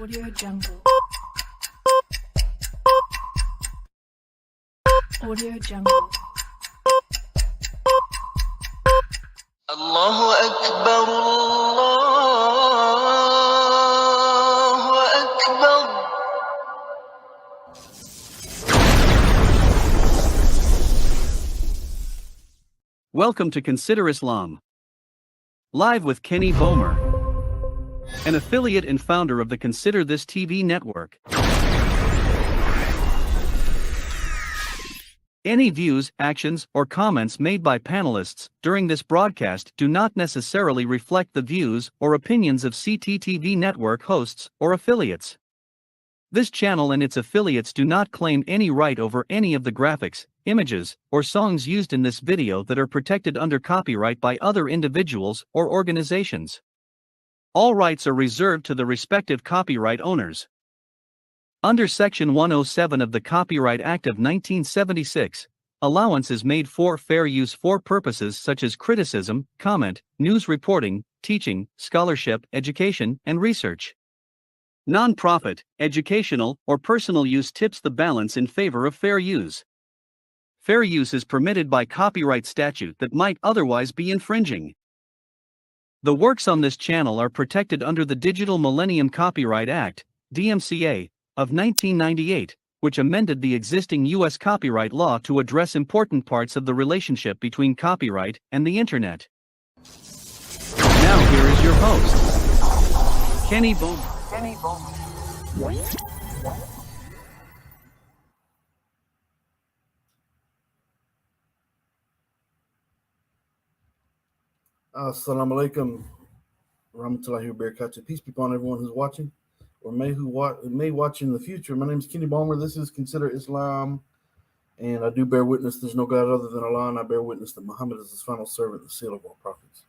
Audio Jungle. Audio Jungle. الله أكبر الله أكبر. Welcome to Consider Islam. Live with Kenny Bomer, an affiliate and founder of the Consider This TV network. Any views, actions, or comments made by panelists during this broadcast do not necessarily reflect the views or opinions of CTTV network hosts or affiliates. This channel and its affiliates do not claim any right over any of the graphics, images, or songs used in this video that are protected under copyright by other individuals or organizations. All rights are reserved to the respective copyright owners. Under Section 107 of the Copyright Act of 1976, allowance is made for fair use for purposes such as criticism, comment, news reporting, teaching, scholarship, education, and research. Non-profit, educational, or personal use tips the balance in favor of fair use. Fair use is permitted by copyright statute that might otherwise be infringing. The works on this channel are protected under the Digital Millennium Copyright Act, DMCA, of 1998, which amended the existing U.S. copyright law to address important parts of the relationship between copyright and the Internet. Now here is your host, Kenny Bomer. Assalamu alaikum, rahmatullahi wa barakatuh. Peace be upon everyone who's watching, or may watch in the future. My name is Kenny Bomer. This is Consider Islam, and I do bear witness there's no God other than Allah, and I bear witness that Muhammad is his final servant, the seal of all prophets.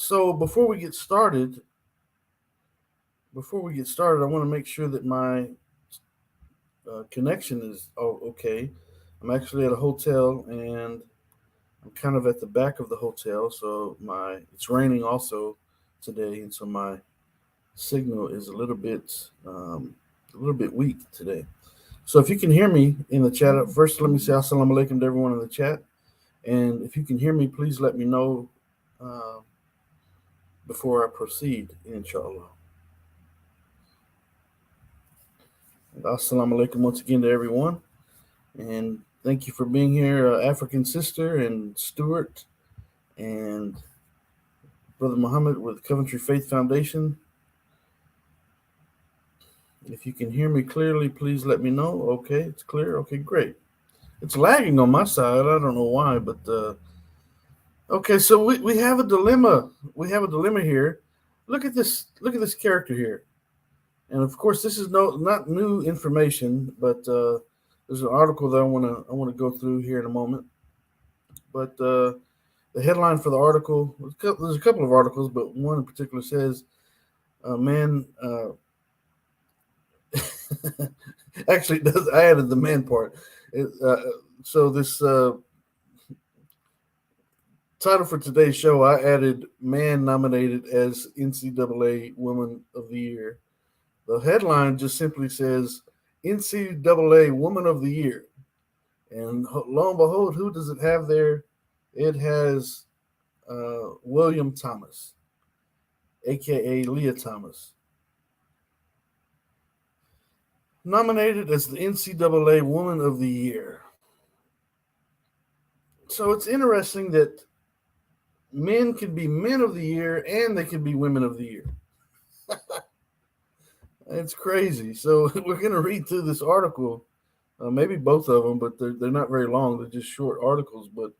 So before we get started, I want to make sure that my connection is okay. I'm actually at a hotel, and I'm kind of at the back of the hotel, so it's raining also today, and so my signal is a little bit weak today. So if you can hear me in the chat, first let me say assalamu alaikum to everyone in the chat, and if you can hear me, please let me know before I proceed, inshallah. Assalamu alaikum once again to everyone, and thank you for being here, African Sister and Stuart and Brother Muhammad with Coventry Faith Foundation. If you can hear me clearly, please let me know. Okay, it's clear. Okay, great. It's lagging on my side. I don't know why, but okay. So we have a dilemma. We have a dilemma here. Look at this. Look at this character here. And of course, this is not new information, but there's an article that I want to go through here in a moment. But the headline for the article, there's a couple of articles, but one in particular says, "Man." Actually, it does. I added the man part. So this title for today's show, I added "Man nominated as NCAA Woman of the Year." The headline just simply says NCAA Woman of the Year. And lo and behold, who does it have there? It has William Thomas, a.k.a. Leah Thomas, nominated as the NCAA Woman of the Year. So it's interesting that men can be Men of the Year and they can be Women of the Year. It's crazy. So we're going to read through this article, maybe both of them, but they're not very long. They're just short articles, but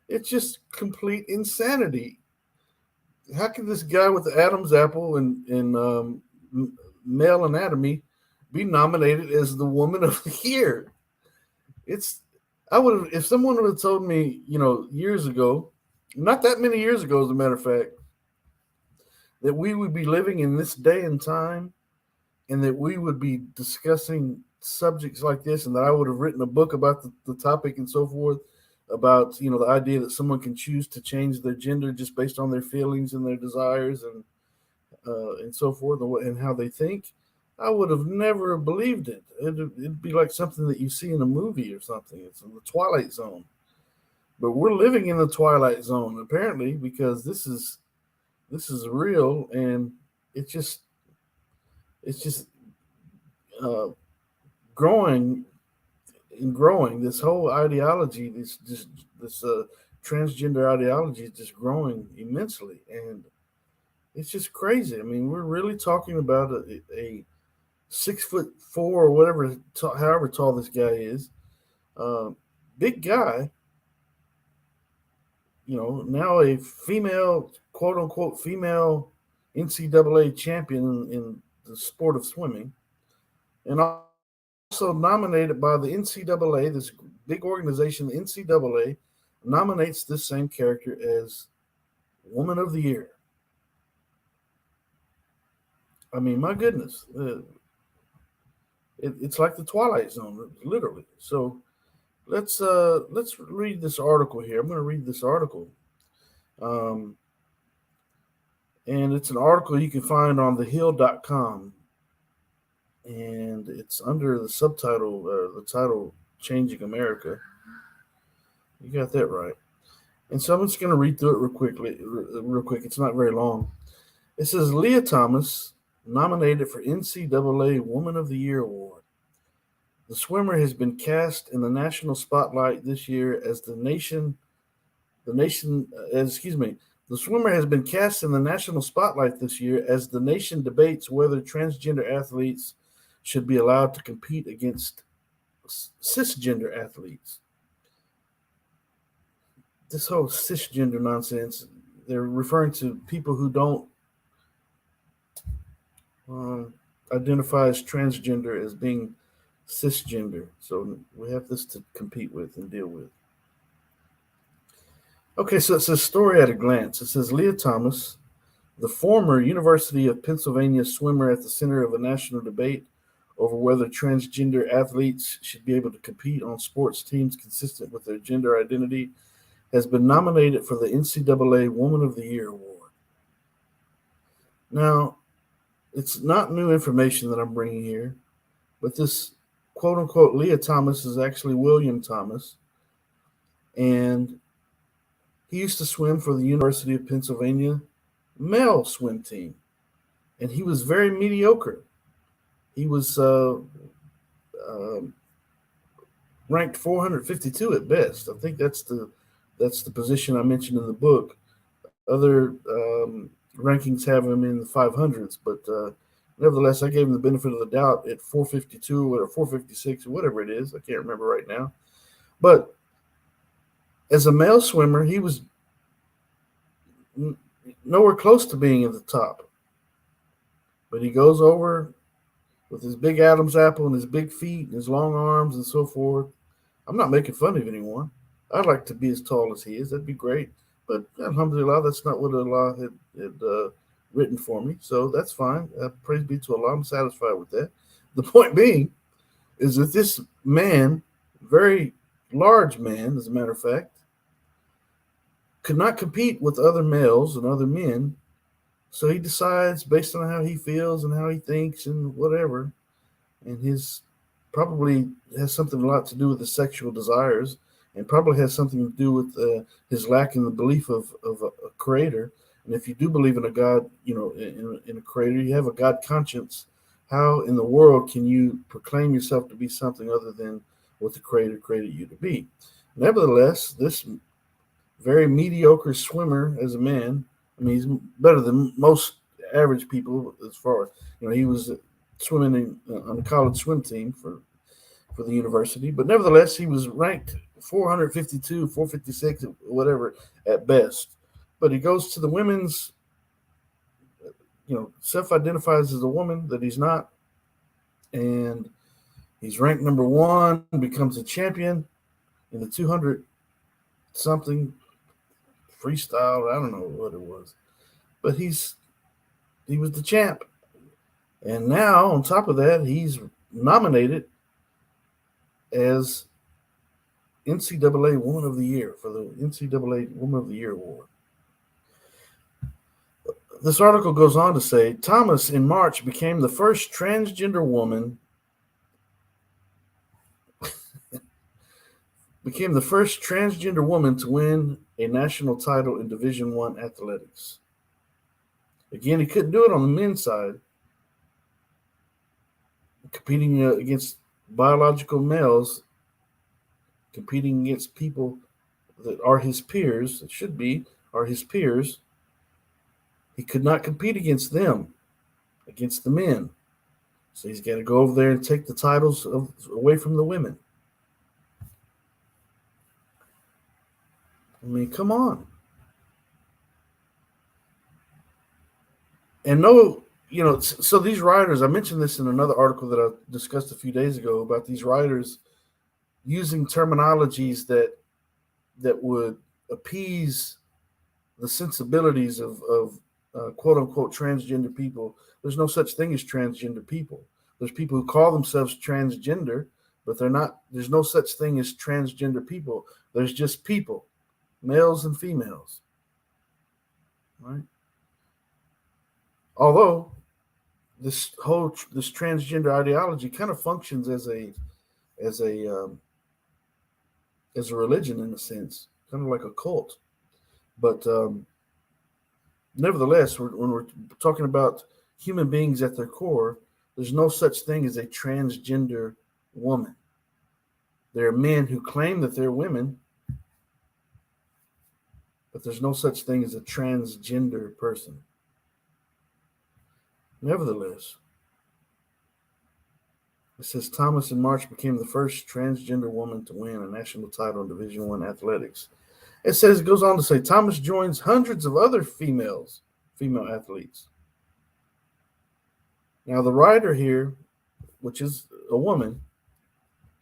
it's just complete insanity. How can this guy with the Adam's apple and male anatomy be nominated as the Woman of the Year? If someone would have told me, years ago, not that many years ago, as a matter of fact, that we would be living in this day and time, and that we would be discussing subjects like this, and that I would have written a book about the topic and so forth, about, the idea that someone can choose to change their gender just based on their feelings and their desires, and and so forth, and how they think, I would have never believed it. It'd be like something that you see in a movie or something. It's in the Twilight Zone. But we're living in the Twilight Zone apparently, because this is real, and it's just it's just uh, growing and growing. This whole ideology, this transgender ideology, is just growing immensely, and it's just crazy. I mean, we're really talking about a 6'4" or whatever, however tall this guy is, uh, big guy. Now a female, quote unquote, female NCAA champion in the sport of swimming, and also nominated by the NCAA, this big organization, the NCAA, nominates this same character as Woman of the Year. I mean, my goodness, it's like the Twilight Zone, literally. So let's read this article here. I'm going to read this article, um, and it's an article you can find on thehill.com, and it's under the subtitle, the title, "Changing America." You got that right. And so I'm just going to read through it real quick. It's not very long. It says Leah Thomas nominated for NCAA Woman of the Year award. The swimmer has been cast in the national spotlight this year as excuse me. The swimmer has been cast in the national spotlight this year as the nation debates whether transgender athletes should be allowed to compete against cisgender athletes. This whole cisgender nonsense, they're referring to people who don't identify as transgender as being cisgender. So we have this to compete with and deal with. Okay, so it says story at a glance. It says Leah Thomas, the former University of Pennsylvania swimmer at the center of a national debate over whether transgender athletes should be able to compete on sports teams consistent with their gender identity, has been nominated for the NCAA Woman of the Year award. Now, it's not new information that I'm bringing here, but this quote unquote Leah Thomas is actually William Thomas, and he used to swim for the University of Pennsylvania male swim team, and he was very mediocre. He was ranked 452 at best. I think that's the position I mentioned in the book. Other rankings have him in the 500s, but nevertheless, I gave him the benefit of the doubt at 452 or 456 or whatever it is. I can't remember right now. But as a male swimmer, he was nowhere close to being at the top. But he goes over with his big Adam's apple and his big feet and his long arms and so forth. I'm not making fun of anyone. I'd like to be as tall as he is. That'd be great. But alhamdulillah, that's not what Allah had written for me. So that's fine. Praise be to Allah. I'm satisfied with that. The point being is that this man, very large man, as a matter of fact, could not compete with other males and other men. So he decides, based on how he feels and how he thinks and whatever, and his probably has something a lot to do with his sexual desires, and probably has something to do with his lack in the belief of a creator. And if you do believe in a God, in a creator, you have a God conscience. How in the world can you proclaim yourself to be something other than what the creator created you to be? Nevertheless, this very mediocre swimmer as a man, I mean, he's better than most average people as far as, he was swimming on the college swim team for the university. But nevertheless, he was ranked 452, 456, whatever at best. But he goes to the women's, self-identifies as a woman that he's not. And he's ranked number one, becomes a champion in the 200 something freestyle. I don't know what it was. But he was the champ. And now, on top of that, he's nominated as NCAA Woman of the Year for the NCAA Woman of the Year award. This article goes on to say Thomas in March became the first transgender woman to win a national title in Division I athletics. Again, he couldn't do it on the men's side, competing against biological males, competing against people that are his peers, that should be, are his peers. He could not compete against them, against the men. So he's got to go over there and take the titles away from the women. I mean, come on. And no, so these riders, I mentioned this in another article that I discussed a few days ago about these riders using terminologies that would appease the sensibilities of quote unquote transgender people. There's no such thing as transgender people. There's people who call themselves transgender, but they're not. There's no such thing as transgender people. There's just people, males and females. Right? Although this transgender ideology kind of functions as a religion in a sense, kind of like a cult. But nevertheless, when we're talking about human beings at their core, there's no such thing as a transgender woman. There are men who claim that they're women, but there's no such thing as a transgender person. Nevertheless, it says Thomas in March became the first transgender woman to win a national title in Division I athletics. It goes on to say Thomas joins hundreds of other female athletes. Now the rider here, which is a woman,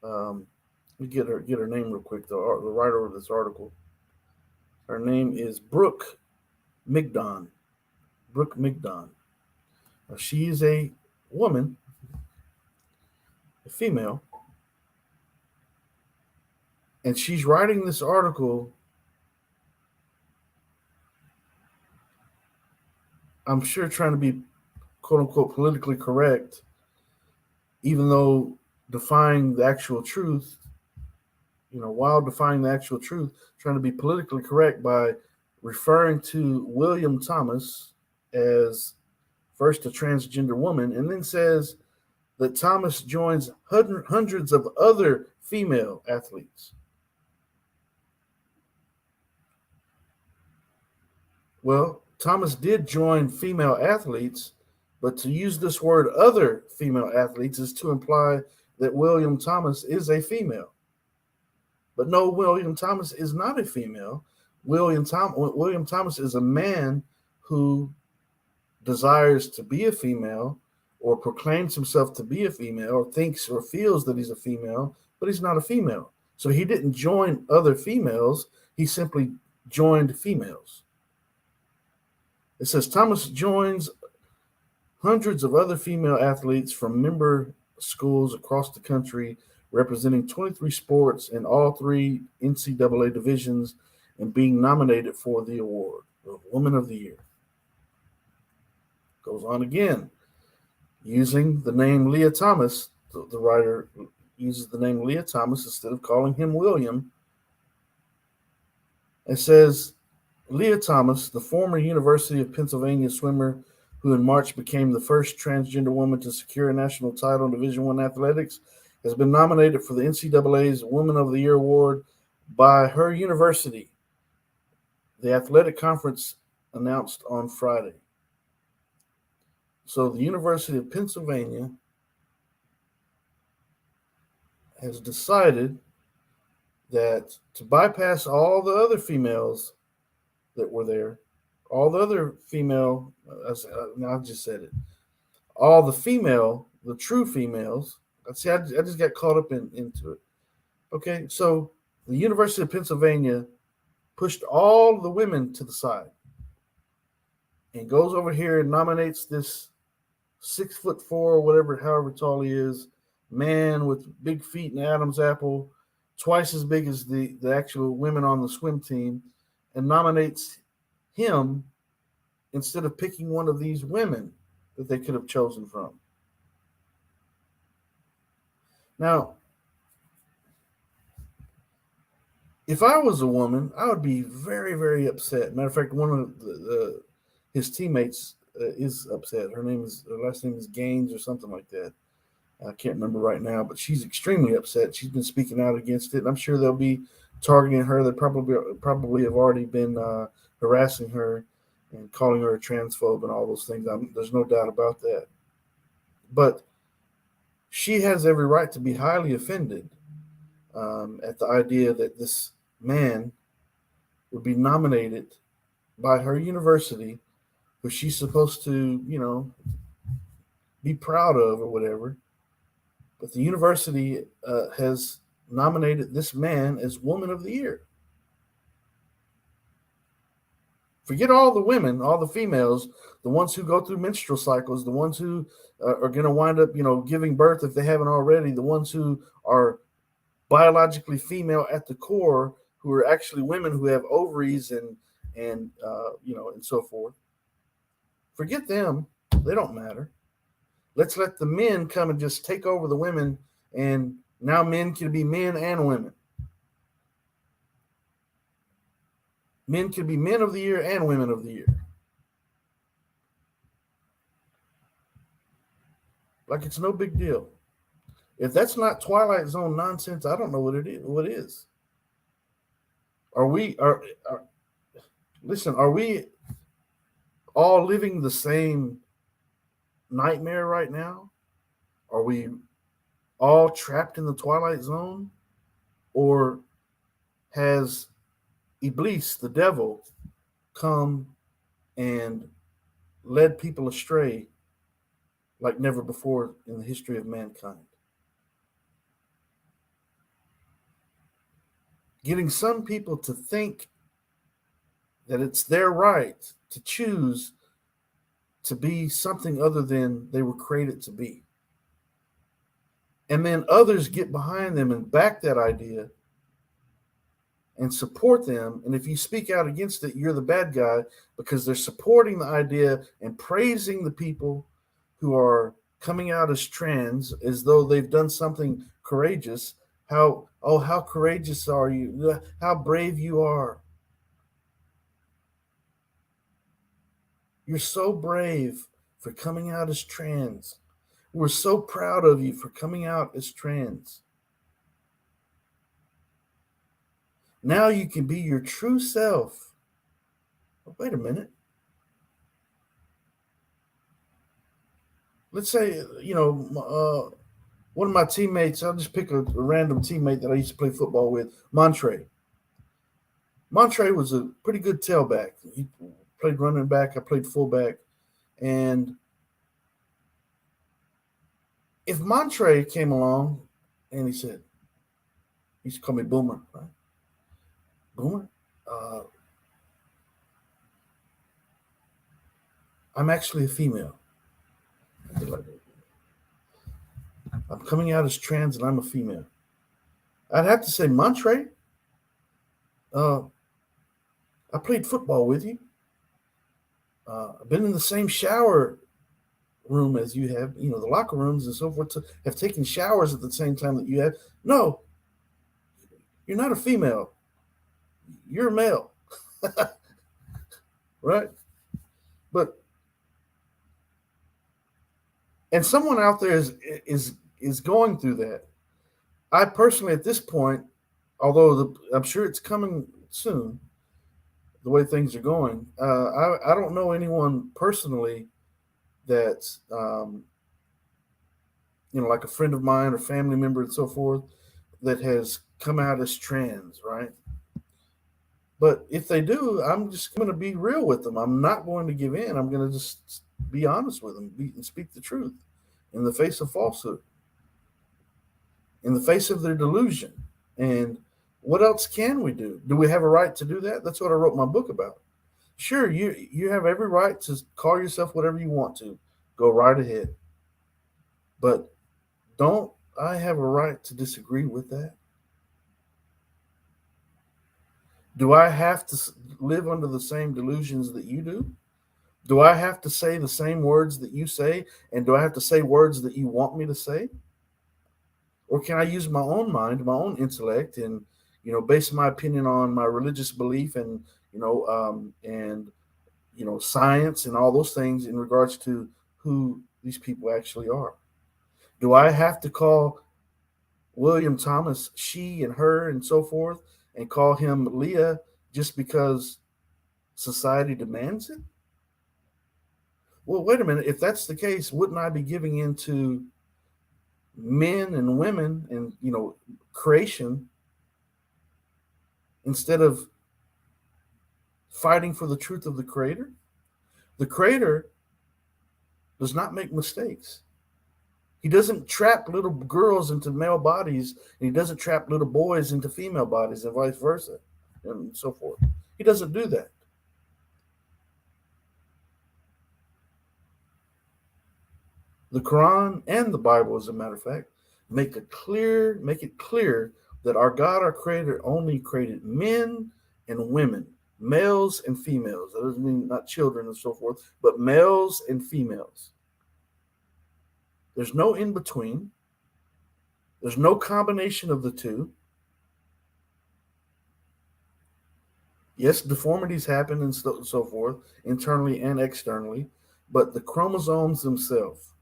let me get her name real quick. The writer of this article, her name is Brooke Migdon. Brooke Migdon. Now, she is a woman, a female, and she's writing this article. I'm sure trying to be quote unquote politically correct, even though defying the actual truth, while defying the actual truth, trying to be politically correct by referring to William Thomas as first a transgender woman, and then says that Thomas joins hundreds of other female athletes. Well, Thomas did join female athletes, but to use this word other female athletes is to imply that William Thomas is a female. But no, William Thomas is not a female. William Thomas is a man who desires to be a female or proclaims himself to be a female or thinks or feels that he's a female, but he's not a female. So he didn't join other females. He simply joined females. It says Thomas joins hundreds of other female athletes from member schools across the country, representing 23 sports in all 3 NCAA divisions and being nominated for the award of Woman of the Year. Goes on again, using the name Leah Thomas. The writer uses the name Leah Thomas instead of calling him William. It says, Leah Thomas, the former University of Pennsylvania swimmer who in March became the first transgender woman to secure a national title in Division I athletics, has been nominated for the NCAA's Woman of the Year award by her university, the athletic conference announced on Friday. So the University of Pennsylvania has decided that to bypass all the other females that were there, all the other female, I just said it, all the true females. See, I just got caught up into it. Okay, so the University of Pennsylvania pushed all the women to the side and goes over here and nominates this 6'4", however tall he is, man with big feet and Adam's apple, twice as big as the actual women on the swim team, and nominates him instead of picking one of these women that they could have chosen from. Now, if I was a woman, I would be very, very upset. Matter of fact, one of his teammates is upset. Her last name is Gaines or something like that. I can't remember right now, but she's extremely upset. She's been speaking out against it, and I'm sure they'll be targeting her. They probably have already been harassing her and calling her a transphobe and all those things. There's no doubt about that. But she has every right to be highly offended at the idea that this man would be nominated by her university, who she's supposed to, be proud of or whatever. But the university has nominated this man as Woman of the Year. Forget all the women, all the females, the ones who go through menstrual cycles, the ones who are going to wind up, giving birth if they haven't already, the ones who are biologically female at the core, who are actually women who have ovaries and so forth. Forget them; they don't matter. Let's let the men come and just take over the women, and now men can be men and women. Men can be men of the year and women of the year. Like it's no big deal. If that's not Twilight Zone nonsense, I don't know what it is. What is? Are we all living the same nightmare right now? Are we all trapped in the Twilight Zone? Or has Iblis, the devil, come and led people astray like never before in the history of mankind? Getting some people to think that it's their right to choose to be something other than they were created to be. And then others get behind them and back that idea and support them. And if you speak out against it, you're the bad guy, because they're supporting the idea and praising the people who are coming out as trans as though they've done something courageous. How courageous are you? How brave you are. You're so brave for coming out as trans. We're so proud of you for coming out as trans. Now you can be your true self. Oh, wait a minute. Let's say, one of my teammates, I'll just pick a random teammate that I used to play football with, Montre. Montre was a pretty good tailback. He played running back. I played fullback. And if Montre came along and he said, he used to call me Boomer, right? Boomer, I'm actually a female. I'd be like, I'm coming out as trans and I'm a female. I'd have to say, Montre, I played football with you. I've been in the same shower room as you have, the locker rooms and so forth, have taken showers at the same time that you have. No, you're not a female. You're a male. Right? And someone out there is going through that. I personally, at this point, although I'm sure it's coming soon, the way things are going, I don't know anyone personally that's, like a friend of mine or family member and so forth, that has come out as trans, right? But if they do, I'm just going to be real with them. I'm not going to give in. I'm going to just be honest with them and speak the truth in the face of falsehood, in the face of their delusion. And what else can we do? Do we have a right to do that? That's what I wrote my book about. Sure, you have every right to call yourself whatever you want to. Go right ahead. But don't I have a right to disagree with that? Do I have to live under the same delusions that you do? Do I have to say the same words that you say? And do I have to say words that you want me to say? Or can I use my own mind, my own intellect, and base my opinion on my religious belief and science and all those things in regards to who these people actually are? Do I have to call William Thomas she and her and so forth, and call him Leah just because society demands it? Well, wait a minute. If that's the case, wouldn't I be giving in to men and women and creation instead of fighting for the truth of the Creator? The Creator does not make mistakes. He doesn't trap little girls into male bodies, and he doesn't trap little boys into female bodies, and vice versa, and so forth. He doesn't do that. The Quran and the Bible, as a matter of fact, make it clear that our God, our Creator, only created men and women, males and females. That doesn't mean not children and so forth, but males and females. There's no in between. There's no combination of the two. Yes, deformities happen and so forth, internally and externally, but the chromosomes themselves,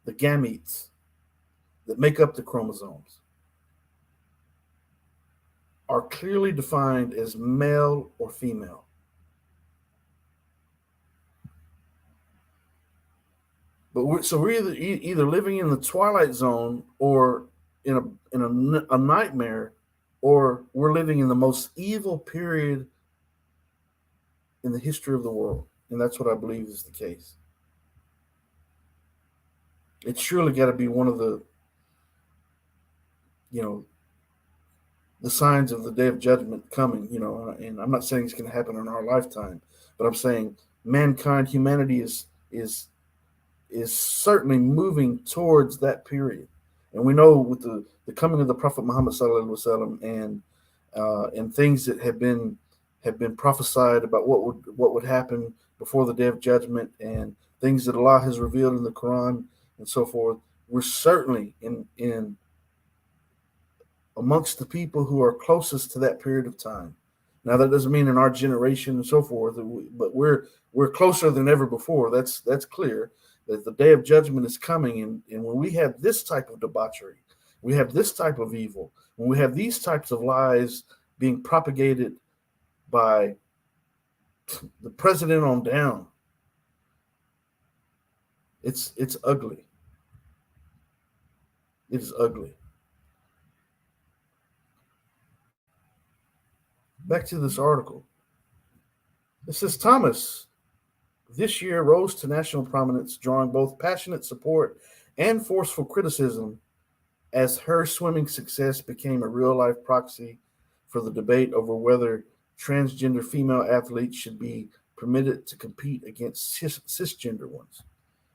the gametes that make up the chromosomes, are clearly defined as male or female. But we're either living in the twilight zone or in a nightmare, or we're living in the most evil period in the history of the world, and that's what I believe is the case. It's surely got to be one of the the signs of the day of judgment coming. And I'm not saying it's going to happen in our lifetime, but I'm saying humanity is certainly moving towards that period. And we know with the coming of the Prophet Muhammad sallallahu alaihi wasallam and things that have been prophesied about what would happen before the day of judgment, and things that Allah has revealed in the Quran and so forth. We're certainly in amongst the people who are closest to that period of time. Now, that doesn't mean in our generation and so forth, but we're closer than ever before. That's clear that the day of judgment is coming, and when we have this type of debauchery, we have this type of evil, when we have these types of lies being propagated by the president on down, it's ugly. It is ugly. Back to this article. It says Thomas this year rose to national prominence, drawing both passionate support and forceful criticism as her swimming success became a real-life proxy for the debate over whether transgender female athletes should be permitted to compete against cisgender ones.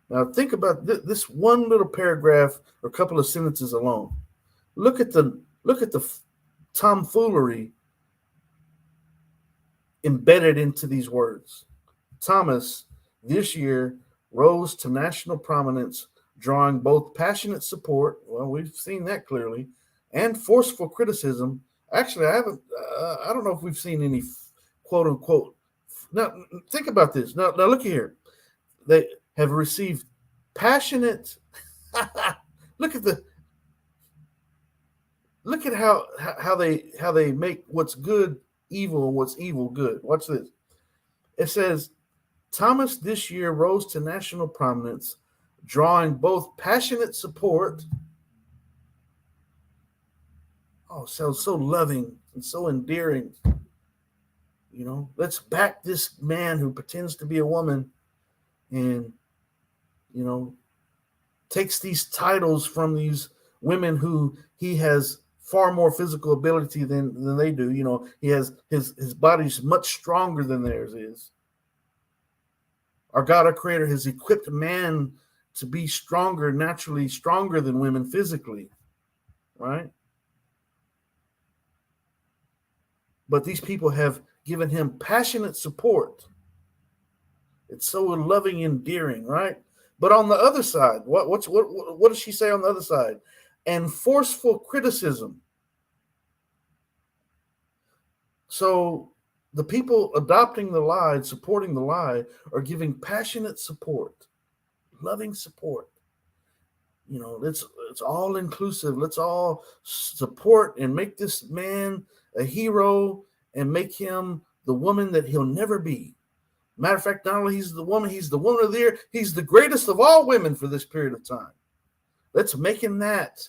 Now, think about this one little paragraph or couple of sentences alone. Look at the tomfoolery embedded into these words. Thomas this year rose to national prominence, drawing both passionate support, well, we've seen that clearly, and forceful criticism. Actually, I don't know if we've seen any quote unquote. Now, think about this. Now look here. They have received passionate. look at how they make what's good evil and what's evil good. Watch this. It says Thomas this year rose to national prominence, drawing both passionate support. Oh, sounds so loving and so endearing. Let's back this man who pretends to be a woman and, takes these titles from these women who he has far more physical ability than they do. He has his body's much stronger than theirs is. Our God, our Creator, has equipped man to be stronger, naturally stronger than women physically, right? But these people have given him passionate support It's so loving, endearing, right? But on the other side, what does she say on the other side? And forceful criticism. So the people adopting the lie, supporting the lie, are giving passionate support, loving support. It's all inclusive. Let's all support and make this man a hero and make him the woman that he'll never be. Matter of fact, not only he's the woman of the year, he's the greatest of all women for this period of time. Let's make him that.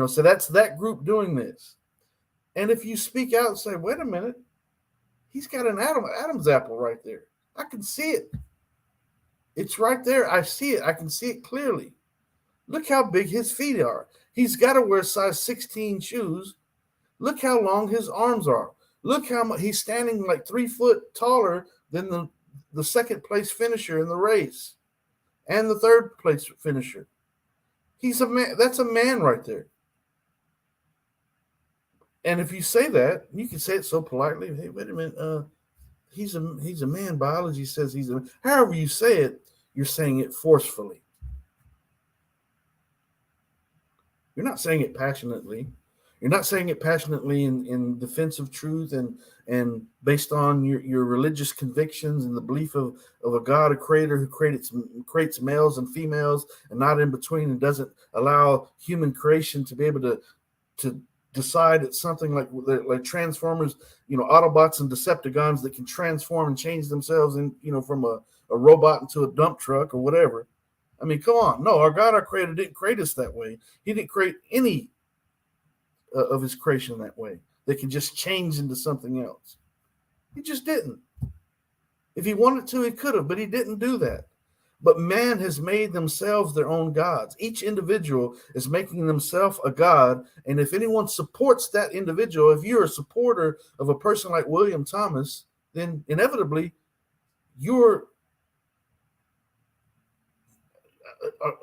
So that's that group doing this. And if you speak out and say, wait a minute, he's got an Adam's apple right there. I can see it. It's right there. I see it. I can see it clearly. Look how big his feet are. He's got to wear size 16 shoes. Look how long his arms are. Look how much he's standing like 3 foot taller than the second place finisher in the race and the third place finisher. He's a man. That's a man right there. And if you say that, you can say it so politely. Hey, wait a minute. He's a man. Biology says he's a. However you say it, you're saying it forcefully. You're not saying it passionately. You're not saying it passionately in defense of truth and based on your religious convictions and the belief of a God, a creator who creates males and females and not in between and doesn't allow human creation to be able to decide it's something like Transformers, Autobots and Decepticons that can transform and change themselves from a robot into a dump truck or whatever. I mean, come on. No, our God, our creator didn't create us that way. He didn't create any of his creation that way. They can just change into something else. He just didn't. If he wanted to, he could have, but he didn't do that. But man has made themselves their own gods. Each individual is making themselves a god. And if anyone supports that individual, if you're a supporter of a person like William Thomas, then inevitably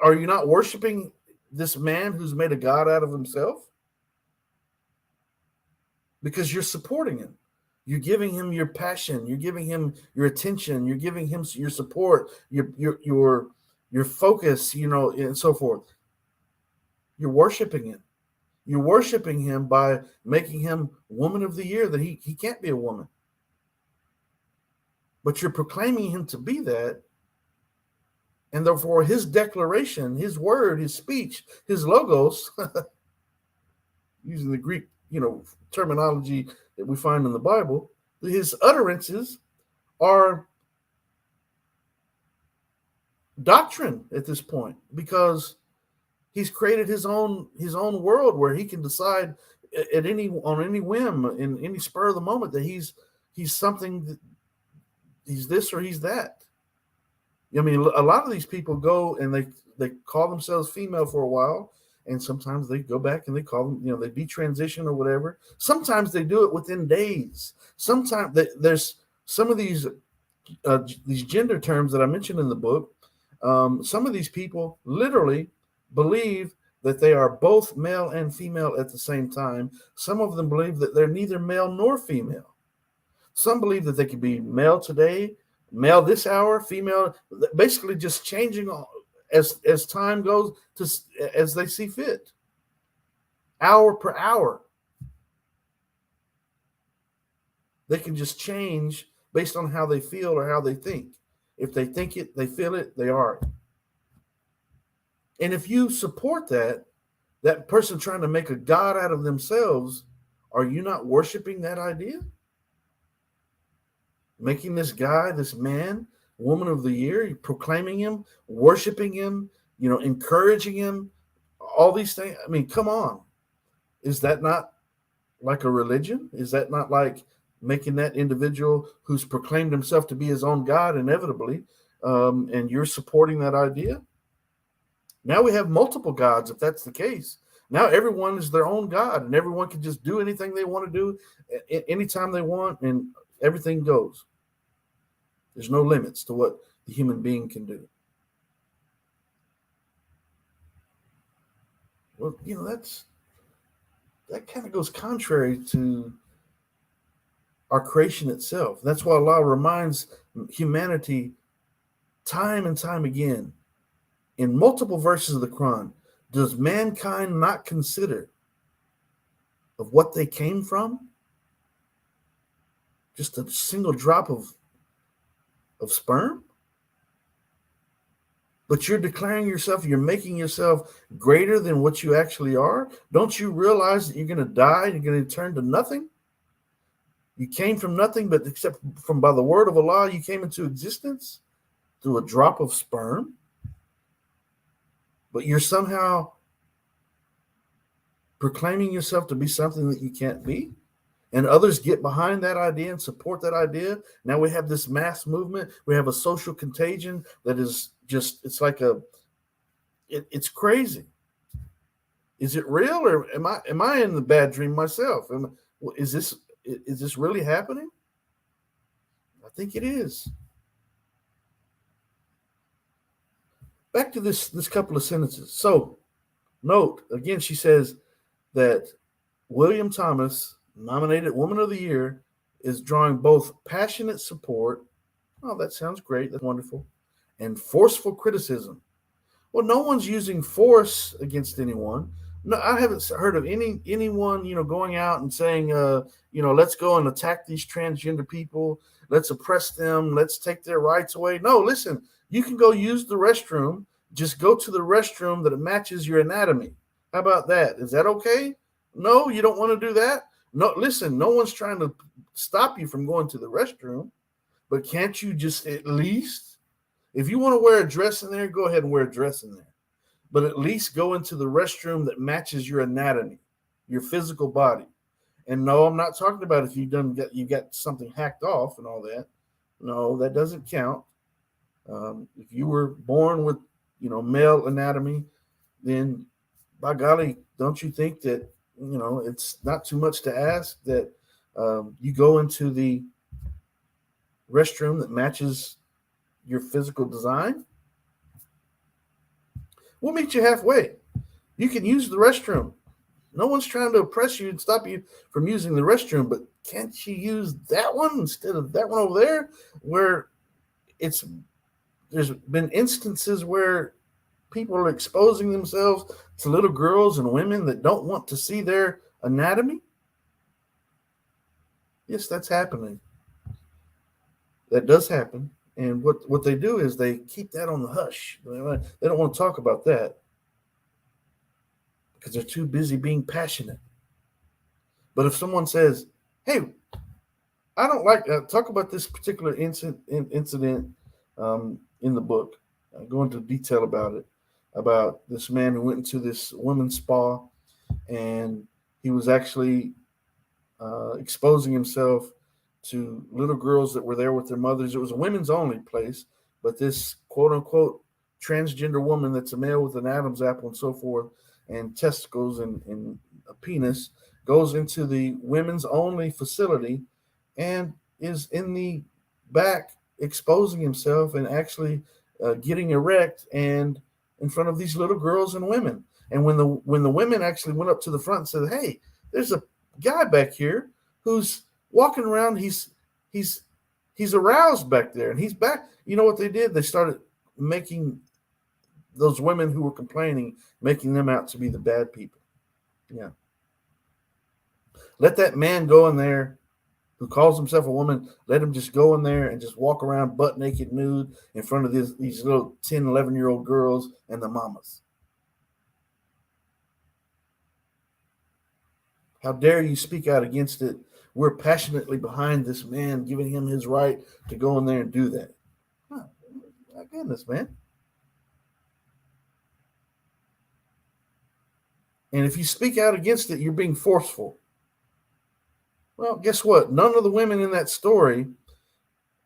are you not worshiping this man who's made a god out of himself? Because you're supporting him. You're giving him your passion. You're giving him your attention. You're giving him your support, your focus, and so forth. You're worshiping him. You're worshiping him by making him woman of the year, that he can't be a woman. But you're proclaiming him to be that. And therefore, his declaration, his word, his speech, his logos, using the Greek, terminology that we find in the Bible, his utterances are doctrine at this point, because he's created his own world where he can decide on any whim, in any spur of the moment, that he's something, he's this or he's that. I mean, a lot of these people go and they call themselves female for a while, and sometimes they go back and they call them, they detransition or whatever. Sometimes they do it within days. Sometimes there's some of these gender terms that I mentioned in the book. Some of these people literally believe that they are both male and female at the same time. Some of them believe that they're neither male nor female. Some believe that they could be male today, male this hour, female, basically just changing as time goes, as they see fit, hour per hour. They can just change based on how they feel or how they think. If they think it, they feel it, they are it. And if you support that person trying to make a god out of themselves, are you not worshiping that idea? Making this guy, this man, woman of the year, proclaiming him, worshiping him, encouraging him, all these things. I mean, come on. Is that not like a religion? Is that not like making that individual who's proclaimed himself to be his own God inevitably, and you're supporting that idea? Now we have multiple gods, if that's the case. Now everyone is their own God, and everyone can just do anything they want to do anytime they want, and everything goes. There's no limits to what the human being can do. Well, that kind of goes contrary to our creation itself. That's why Allah reminds humanity time and time again in multiple verses of the Quran. Does mankind not consider of what they came from? Just a single drop of sperm? But you're declaring yourself, you're making yourself greater than what you actually are. Don't you realize that you're going to die and you're going to turn to nothing? You came from nothing, but except from by the word of Allah, you came into existence through a drop of sperm. But you're somehow proclaiming yourself to be something that you can't be. And others get behind that idea and support that idea. Now we have this mass movement. We have a social contagion that is just, it's like it's crazy. Is it real, or am I in the bad dream myself? Is this really happening? I think it is. Back to this couple of sentences. So note, again, she says that William Thomas, nominated Woman of the Year, is drawing both passionate support. Oh, that sounds great. That's wonderful. And forceful criticism. Well, no one's using force against anyone. No, I haven't heard of anyone, going out and saying, let's go and attack these transgender people. Let's oppress them. Let's take their rights away. No, listen, you can go use the restroom. Just go to the restroom that matches your anatomy. How about that? Is that okay? No, you don't want to do that? No, listen, no one's trying to stop you from going to the restroom, but can't you just at least, if you want to wear a dress in there, go ahead and wear a dress in there. But at least go into the restroom that matches your anatomy, your physical body. And no, I'm not talking about if you got something hacked off and all that. No, that doesn't count. If you were born with, male anatomy, then by golly, don't you think that, it's not too much to ask that you go into the restroom that matches your physical design? We'll meet you halfway. You can use the restroom. No one's trying to oppress you and stop you from using the restroom, but can't you use that one instead of that one over there? Where there's been instances where people are exposing themselves to little girls and women that don't want to see their anatomy. Yes, that's happening. That does happen. And what they do is they keep that on the hush. They don't want to talk about that because they're too busy being passionate. But if someone says, hey, I don't like talk about this particular incident in the book. I go into detail about this man who went into this women's spa, and he was actually exposing himself to little girls that were there with their mothers. It was a women's only place, but this quote unquote transgender woman that's a male with an Adam's apple and so forth, and testicles and a penis, goes into the women's only facility and is in the back exposing himself and actually getting erect and in front of these little girls and women. And when the women actually went up to the front and said, hey, there's a guy back here who's walking around, he's aroused back there and he's back. You know what they did? They started making those women who were complaining, making them out to be the bad people. Yeah. Let that man go in there who calls himself a woman, let him just go in there and just walk around butt naked, nude in front of these little 10, 11-year-old girls and the mamas. How dare you speak out against it? We're passionately behind this man, giving him his right to go in there and do that. Oh, my goodness, man. And if you speak out against it, you're being forceful. Well, guess what? None of the women in that story,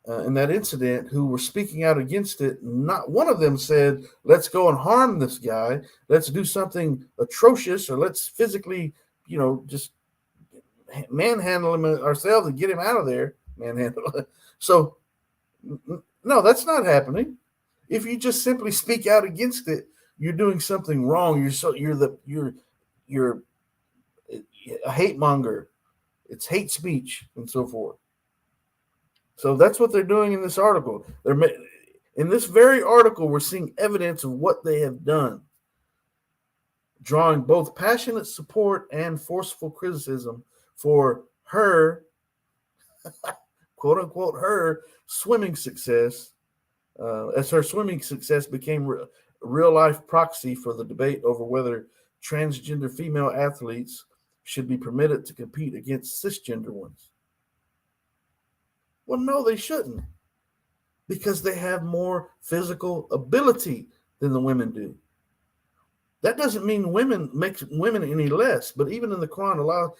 in that incident, who were speaking out against it, not one of them said, let's go and harm this guy. Let's do something atrocious, or let's physically, just manhandle him ourselves and get him out of there. Manhandle. So, no, that's not happening. If you just simply speak out against it, you're doing something wrong. You're a hate monger. It's hate speech and so forth. So that's what they're doing in this article. In this very article, we're seeing evidence of what they have done, drawing both passionate support and forceful criticism for her, quote unquote, her swimming success, as her swimming success became a real life proxy for the debate over whether transgender female athletes should be permitted to compete against cisgender ones. Well, no, they shouldn't, because they have more physical ability than the women do. That doesn't mean women makes women any less, but even in the Quran, Allah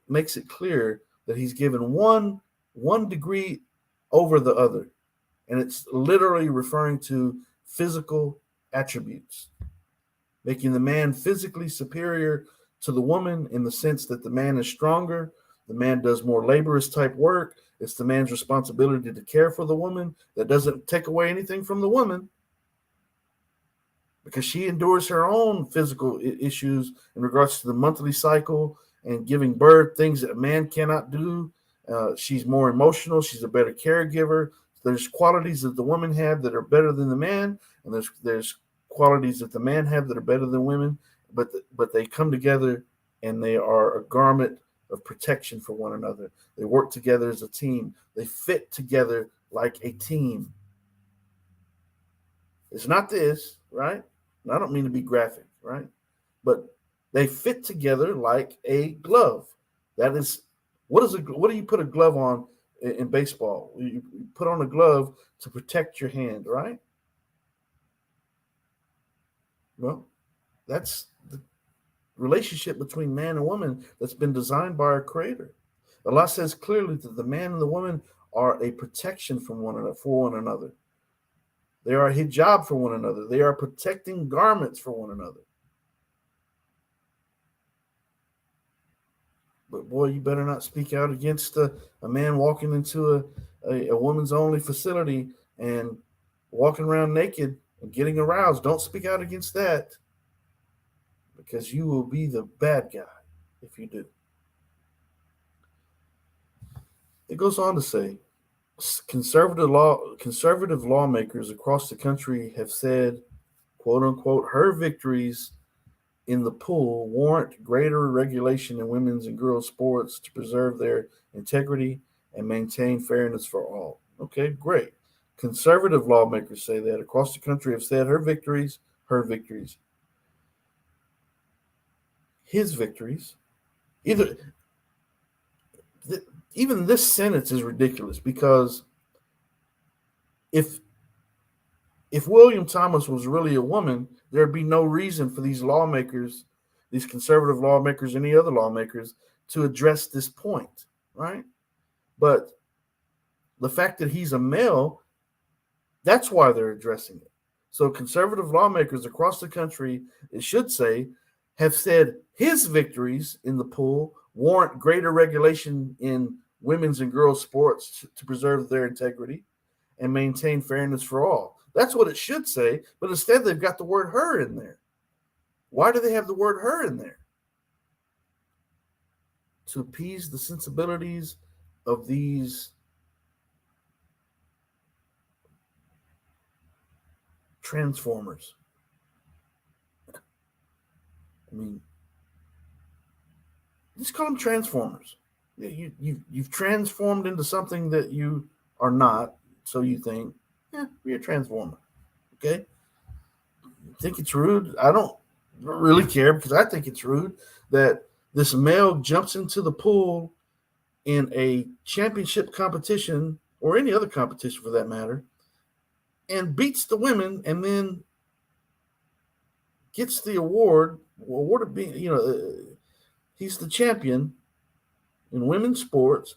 makes it clear that He's given one degree over the other, and it's literally referring to physical attributes, making the man physically superior to the woman in the sense that the man is stronger, the man does more laborious type work. It's the man's responsibility to care for the woman. That doesn't take away anything from the woman, because she endures her own physical issues in regards to the monthly cycle and giving birth, things that a man cannot do. She's more emotional. She's a better caregiver. There's qualities that the women have that are better than the man, and there's qualities that the man have that are better than women, but they come together and they are a garment of protection for one another. They work together as a team. They fit together like a team. It's not this, right? And I don't mean to be graphic, right? But they fit together like a glove. That is, what do you put a glove on in baseball? You put on a glove to protect your hand, right? Well, that's the relationship between man and woman that's been designed by our Creator. Allah says clearly that the man and the woman are a protection from one another, for one another. They are a hijab for one another. They are protecting garments for one another. But boy, you better not speak out against a man walking into a woman's only facility and walking around naked and getting aroused. Don't speak out against that, because you will be the bad guy if you do. It goes on to say, conservative lawmakers across the country have said, quote unquote, her victories in the pool warrant greater regulation in women's and girls' sports to preserve their integrity and maintain fairness for all. Okay, great. Conservative lawmakers say that across the country have said her victories, his victories. Even this sentence is ridiculous, because if William Thomas was really a woman, there'd be no reason for these lawmakers, these conservative lawmakers, any other lawmakers, to address this point, right? But the fact that he's a male, that's why they're addressing it. So conservative lawmakers across the country, it should say, have said his victories in the pool warrant greater regulation in women's and girls' sports to preserve their integrity and maintain fairness for all. That's what it should say, but instead they've got the word her in there. Why do they have the word her in there? To appease the sensibilities of these transformers. I mean, just call them transformers. You've transformed into something that you are not, so you think, you're a transformer. Okay? You think it's rude? I don't really care, because I think it's rude that this male jumps into the pool in a championship competition, or any other competition for that matter, and beats the women, and then gets the award of being, he's the champion in women's sports,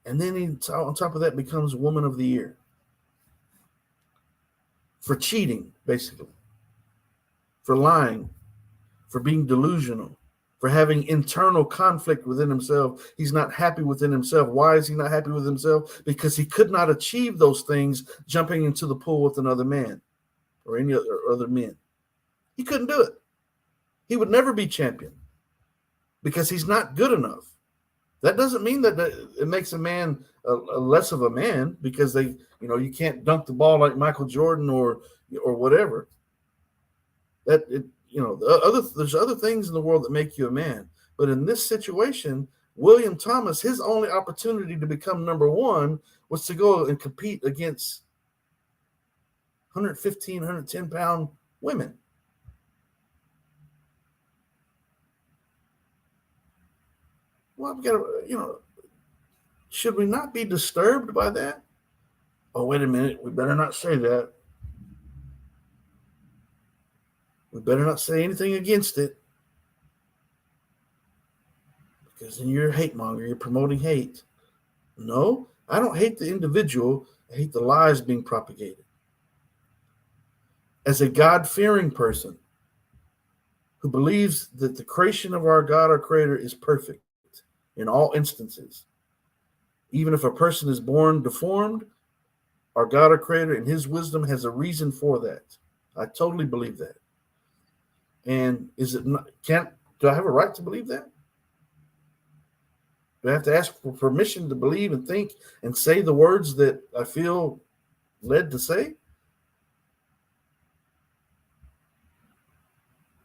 and then he, on top of that, becomes Woman of the Year for cheating, basically, for lying, for being delusional, for having internal conflict within himself. He's not happy within himself. Why is he not happy with himself? Because he could not achieve those things jumping into the pool with another man or any other men. He couldn't do it. He would never be champion, because he's not good enough. That doesn't mean that it makes a man a less of a man because you can't dunk the ball like Michael Jordan or whatever. There's other things in the world that make you a man. But in this situation, William Thomas, his only opportunity to become number one was to go and compete against 115, 110-pound women. Well, I've got to, should we not be disturbed by that? Oh, wait a minute. We better not say that. We better not say anything against it. Because then you're a hate monger. You're promoting hate. No, I don't hate the individual. I hate the lies being propagated. As a God-fearing person who believes that the creation of our God, our Creator, is perfect in all instances, even if a person is born deformed, our God, our Creator, in His wisdom has a reason for that. I totally believe that. And do I have a right to believe that? Do I have to ask for permission to believe and think and say the words that I feel led to say?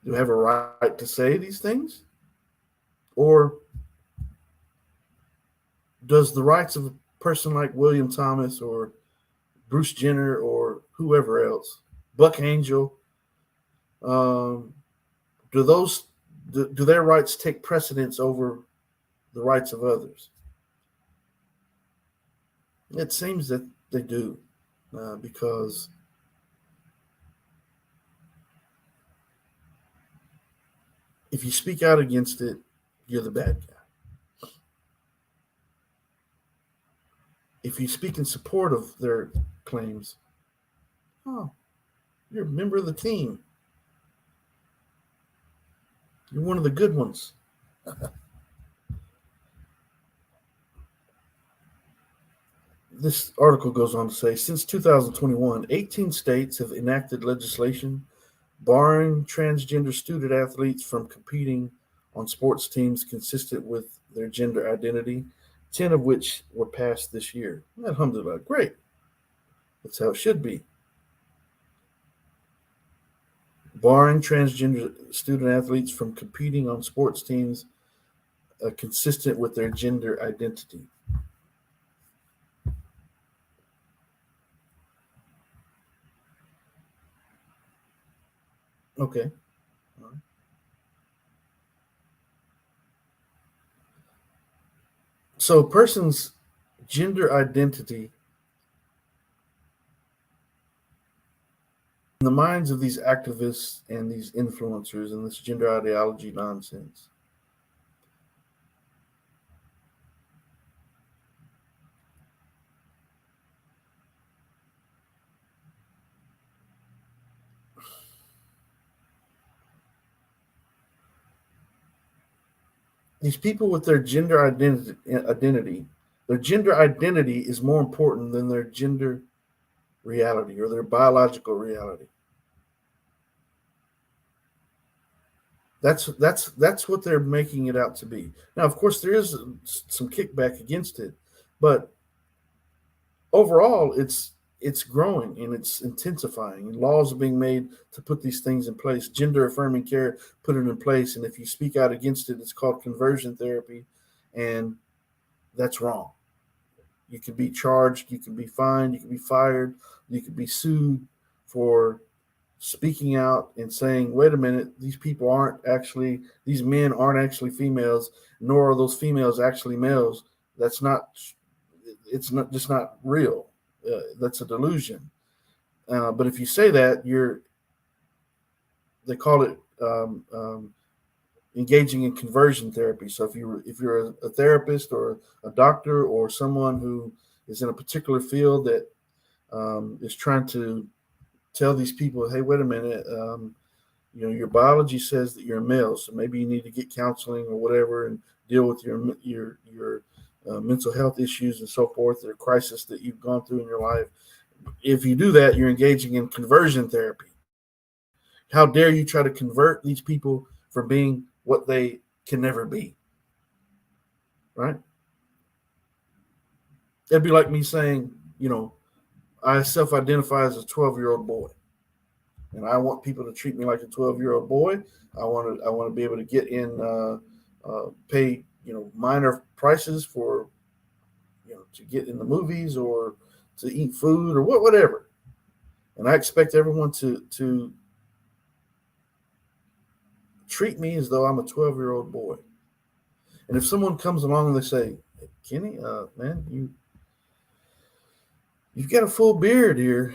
Do I have a right to say these things? Or does the rights of a person like William Thomas or Bruce Jenner or whoever else, Buck Angel, do their rights take precedence over the rights of others? It seems that they do, because if you speak out against it, you're the bad guy. If you speak in support of their claims, oh, you're a member of the team. You're one of the good ones. This article goes on to say, since 2021, 18 states have enacted legislation barring transgender student athletes from competing on sports teams consistent with their gender identity, 10 of which were passed this year. Alhamdulillah, great. That's how it should be. Barring transgender student athletes from competing on sports teams consistent with their gender identity. Okay. So a person's gender identity in the minds of these activists and these influencers and this gender ideology nonsense. These people with their gender identity, their gender identity is more important than their gender reality or their biological reality. That's what they're making it out to be. Now, of course, there is some kickback against it, but overall, it's growing and it's intensifying. And laws are being made to put these things in place. Gender affirming care put it in place, and if you speak out against it, it's called conversion therapy, and that's wrong. You can be charged, you can be fined, you can be fired, you can be sued for speaking out and saying, wait a minute, these men aren't actually females, nor are those females actually males. It's not just not real. That's a delusion. But if you say that, they call it engaging in conversion therapy. So if you're a therapist or a doctor or someone who is in a particular field that is trying to tell these people, hey, wait a minute, your biology says that you're a male, so maybe you need to get counseling or whatever and deal with your mental health issues and so forth, or crisis that you've gone through in your life. If you do that, you're engaging in conversion therapy. How dare you try to convert these people from being what they can never be, right? It'd be like me saying, I self-identify as a 12-year-old boy, and I want people to treat me like a 12-year-old boy. I want to be able to get in, pay minor prices for to get in the movies or to eat food or whatever. And I expect everyone to treat me as though I'm a 12-year-old boy. And if someone comes along and they say, hey, Kenny, man, you've got a full beard here.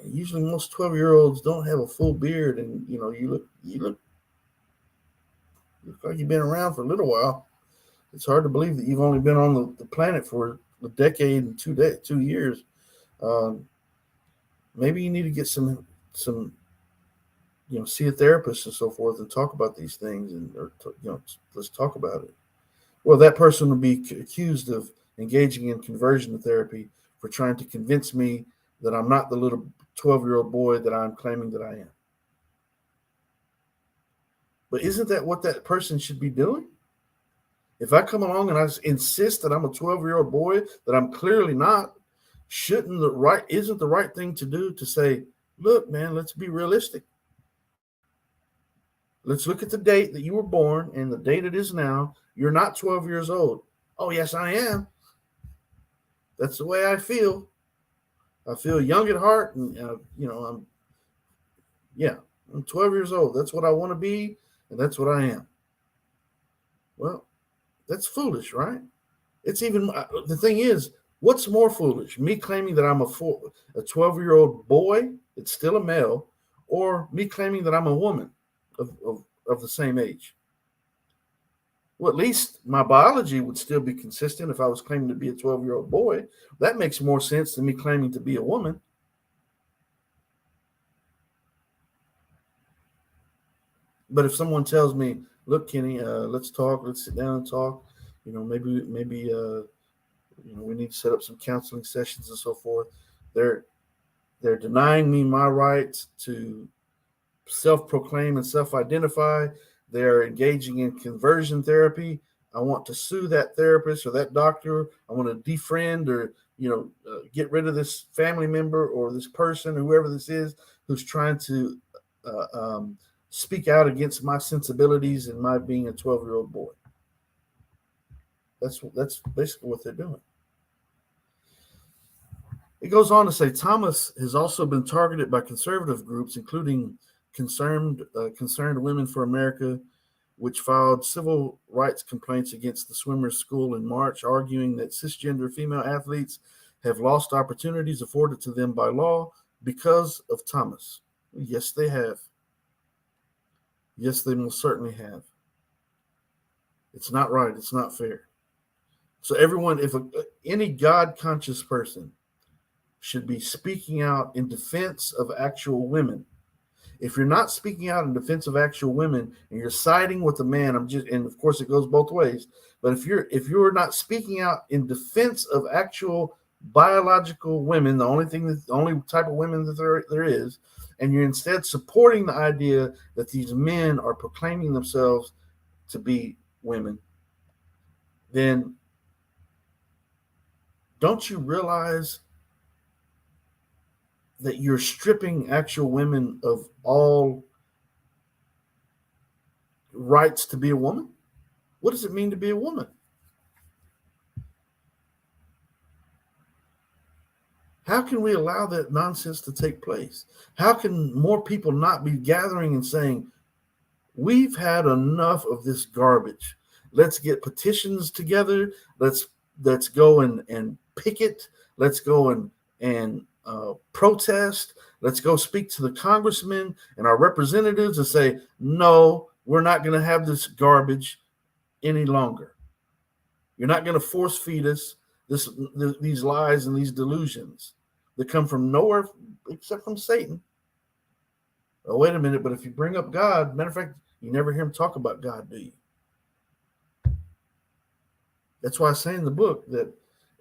Usually most 12-year-olds don't have a full beard, and you look like you've been around for a little while. It's hard to believe that you've only been on the planet for a decade and 2 years. Um, Maybe you need to get some see a therapist and so forth and talk about these things, let's talk about it. Well, that person would be accused of engaging in conversion therapy for trying to convince me that I'm not the little 12-year-old boy that I'm claiming that I am. But isn't that what that person should be doing? If I come along and I insist that I'm a 12-year-old boy that I'm clearly not, isn't the right thing to do to say, look, man, let's be realistic. Let's look at the date that you were born and the date it is now. You're not 12 years old. Oh, yes, I am. That's the way I feel. I feel young at heart, and I'm 12 years old. That's what I want to be, and that's what I am. Well, that's foolish, right? It's even the thing is, what's more foolish? Me claiming that I'm a 12-year-old boy, it's still a male, or me claiming that I'm a woman of the same age? Well, at least my biology would still be consistent if I was claiming to be a 12-year-old boy. That makes more sense than me claiming to be a woman. But if someone tells me, look, Kenny, let's talk, let's sit down and talk, maybe we need to set up some counseling sessions and so forth. They're denying me my rights to self-proclaim and self-identify. They're engaging in conversion therapy. I want to sue that therapist or that doctor. I want to defriend or get rid of this family member or this person, whoever this is, who's trying to speak out against my sensibilities and my being a 12-year-old boy. That's basically what they're doing. It goes on to say Thomas has also been targeted by conservative groups, including Concerned Women for America, which filed civil rights complaints against the swimmers' school in March, arguing that cisgender female athletes have lost opportunities afforded to them by law because of Thomas. Yes, they have. Yes, they most certainly have. It's not right. It's not fair. So everyone, if any God-conscious person should be speaking out in defense of actual women. If you're not speaking out in defense of actual women and you're siding with the man, and of course it goes both ways, but if you're not speaking out in defense of actual biological women, the only type of women that there is, and you're instead supporting the idea that these men are proclaiming themselves to be women, then don't you realize that you're stripping actual women of all rights to be a woman? What does it mean to be a woman? How can we allow that nonsense to take place? How can more people not be gathering and saying, we've had enough of this garbage. Let's get petitions together. Let's go and picket. Let's go and protest. Let's go speak to the congressmen and our representatives and say, no, we're not going to have this garbage any longer. You're not going to force feed us these lies and these delusions that come from nowhere except from Satan. Oh, wait a minute, but if you bring up God, matter of fact, you never hear him talk about God, do you? That's why I say in the book that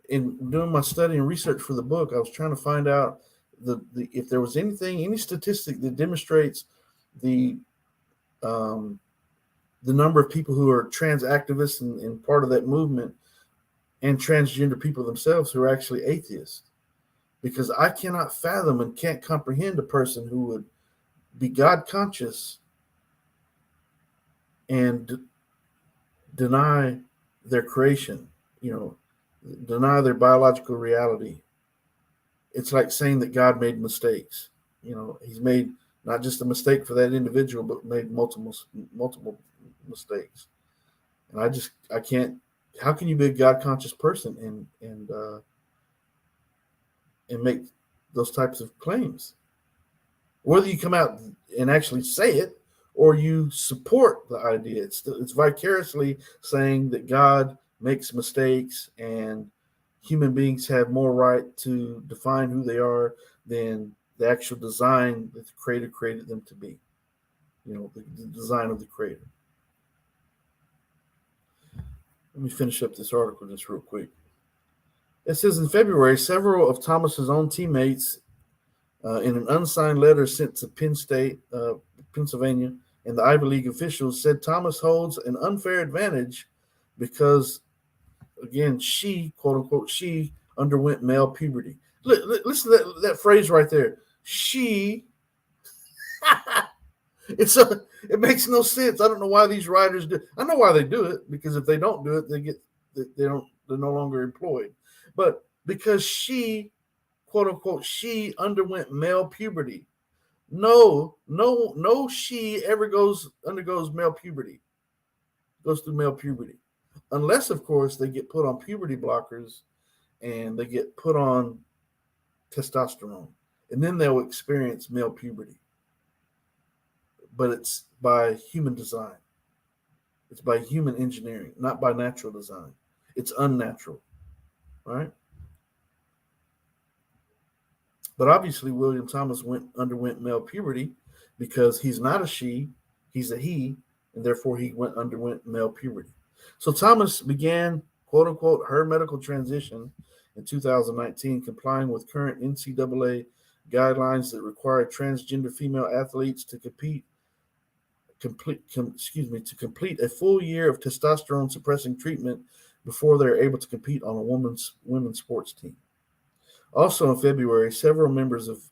in doing my study and research for the book, I was trying to find out if there was any statistic that demonstrates the number of people who are trans activists and part of that movement and transgender people themselves who are actually atheists. Because I cannot fathom and can't comprehend a person who would be God conscious and deny their creation, deny their biological reality. It's like saying that God made mistakes. He's made not just a mistake for that individual, but made multiple mistakes. And I can't. How can you be a God conscious person and make those types of claims? Whether you come out and actually say it or you support the idea, it's vicariously saying that God makes mistakes and human beings have more right to define who they are than the actual design that the creator created them to be. The design of the creator. Let me finish up this article just real quick. It says in February, several of Thomas's own teammates, in an unsigned letter sent to Penn State, Pennsylvania, and the Ivy League officials said Thomas holds an unfair advantage because, again, she, quote unquote, she underwent male puberty. Listen to that phrase right there. She. It makes no sense. I don't know why these writers do. I know why they do it, because if they don't do it, they're no longer employed. But because she, quote unquote, she underwent male puberty. No, she ever undergoes male puberty. Goes through male puberty. Unless, of course, they get put on puberty blockers and they get put on testosterone. And then they'll experience male puberty. But it's by human design. It's by human engineering, not by natural design. It's unnatural, right? But obviously, William Thomas underwent male puberty because he's not a she, he's a he, and therefore he underwent male puberty. So Thomas began, quote unquote, her medical transition in 2019, complying with current NCAA guidelines that require transgender female athletes to complete a full year of testosterone suppressing treatment before they're able to compete on a women's sports team. Also in February, several members of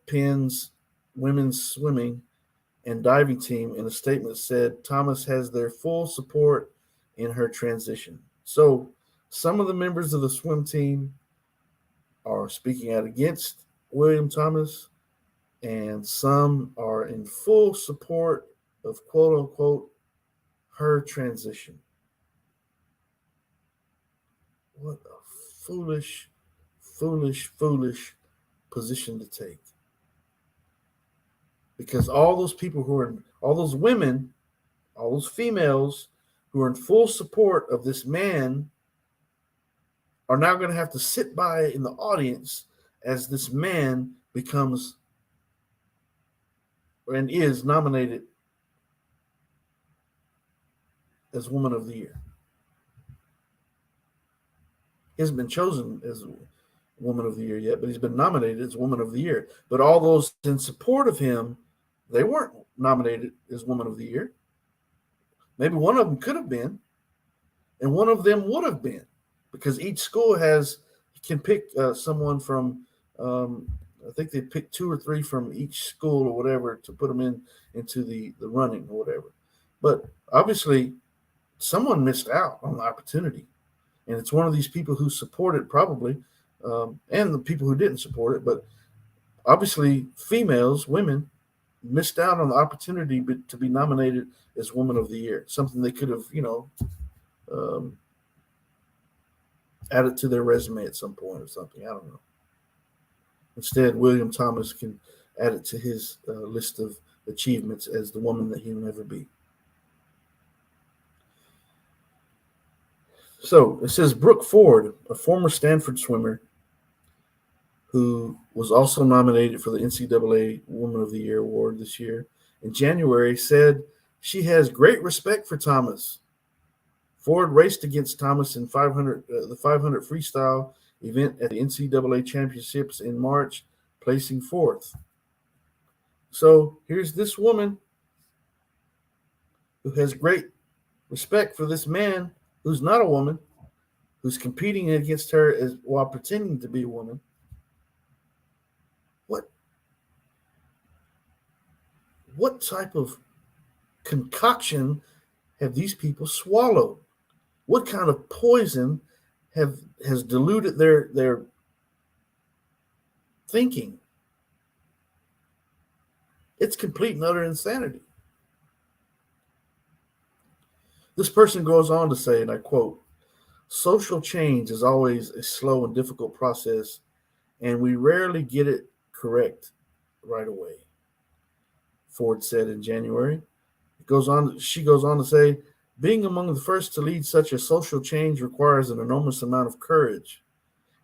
Penn's women's swimming and diving team in a statement said Thomas has their full support in her transition. So some of the members of the swim team are speaking out against William Thomas, and some are in full support of, quote unquote, her transition. What a foolish position to take. Because all those women, all those females who are in full support of this man are now going to have to sit by in the audience as this man becomes and is nominated as Woman of the Year. He hasn't been chosen as Woman of the Year yet, but he's been nominated as Woman of the Year. But all those in support of him, they weren't nominated as Woman of the Year. Maybe one of them could have been, and one of them would have been, because each school can pick someone from. I think they pick 2 or 3 from each school or whatever to put them into the running or whatever. But obviously, someone missed out on the opportunity, and it's one of these people who supported probably, and the people who didn't support it. But obviously, women, missed out on the opportunity to be nominated as Woman of the Year. Something they could have, added to their resume at some point or something. I don't know. Instead, William Thomas can add it to his list of achievements as the woman that he'll never be. So it says Brooke Ford, a former Stanford swimmer who was also nominated for the NCAA Woman of the Year award this year, in January, said she has great respect for Thomas. Ford raced against Thomas in the 500 freestyle event at the NCAA championships in March, placing 4th. So here's this woman who has great respect for this man who's not a woman, who's competing against her while pretending to be a woman. What what type of concoction have these people swallowed? What kind of poison has diluted their thinking? It's complete and utter insanity. This person goes on to say, and I quote, social change is always a slow and difficult process, and we rarely get it correct right away, Ford said in January. She goes on to say, being among the first to lead such a social change requires an enormous amount of courage.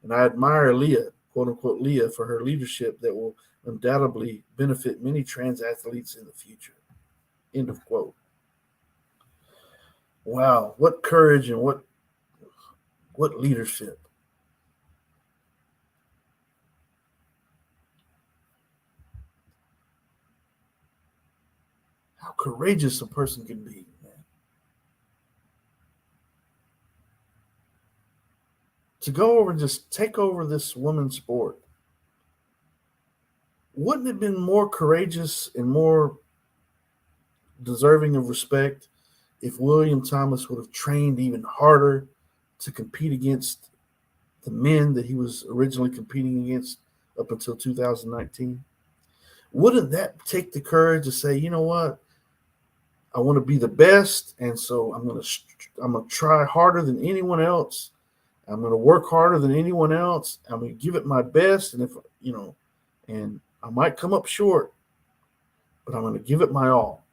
And I admire Leah, quote unquote Leah, for her leadership that will undoubtedly benefit many trans athletes in the future. End of quote. Wow, what courage and what leadership. How courageous a person can be, man. To go over and just take over this women's sport. Wouldn't it have been more courageous and more deserving of respect if William Thomas would have trained even harder to compete against the men that he was originally competing against up until 2019? Wouldn't that take the courage to say, you know what? I want to be the best, and so I'm gonna try harder than anyone else. I'm gonna work harder than anyone else. I'm gonna give it my best, and if and I might come up short, but I'm gonna give it my all.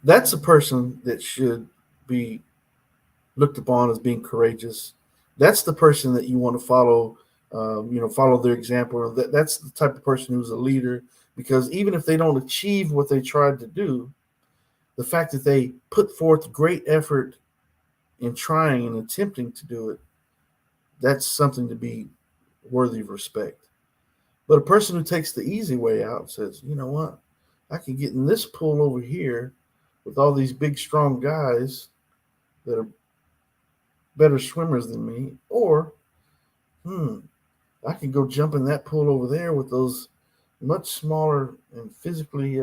That's a person that should be looked upon as being courageous. That's the person that you want to follow. Follow their example. That's the type of person who's a leader. Because even if they don't achieve what they tried to do, the fact that they put forth great effort in trying and attempting to do it, that's something to be worthy of respect. But a person who takes the easy way out says, you know what, I can get in this pool over here with all these big, strong guys that are better swimmers than me, or I can go jump in that pool over there with those much smaller and physically,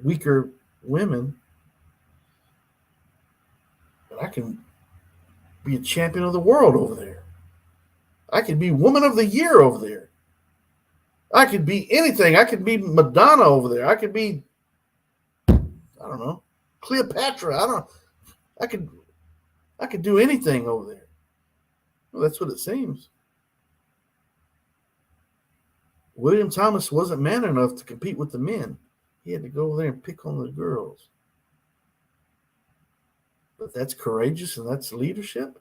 weaker women. And I can be a champion of the world over there. I could be woman of the year over there. I could be anything. I could be Madonna over there. I could be, I don't know, Cleopatra. I could do anything over there. Well, that's what it seems. William Thomas wasn't man enough to compete with the men. He had to go over there and pick on the girls. But that's courageous and that's leadership?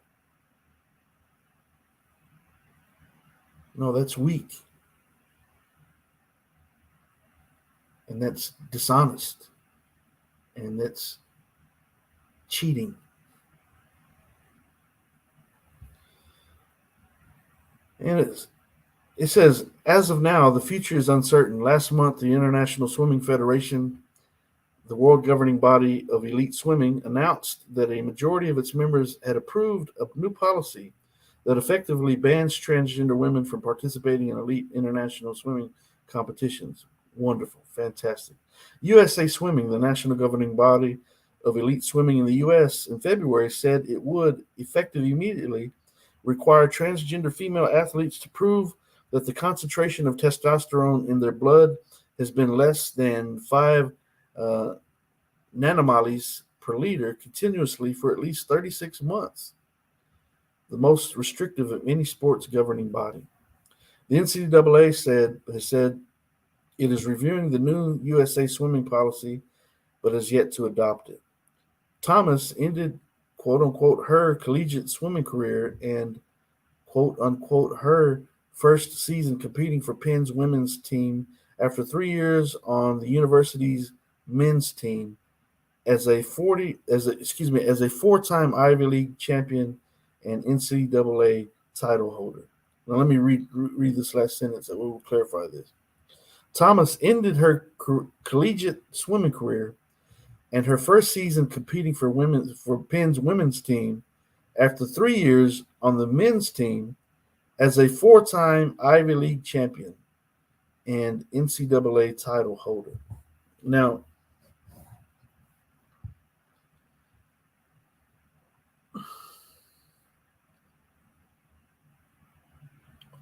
No, that's weak. And that's dishonest. And that's cheating. And it says, as of now, the future is uncertain. Last month, the International Swimming Federation, the world governing body of elite swimming, announced that a majority of its members had approved a new policy that effectively bans transgender women from participating in elite international swimming competitions. Wonderful, fantastic. USA Swimming, the national governing body of elite swimming in the U.S., in February said it would, effective immediately, require transgender female athletes to prove that the concentration of testosterone in their blood has been less than 5 nanomoles per liter continuously for at least 36 months, the most restrictive of any sports governing body. The NCAA has said it is reviewing the new USA swimming policy, but has yet to adopt it. Thomas ended, quote unquote, her collegiate swimming career and, quote unquote, her first season competing for Penn's women's team after 3 years on the university's men's team as a four-time Ivy League champion and NCAA title holder. Now let me read this last sentence that will clarify this. Thomas ended her collegiate swimming career and her first season competing for Penn's women's team after 3 years on the men's team as a four-time Ivy League champion and NCAA title holder. Now,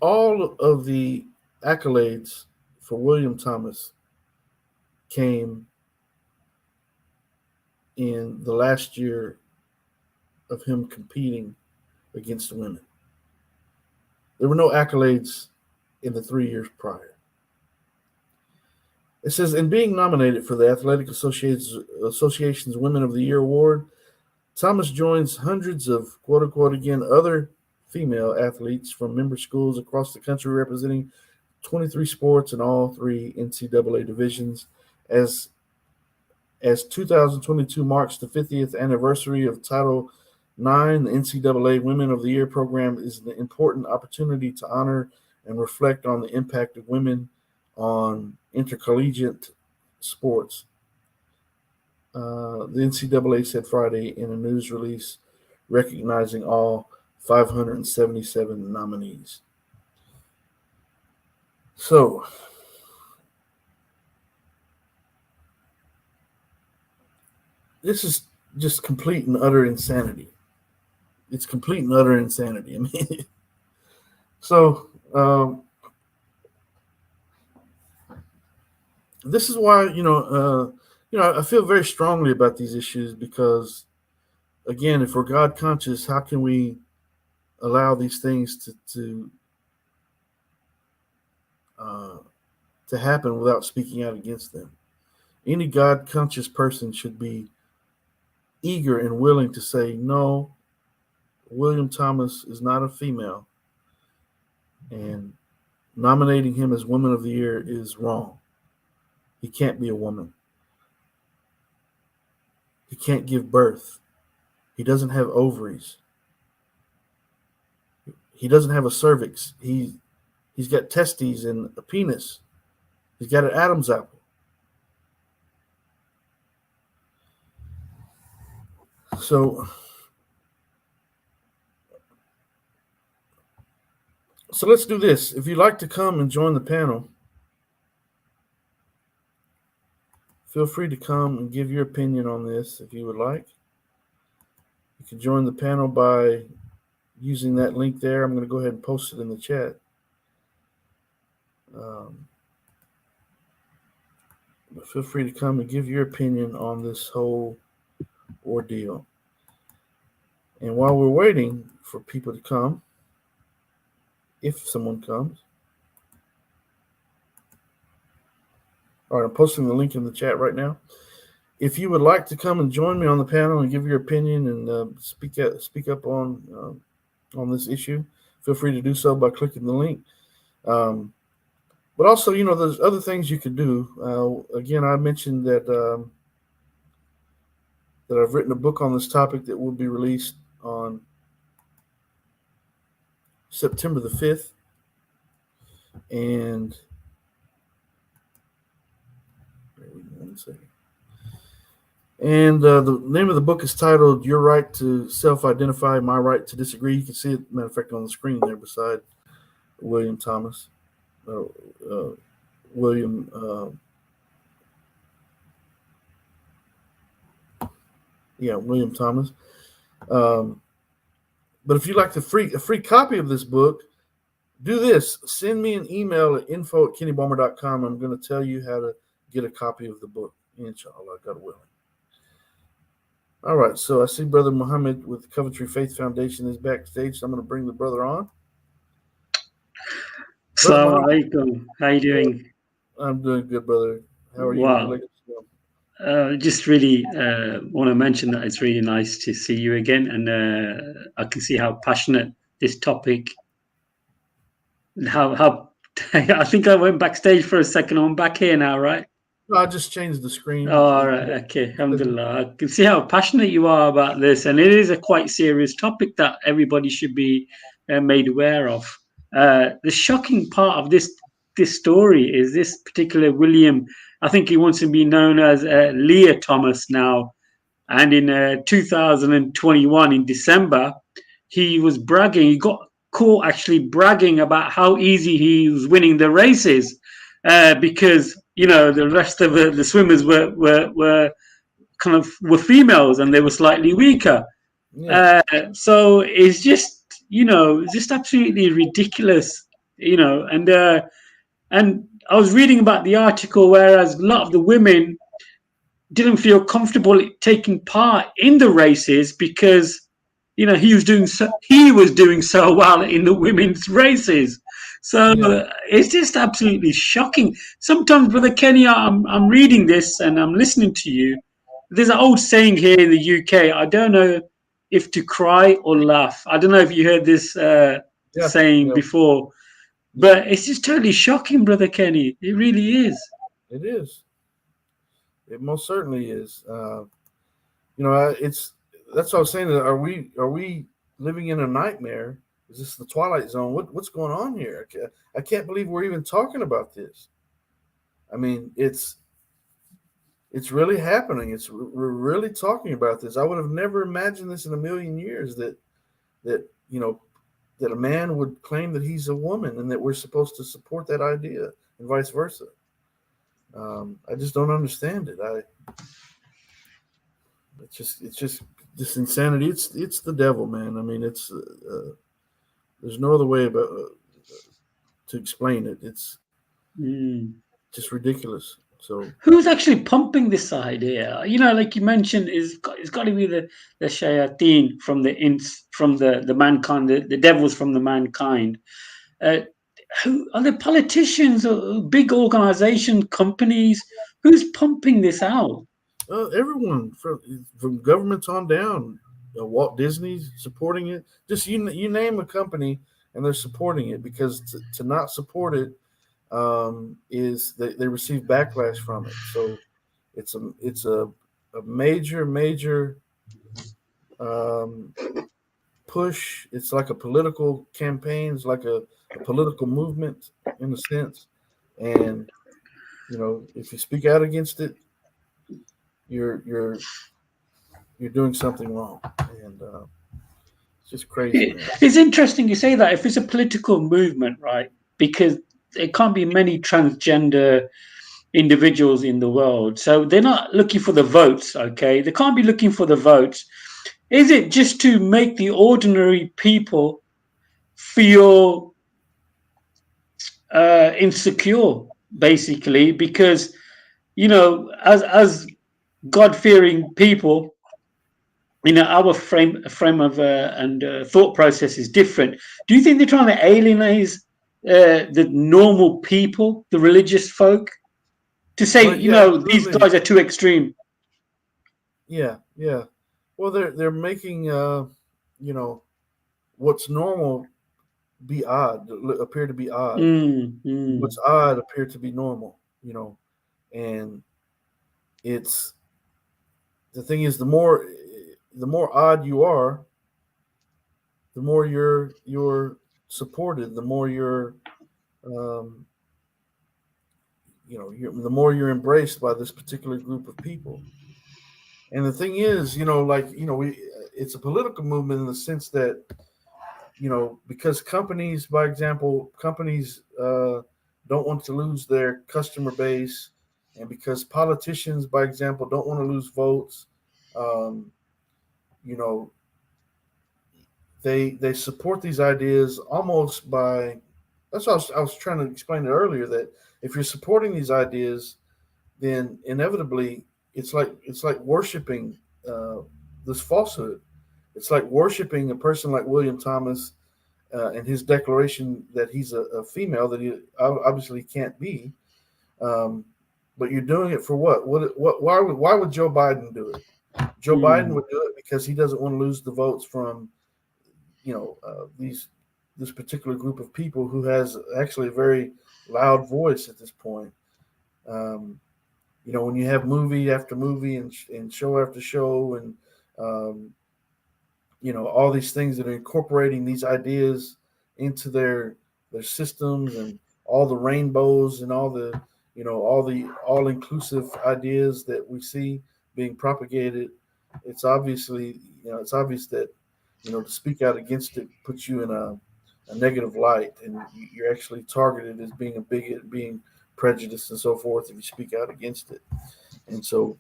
all of the accolades for William Thomas came in the last year of him competing against women. There were no accolades in the 3 years prior. It says, in being nominated for the Athletic Association's Women of the Year award, Thomas joins hundreds of quote unquote again other female athletes from member schools across the country representing 23 sports in all three NCAA divisions as 2022 marks the 50th anniversary of Title IX. The NCAA Women of the Year program is an important opportunity to honor and reflect on the impact of women on intercollegiate sports. The NCAA said Friday in a news release recognizing all 577 nominees. So, this is just complete and utter insanity. It's complete and utter insanity. I mean, so this is why I feel very strongly about these issues because, again, if we're God conscious, how can we allow these things to happen without speaking out against them? Any God conscious person should be eager and willing to say, no, William Thomas is not a female, and nominating him as Woman of the Year is wrong. He can't be a woman. He can't give birth. He doesn't have ovaries. He doesn't have a cervix. He's got testes and a penis. He's got an Adam's apple. So let's do this. If you'd like to come and join the panel, feel free to come and give your opinion on this if you would like. You can join the panel by using that link there. I'm going to go ahead and post it in the chat. But feel free to come and give your opinion on this whole ordeal. And while we're waiting for people to come, if someone comes, all right, I'm posting the link in the chat right now. If you would like to come and join me on the panel and give your opinion and speak up on this issue, feel free to do so by clicking the link. But also, there's other things you could do. Again, I mentioned that I've written a book on this topic that will be released on September the 5th. And one second. And the name of the book is titled Your Right to Self-Identify, My Right to Disagree. You can see it, matter of fact, on the screen there beside William Thomas. William Thomas. But if you'd like a free copy of this book, do this. Send me an email at info@kennybomber.com. I'm going to tell you how to get a copy of the book. Inshallah, God willing. All right, so I see Brother Muhammad with Coventry Faith Foundation is backstage, so I'm going to bring the brother on. Assalamu alaikum. How are you doing? I'm doing good, brother. How are you? Wow. Just really want to mention that it's really nice to see you again, and I can see how passionate this topic. How I think I went backstage for a second. I'm back here now, right? No, I just changed the screen. Oh, all right. Okay. Alhamdulillah. I can see how passionate you are about this, and it is a quite serious topic that everybody should be made aware of. The shocking part of this story is this particular William. I think he wants to be known as Leah Thomas now. And in 2021, in December, he was bragging. He got caught actually bragging about how easy he was winning the races, because the rest of the swimmers were kind of were females and they were slightly weaker. Yeah. So it's just absolutely ridiculous, and I was reading about the article, whereas a lot of the women didn't feel comfortable taking part in the races because he was doing so well in the women's races. So Yeah. it's just absolutely shocking. Sometimes, Brother Kenny, I'm reading this and I'm listening to you. There's an old saying here in the UK. I don't know if to cry or laugh. I don't know if you heard this Yeah. saying Yeah. before, but it's just totally shocking, Brother Kenny. It really is. It is. It most certainly is. It's that's what I was saying. Are we living in a nightmare? Is this the Twilight Zone? What's going on here? I can't believe we're even talking about this. I mean, it's really happening. We're really talking about this. I would have never imagined this in a million years that that a man would claim that he's a woman and that we're supposed to support that idea and vice versa. I just don't understand it. It's just this insanity. It's the devil, man. I mean, there's no other way about to explain it. It's Mm. just ridiculous. So Who's actually pumping this idea? Like you mentioned, it's got to be the shayateen from the mankind, the devils from the mankind. Uh, who are the politicians or big organization companies? Who's pumping this out? everyone from governments on down, Walt Disney's supporting it. Just you name a company and they're supporting it because to not support it is they receive backlash from it. So it's a major um, push. It's like a political campaign. It's like a political movement in a sense. And if you speak out against it, you're you're doing something wrong. And it's just crazy, man. It's interesting you say that. If it's a political movement, right? Because there can't be many transgender individuals in the world. So they're not looking for the votes, okay? They can't be looking for the votes. Is it just to make the ordinary people feel insecure, basically? Because, as God fearing people, our frame of and thought process is different. Do you think they're trying to alienate the normal people, the religious folk, to say, Well, yeah, these absolutely. guys are too extreme? Yeah, yeah. Well, they're making what's normal be odd, appear to be odd. Mm, mm, What's odd appear to be normal. And it's the thing is the more odd you are, the more you're supported, the more um, the more you're embraced by this particular group of people. And the thing is, it's a political movement in the sense that because companies, by example, don't want to lose their customer base, and because politicians, by example, don't want to lose votes, um, you know, they support these ideas almost by. That's what I was trying to explain it earlier. That if you're supporting these ideas, then inevitably it's like worshiping this falsehood. It's like worshiping a person like William Thomas and his declaration that he's a female that he obviously can't be. Um, but you're doing it for what? Why would Joe Biden do it? Joe Biden mm. would do it because he doesn't want to lose the votes from this particular group of people who has actually a very loud voice at this point. Um, when you have movie after movie and show after show and um, all these things that are incorporating these ideas into their systems and all the rainbows and all the all the all-inclusive ideas that we see being propagated. It's obvious that to speak out against it puts you in a negative light, and you're actually targeted as being a bigot, being prejudiced, and so forth if you speak out against it. And so,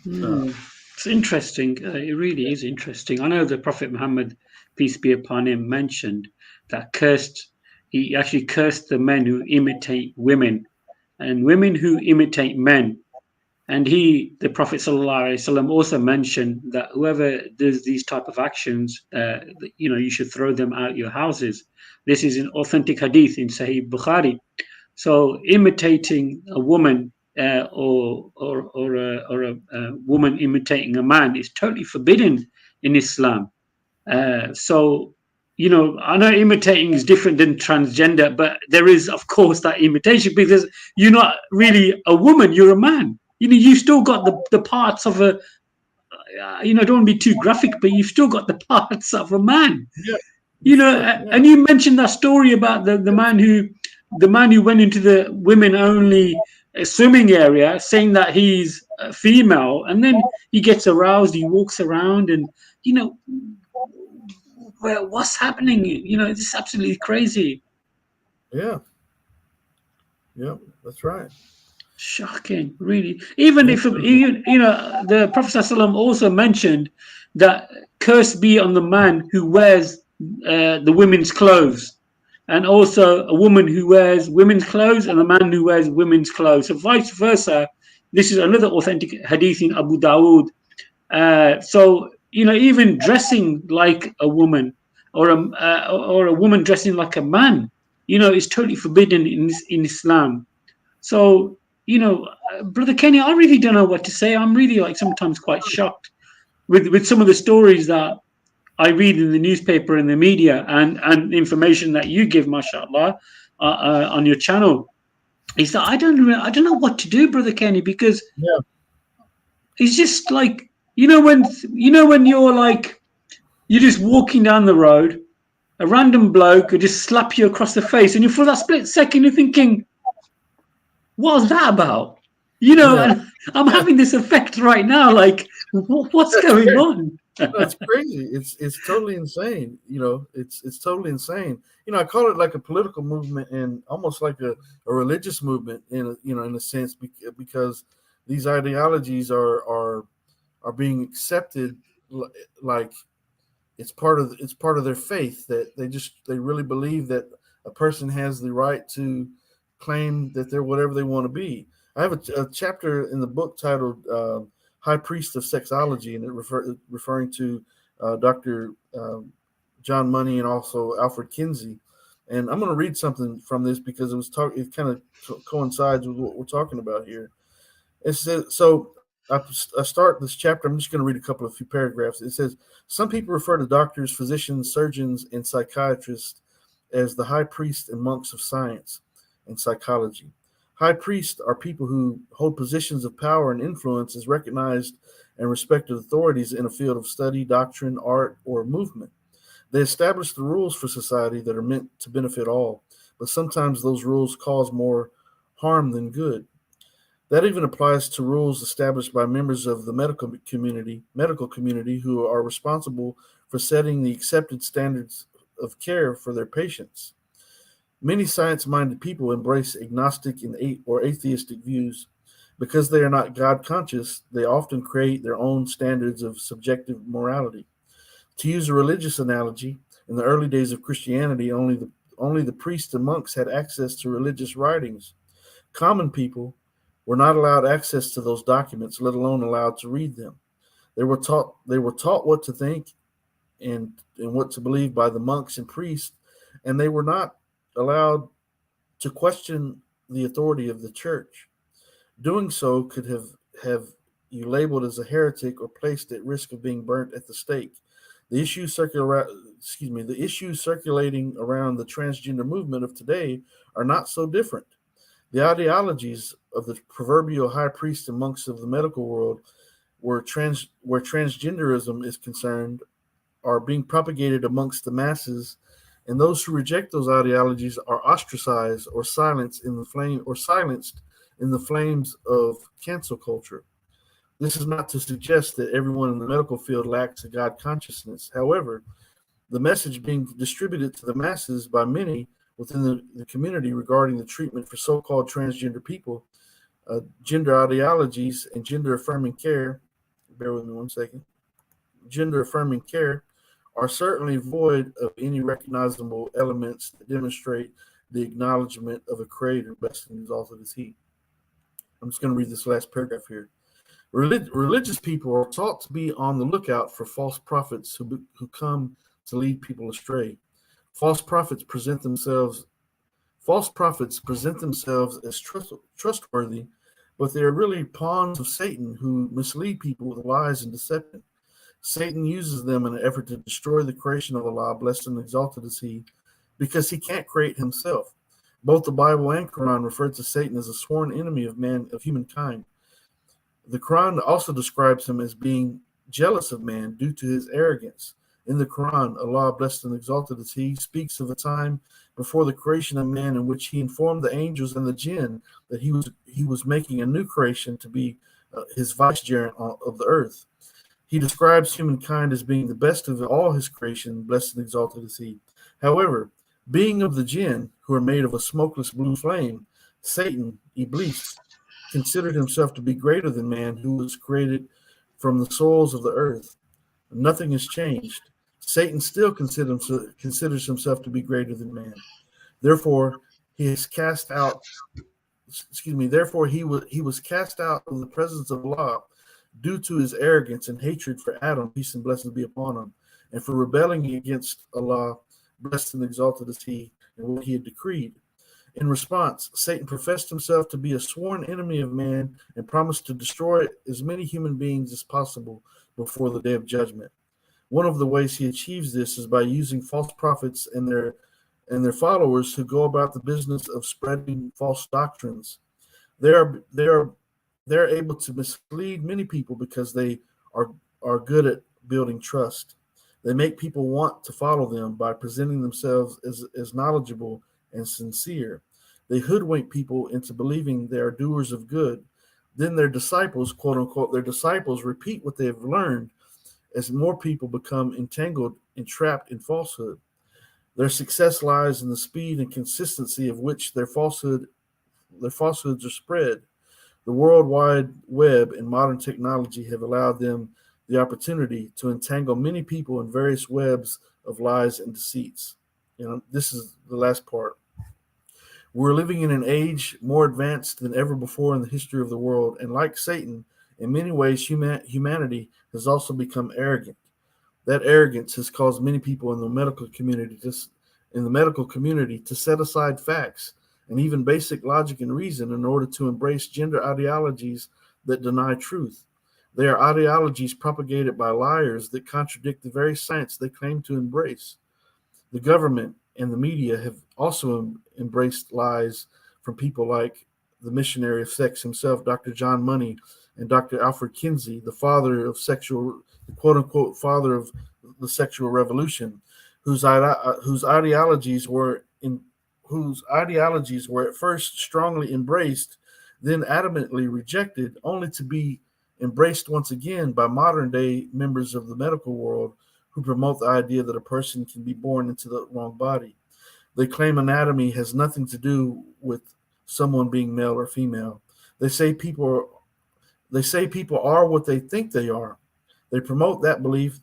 uh, Hmm. It's interesting. It really is interesting. I know the Prophet Muhammad, peace be upon him, mentioned that he actually cursed the men who imitate women and women who imitate men. And the Prophet ﷺ, also mentioned that whoever does these type of actions, you should throw them out your houses. This is an authentic hadith in Sahih Bukhari. So imitating a woman or a woman imitating a man is totally forbidden in Islam. So I know imitating is different than transgender, but there is, of course, that imitation because you're not really a woman; you're a man. You still got the parts of a. Don't want to be too graphic, but you've still got the parts of a man. yeah, sure, yeah, And you mentioned that story about the man who went into the women only swimming area saying that he's female, and then he gets aroused, he walks around, and you know what's happening. It's absolutely crazy. yeah, yeah. That's right. Shocking, really. Even And if the Prophet ﷺ also mentioned that curse be on the man who wears the women's clothes, and also a woman who wears women's clothes and a man who wears women's clothes. So vice versa. This is another authentic hadith in Abu Dawood. So even dressing like a woman or a woman dressing like a man, is totally forbidden in Islam. So, Brother Kenny, I really don't know what to say. I'm really like sometimes quite shocked with some of the stories that I read in the newspaper and the media and information that you give, mashallah, on your channel. Is that I don't know what to do, Brother Kenny, because yeah, it's just like when you're like you're just walking down the road, a random bloke could just slap you across the face, and you for that split second you're thinking, what was that about? yeah. And I'm having this effect right now. Like, what's That's going crazy. on? No, it's crazy. It's totally insane. It's totally insane. I call it like a political movement and almost like a religious movement in a sense because these ideologies are being accepted like it's part of their faith that they really believe that a person has the right to claim that they're whatever they want to be. I have a chapter in the book titled "High Priest of Sexology," and referring to Dr. John Money and also Alfred Kinsey. And I'm going to read something from this because it kind of coincides with what we're talking about here. It says so. I start this chapter. I'm just going to read a few paragraphs. It says some people refer to doctors, physicians, surgeons, and psychiatrists as the high priests and monks of science and psychology. High priests are people who hold positions of power and influence as recognized and respected authorities in a field of study, doctrine, art, or movement. They establish the rules for society that are meant to benefit all, but sometimes those rules cause more harm than good. That even applies to rules established by members of the medical community who are responsible for setting the accepted standards of care for their patients. Many science-minded people embrace agnostic or atheistic views. Because they are not God conscious, they often create their own standards of subjective morality. To use a religious analogy, in the early days of Christianity, only the priests and monks had access to religious writings. Common people were not allowed access to those documents, let alone allowed to read them. They were taught what to think and what to believe by the monks and priests, and they were not allowed to question the authority of the church. Doing so could have you labeled as a heretic or placed at risk of being burnt at the stake. The issues the issues circulating around the transgender movement of today are not so different. The ideologies of the proverbial high priests and monks of the medical world, where transgenderism is concerned, are being propagated amongst the masses, and those who reject those ideologies are ostracized or silenced in the flames of cancel culture. This is not to suggest that everyone in the medical field lacks a God consciousness. However, the message being distributed to the masses by many within the community regarding the treatment for so-called transgender people, gender ideologies, and gender affirming care, bear with me one second, gender affirming care are certainly void of any recognizable elements that demonstrate the acknowledgement of a creator, blessed and exalted is he. I'm just going to read this last paragraph here. Religious people are taught to be on the lookout for false prophets who come to lead people astray. False prophets present themselves as trustworthy, but they are really pawns of Satan who mislead people with lies and deception. Satan uses them in an effort to destroy the creation of Allah, blessed and exalted is he, because he can't create himself. Both the Bible and Quran refer to Satan as a sworn enemy of humankind. The Quran also describes him as being jealous of man due to his arrogance. In the Quran, Allah, blessed and exalted is he, speaks of a time before the creation of man in which he informed the angels and the jinn that he was making a new creation to be his vicegerent of the earth. He describes humankind as being the best of all his creation, blessed and exalted is he. However, being of the jinn, who are made of a smokeless blue flame, Satan, Iblis, considered himself to be greater than man, who was created from the soils of the earth. Nothing has changed. Satan still considers himself to be greater than man. Therefore, he is cast out. Therefore, he was cast out of the presence of Allah due to his arrogance and hatred for Adam, peace and blessings be upon him, and for rebelling against Allah, blessed and exalted is he, and what he had decreed. In response, Satan professed himself to be a sworn enemy of man and promised to destroy as many human beings as possible before the day of judgment. One of the ways he achieves this is by using false prophets and their followers who go about the business of spreading false doctrines. They're able to mislead many people because they are good at building trust. They make people want to follow them by presenting themselves as knowledgeable and sincere. They hoodwink people into believing they are doers of good. Then their disciples, quote unquote, repeat what they have learned as more people become entangled and trapped in falsehood. Their success lies in the speed and consistency of which their falsehoods are spread. The World Wide Web and modern technology have allowed them the opportunity to entangle many people in various webs of lies and deceits. This is the last part. We're living in an age more advanced than ever before in the history of the world, and like Satan, in many ways, humanity has also become arrogant. That arrogance has caused many people in the medical community to set aside facts and even basic logic and reason in order to embrace gender ideologies that deny truth. They are ideologies propagated by liars that contradict the very science they claim to embrace. The government and the media have also embraced lies from people like the missionary of sex himself, Dr. John Money, and Dr. Alfred Kinsey, the quote unquote father of the sexual revolution, whose ideologies were at first strongly embraced, then adamantly rejected, only to be embraced once again by modern day members of the medical world who promote the idea that a person can be born into the wrong body. They claim anatomy has nothing to do with someone being male or female. They say people are what they think they are. They promote the belief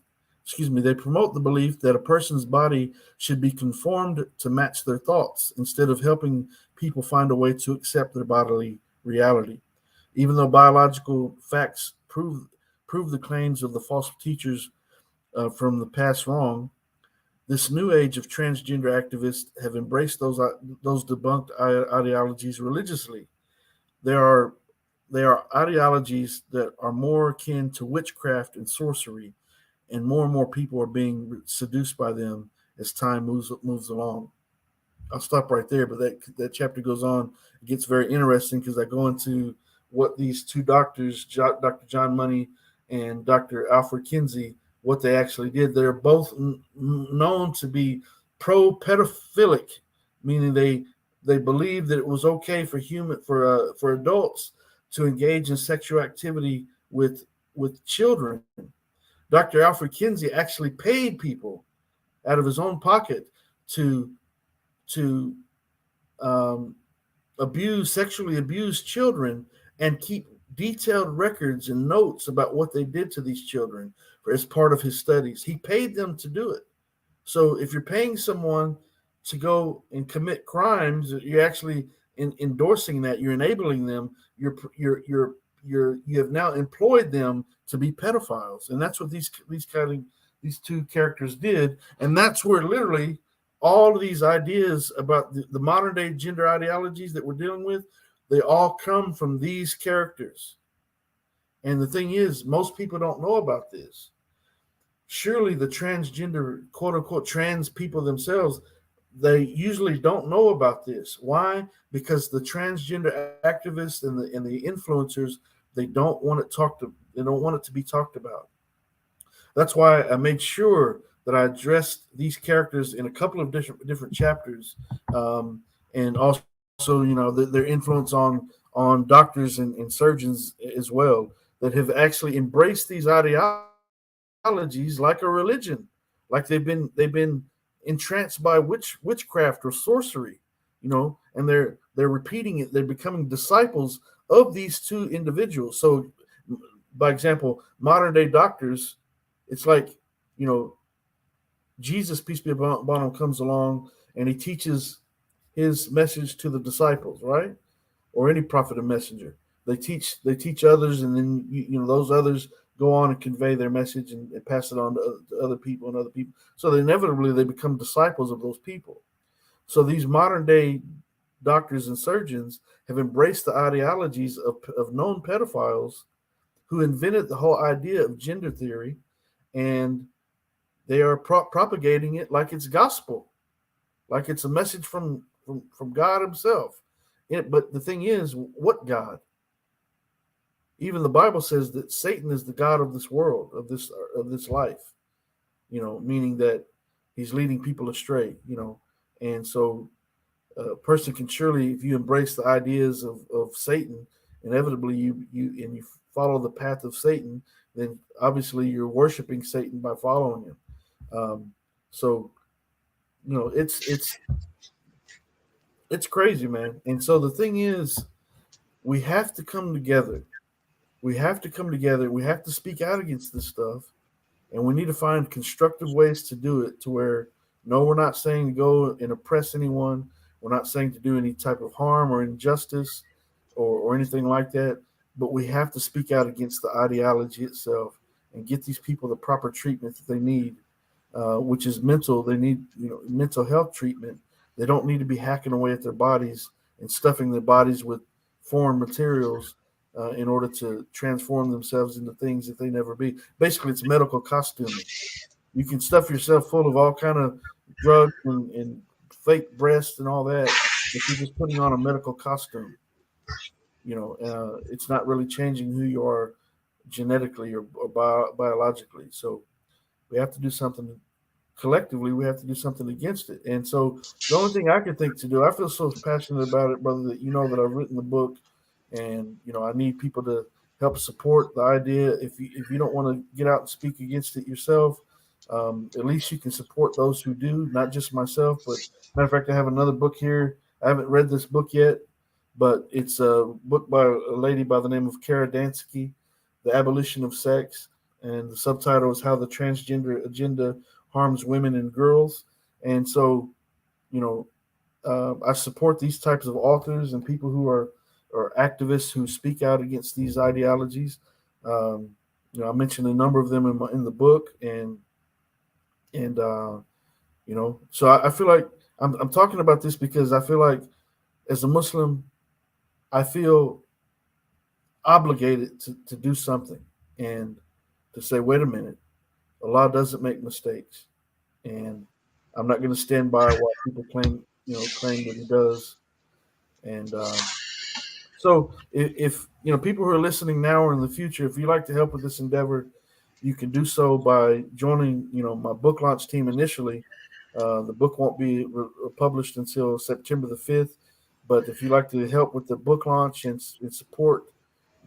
that a person's body should be conformed to match their thoughts instead of helping people find a way to accept their bodily reality. Even though biological facts prove the claims of the false teachers from the past wrong, this new age of transgender activists have embraced those debunked ideologies religiously. They are ideologies that are more akin to witchcraft and sorcery, and more people are being seduced by them as time moves along. I'll stop right there, but that chapter goes on. It gets very interesting because I go into what these two doctors, Dr. John Money and Dr. Alfred Kinsey, what they actually did. They're both known to be pro-pedophilic, meaning they believed that it was okay for adults to engage in sexual activity with children. Dr. Alfred Kinsey actually paid people out of his own pocket to to um, sexually abuse children and keep detailed records and notes about what they did to these children as part of his studies. He paid them to do it. So if you're paying someone to go and commit crimes, you're actually endorsing that. You're enabling them. You have now employed them to be pedophiles, and that's what these two characters did. And that's where literally all of these ideas about the modern day gender ideologies that we're dealing with, they all come from these characters. And the thing is, most people don't know about this. Surely the transgender, quote unquote, trans people themselves, they usually don't know about this. Why? Because the transgender activists and the influencers, they don't want it to be talked about. That's why I made sure that I addressed these characters in a couple of different chapters, and also their influence on doctors and surgeons as well, that have actually embraced these ideologies like a religion, like they've been entranced by witchcraft or sorcery, and they're repeating it. They're becoming disciples of these two individuals. So, by example, modern day doctors, it's like, Jesus, peace be upon him, comes along and he teaches his message to the disciples, right? Or any prophet or messenger. They teach others, and then those others go on and convey their message and pass it on to other people and other people. So inevitably they become disciples of those people. So these modern day doctors and surgeons have embraced the ideologies of known pedophiles who invented the whole idea of gender theory, and they are propagating it like it's gospel, like it's a message from God himself. But the thing is, what God? Even the Bible says that Satan is the god of this world, of this life, meaning that he's leading people astray, and so a person can surely, if you embrace the ideas of Satan, inevitably you follow the path of Satan, then obviously you're worshiping Satan by following him. So it's crazy, man. And so the thing is, we have to come together. We have to come together. We have to speak out against this stuff, and we need to find constructive ways to do it. To where, no, we're not saying to go and oppress anyone. We're not saying to do any type of harm or injustice or anything like that. But we have to speak out against the ideology itself and get these people the proper treatment that they need, which is mental. They need mental health treatment. They don't need to be hacking away at their bodies and stuffing their bodies with foreign materials in order to transform themselves into things that they never be. Basically, it's medical costuming. You can stuff yourself full of all kind of drugs and fake breasts and all that, but you're just putting on a medical costume. It's not really changing who you are genetically or biologically. So we have to do something collectively. We have to do something against it. And so the only thing I can think to do, I feel so passionate about it, brother, that that I've written the book, and I need people to help support the idea. If you don't want to get out and speak against it yourself, at least you can support those who do, not just myself. But matter of fact, I have another book here. I haven't read this book yet, but it's a book by a lady by the name of Kara Dansky, The Abolition of Sex, and the subtitle is How the Transgender Agenda Harms Women and Girls. And so, I support these types of authors and people who are activists who speak out against these ideologies. I mentioned a number of them in the book, and so I feel like I'm talking about this because I feel like, as a Muslim, I feel obligated to do something and to say, wait a minute, Allah doesn't make mistakes, and I'm not going to stand by while people claim that He does. And so, if people who are listening now or in the future, if you'd like to help with this endeavor, you can do so by joining my book launch team initially. The book won't be published until September the 5th. But if you'd like to help with the book launch and support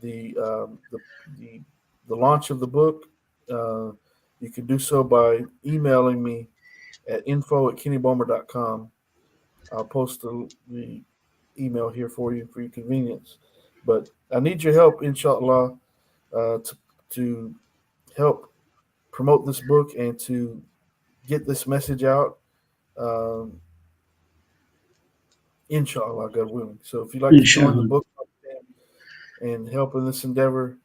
the, um, the the the launch of the book, uh, you can do so by emailing me at info@kennybomber.com. I'll post the email here for your convenience. But I need your help, inshallah, to help promote this book and to get this message out, um, inshallah, God willing. So if you'd like to join the Inshallah. book and help in this endeavor,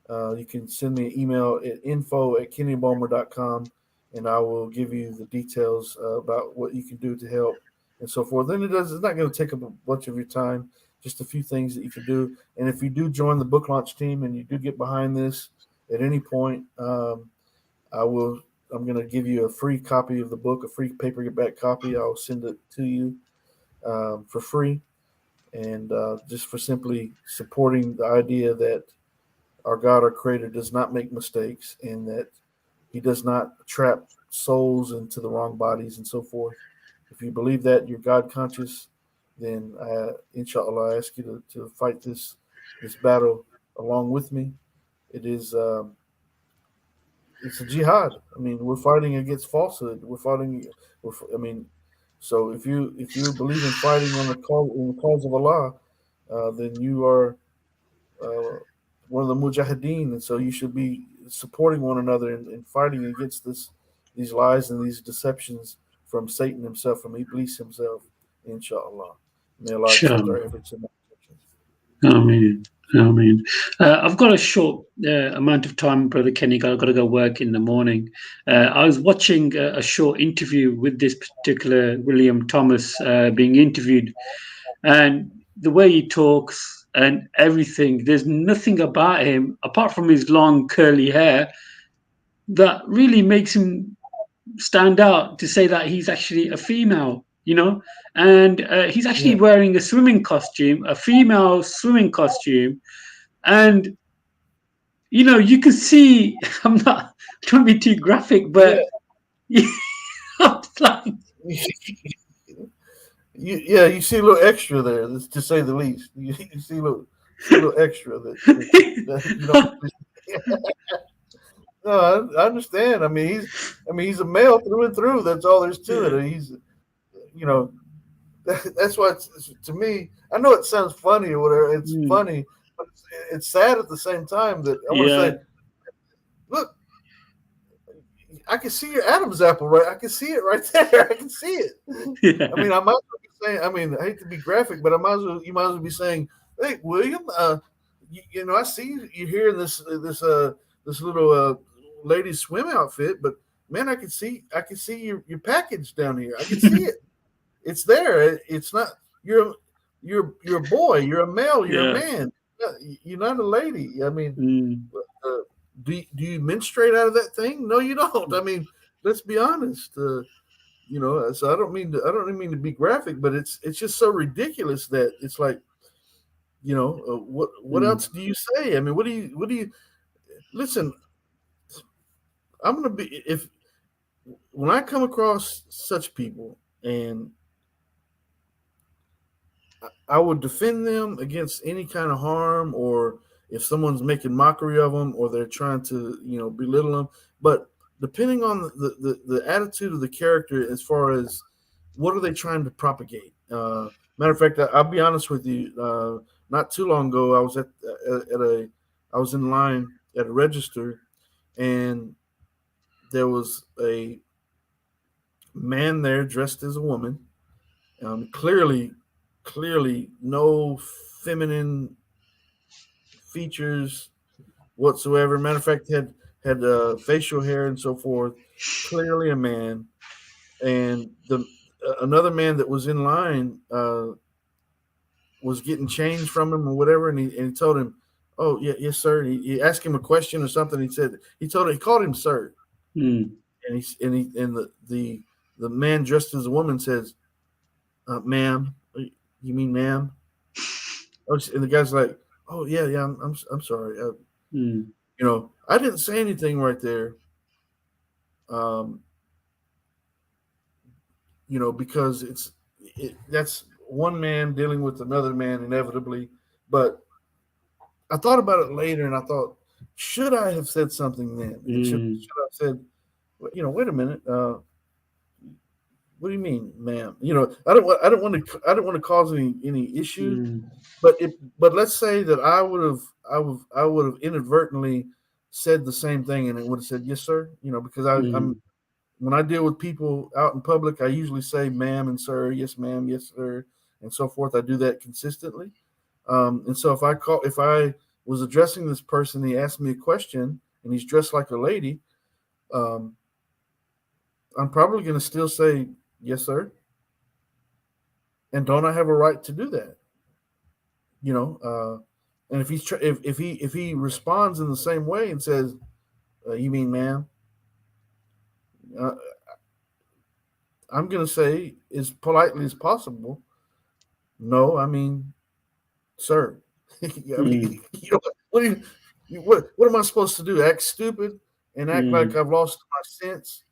you can send me an email at info@kennybomber.com, and I will give you the details about what you can do to help and so forth. Then it's not going to take up a bunch of your time, just a few things that you can do. And if you do join the book launch team and you do get behind this at any point, I will. I'm going to give you a free copy of the book, a free paperback copy. I'll send it to you for free, and just for simply supporting the idea that our God, our Creator, does not make mistakes, and that He does not trap souls into the wrong bodies and so forth. If you believe that you're God conscious, then inshallah, I ask you to fight this battle along with me. It is it's a jihad. I mean, we're fighting against falsehood. We're fighting. I mean, so if you believe in fighting on the cause of Allah, then you are uh, one of the mujahideen, and so you should be supporting one another and fighting against these lies and these deceptions from Satan himself, from Iblis himself. Inshallah, may Allah accept Inshallah. our efforts and intentions. Amen. Amen. I've got a short amount of time, Brother Kenny. I've got to go work in the morning. I was watching a short interview with this particular William Thomas being interviewed, and the way he talks and everything, there's nothing about him apart from his long curly hair that really makes him stand out to say that he's actually a female, and he's actually Yeah, wearing a swimming costume, a female swimming costume, and you can see. I'm not trying to be too graphic, yeah. but I'm like, Yeah, you see a little extra there, to say the least. You see a little extra that you don't. No, I understand. I mean, he's a male through and through. That's all there's to it. He's, you know, that's why to me. I know it sounds funny or whatever. It's mm, funny, but it's sad at the same time that I want to yeah, say, look, I can see your Adam's apple, right? I can see it right there. I can see it. I yeah, mean, I might as well be saying. I mean, I hate to be graphic, but I might as well. You might as well be saying, "Hey, William, I see you here in this little ladies swim outfit, but man, I can see your package down here. I can see it. It's there. It's not you're you're a boy. You're a male. You're a yeah, man. You're not a lady. I mean, mm, uh, do you menstruate out of that thing? No, you don't. I mean, let's be honest. So I don't mean to be graphic, but it's just so ridiculous that it's like, what mm, else do you say? I mean, what do you listen? I'm gonna be if when I come across such people, and I would defend them against any kind of harm, or if someone's making mockery of them, or they're trying to, belittle them. But depending on the attitude of the character, as far as what are they trying to propagate. Matter of fact, I'll be honest with you. Not too long ago, I was I was in line at a register, and there was a man there dressed as a woman. Clearly, clearly, no feminine features whatsoever. Matter of fact, had facial hair and so forth. Clearly a man, and the another man that was in line was getting change from him or whatever, and he told him, "Oh yeah, yes sir." He asked him a question or something. He called him sir, mm, and the man dressed as a woman says, "Ma'am, you mean ma'am?" Oh, and the guy's like, "Oh yeah, yeah, I'm sorry." mm, I didn't say anything right there, um, because that's one man dealing with another man inevitably. But I thought about it later, and I thought, should I have said something then? And should I have said, wait a minute. What do you mean, ma'am? I don't want to cause any issues. But let's say that I would have inadvertently said the same thing, and it would have said, yes, sir. Because I'm when I deal with people out in public, I usually say ma'am and sir, yes, ma'am, yes, sir, and so forth. I do that consistently. And so if I was addressing this person, he asked me a question, and he's dressed like a lady, um, I'm probably going to still say yes, sir. And don't I have a right to do that? And if he responds in the same way and says, "You mean, ma'am?" Uh, I'm going to say as politely as possible, "No, I mean, sir." I mean, what am I supposed to do? Act stupid and act like I've lost my sense,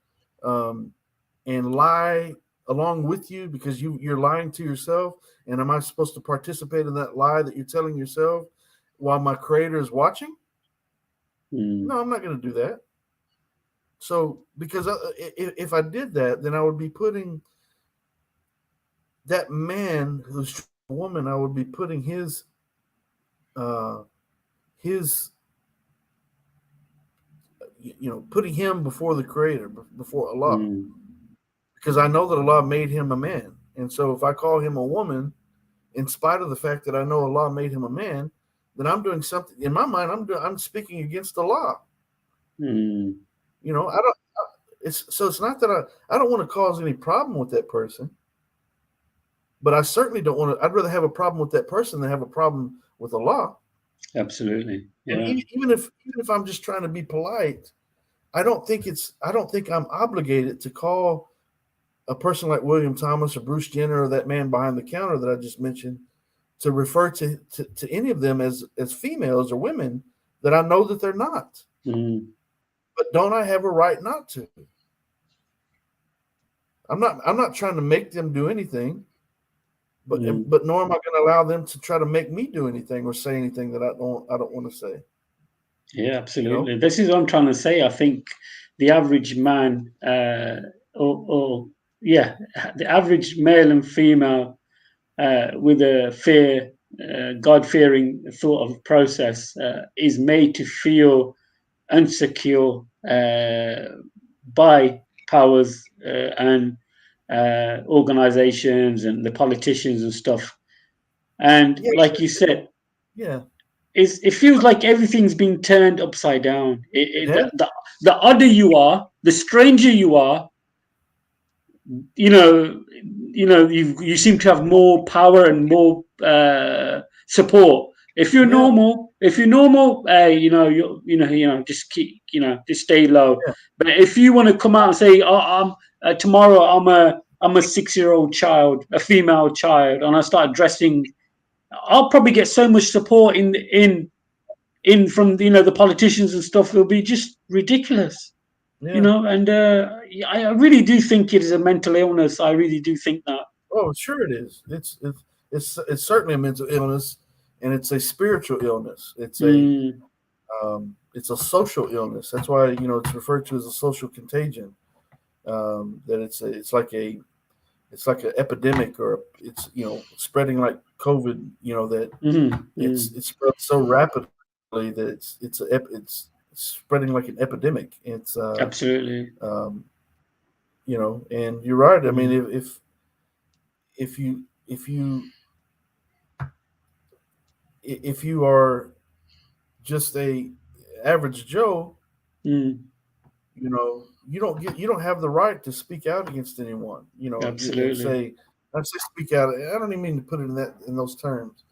and lie along with you because you're lying to yourself? And am I supposed to participate in that lie that you're telling yourself while my creator is watching? No, I'm not going to do that. So, because if I did that, then I would be putting that man who's a woman, I would be putting his putting him before the creator, before Allah. Because I know that Allah made him a man. And so if I call him a woman, in spite of the fact that I know Allah made him a man, then I'm doing something in my mind. I'm speaking against Allah. It's not that I don't want to cause any problem with that person, but I certainly don't want to. I'd rather have a problem with that person than have a problem with Allah. Absolutely. Yeah. And even if I'm just trying to be polite, I don't think I'm obligated to call a person like William Thomas or Bruce Jenner or that man behind the counter that I just mentioned to refer to any of them as females or women that I know that they're not. But don't I have a right not to? I'm not trying to make them do anything, but nor am I going to allow them to try to make me do anything or say anything that I don't want to say. Yeah, absolutely. This is what I'm trying to say. I think the average man, the average male and female with a God-fearing thought of process is made to feel insecure by powers and organizations and the politicians and stuff. And like you said, it feels like everything's being turned upside down. The odder you are, the stranger you are, you seem to have more power and more support. If you're normal, just keep, just stay low. Yeah. But if you want to come out and say, tomorrow I'm a 6-year-old child, a female child, and I start dressing, I'll probably get so much support in from the politicians and stuff. It'll be just ridiculous. And I really do think it is a mental illness. I really do think that. Oh, sure it is. It's certainly a mental illness, and it's a spiritual illness. It's a social illness. That's why it's referred to as a social contagion. That it's like an epidemic, or it's spreading like COVID. That it's spread so rapidly that it's spreading like an epidemic. It's absolutely, and you're right. I mean, if you are just a average Joe, you don't have the right to speak out against anyone. Absolutely. Say speak out. I don't even mean to put it in those terms.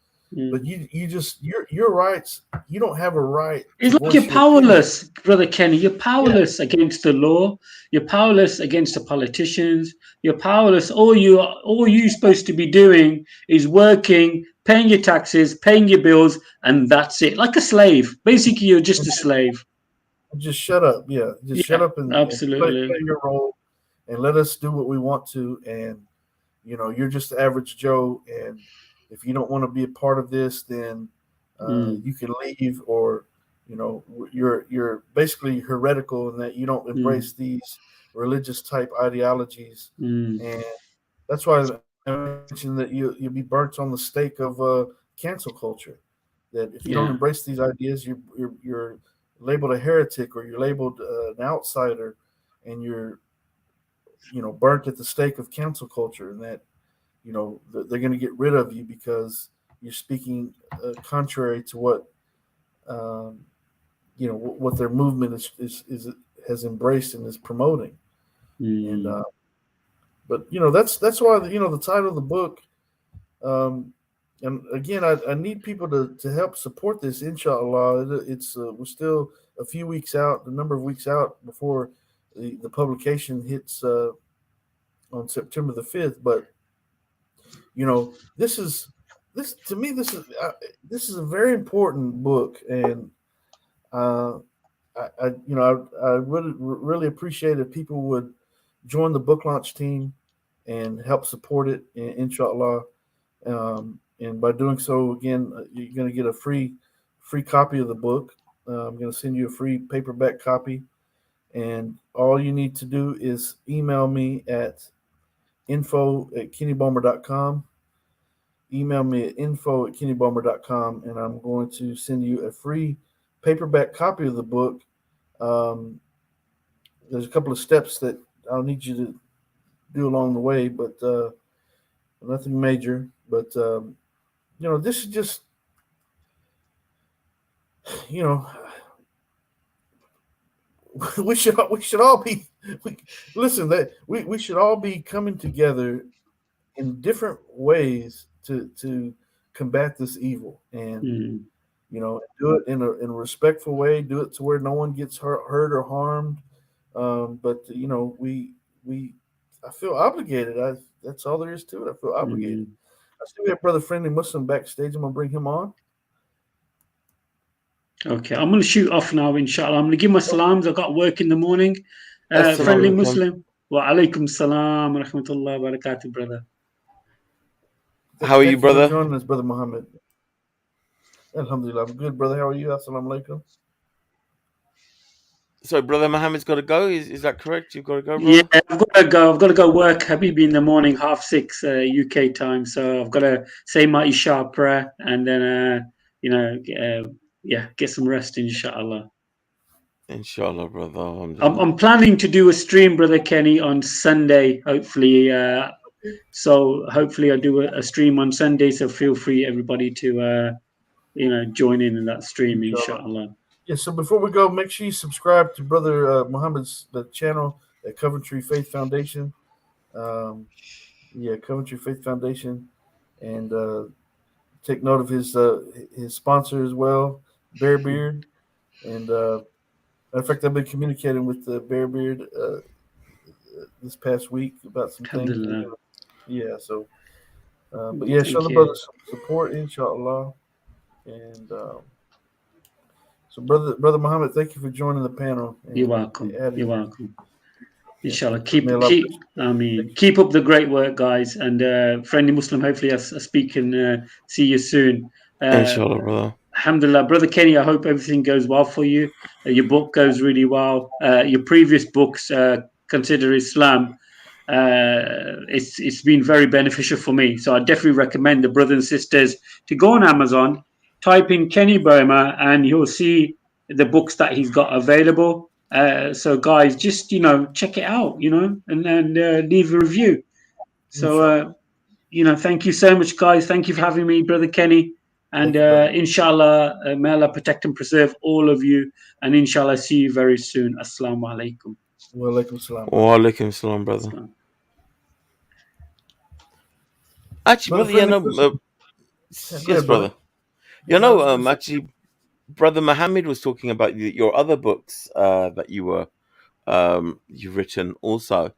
But your rights, you don't have a right. It's like you're powerless, Brother Kenny. You're powerless against the law. You're powerless against the politicians. You're powerless. All you're supposed to be doing is working, paying your taxes, paying your bills, and that's it. Like a slave. Basically, you're just a slave. Just shut up. Shut up and absolutely play your role, and let us do what we want to. And you're just the average Joe, and if you don't want to be a part of this, then mm, you can leave, or you're basically heretical in that you don't mm, embrace these religious type ideologies, mm. and that's why I mentioned that you'll be burnt on the stake of cancel culture. That if you don't Yeah. embrace these ideas, you're labeled a heretic, or you're labeled an outsider, and you're burnt at the stake of cancel culture, and that they're going to get rid of you because you're speaking contrary to what um, what their movement is has embraced and is promoting. And Mm, but that's why the title of the book. Um, and again, I need people to help support this. Inshallah, it's we're still a few weeks out, a number of weeks out before the publication hits on September the 5th. But this to me this is a very important book, and uh, I really appreciate if people would join the book launch team and help support it, inshallah. And by doing so, again, you're going to get a free copy of the book. I'm going to send you a free paperback copy, and all you need to do is email me at info@kennybulmer.com. Email me at info@kennybulmer.com, and I'm going to send you a free paperback copy of the book. Um, there's a couple of steps that I'll need you to do along the way, but nothing major. But this is just you know we should all be we, listen that we should all be coming together in different ways to combat this evil, and mm, do it in a respectful way. Do it to where no one gets hurt or harmed. But we I feel obligated. That's all there is to it. I feel obligated. mm. I see we have brother friendly Muslim backstage. I'm gonna bring him on. Okay, I'm going to shoot off now, inshallah. I'm going to give my Okay. salams. I've got work in the morning. Assalamu Friendly alaikum. Muslim. Wa alaikum salam wa rahmatullah wa barakatuh, brother. How are you, Thank you for brother? joining us, brother Muhammad. Alhamdulillah, I'm good, brother. How are you? Assalamu alaikum. So, brother Mohammed's got to go. Is that correct? You've got to go, Yeah, brother. I've got to go. I've got to go work, Habibi, in the morning, 6:30 UK time. So I've got to say my Isha prayer and then, get some rest, inshallah. Inshallah, brother. I'm, Alhamdulillah. I'm planning to do a stream, brother Kenny, on Sunday, hopefully. So hopefully I do a stream on Sunday. So feel free, everybody, to join in that stream, Inshallah. inshallah. Yeah. So before we go, make sure you subscribe to brother Muhammad's the channel at Coventry Faith Foundation. Um, yeah, Coventry Faith Foundation, and take note of his sponsor as well, Bear Beard. And matter of fact, I've been communicating with Bear Beard this past week about some things. Alhamdulillah. Yeah. So, but yeah, show Thank the you. brothers some support, inshallah. And so, brother Muhammad, thank you for joining the panel. And You're welcome. adding. You're welcome. Yeah. Inshallah, May Allah bless you. keep up the great work, guys. And friendly Muslim, hopefully I speak and see you soon. Inshallah, brother. Alhamdulillah, brother Kenny, I hope everything goes well for you. Your book goes really well. Your previous books, Consider Islam, it's been very beneficial for me. So I definitely recommend the brothers and sisters to go on Amazon, type in Kenny Burma, and you'll see the books that he's got available. So guys, just check it out, and leave a review. So thank you so much, guys. Thank you for having me, brother Kenny. And Thank you, brother. inshallah, may Allah protect and preserve all of you. And inshallah, see you very soon. Assalamu alaikum. Wa alaikum salam, brother. Wa alaikum salam, brother. Assalam. Actually, Brother brother, friendly Muslim. Go yes, ahead, brother. brother. I was gonna say, Actually, brother Mohammed was talking about your other books that you've written also.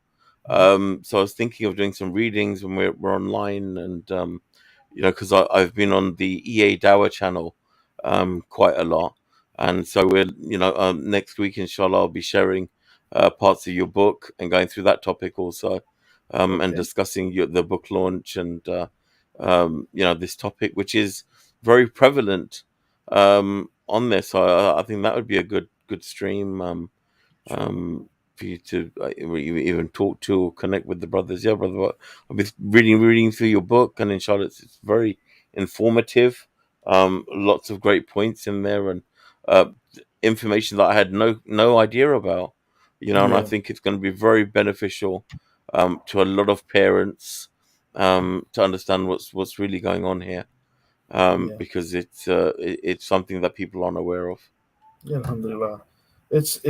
So I was thinking of doing some readings when we're online, and because I've been on the EA Dawa channel quite a lot, and so we're next week inshallah I'll be sharing parts of your book and going through that topic also. and Okay. discussing the book launch and this topic, which is very prevalent on this. So I think that would be a good stream. Sure. For you to even talk to or connect with the brothers. Yeah, brother, I've been reading through your book, and in Charlotte's, it's very informative. Lots of great points in there, and uh, information that I had no idea about. And I Yeah. think it's going to be very beneficial to a lot of parents to understand what's really going on here, Yeah. because it's something that people aren't aware of. Yeah. Alhamdulillah. It's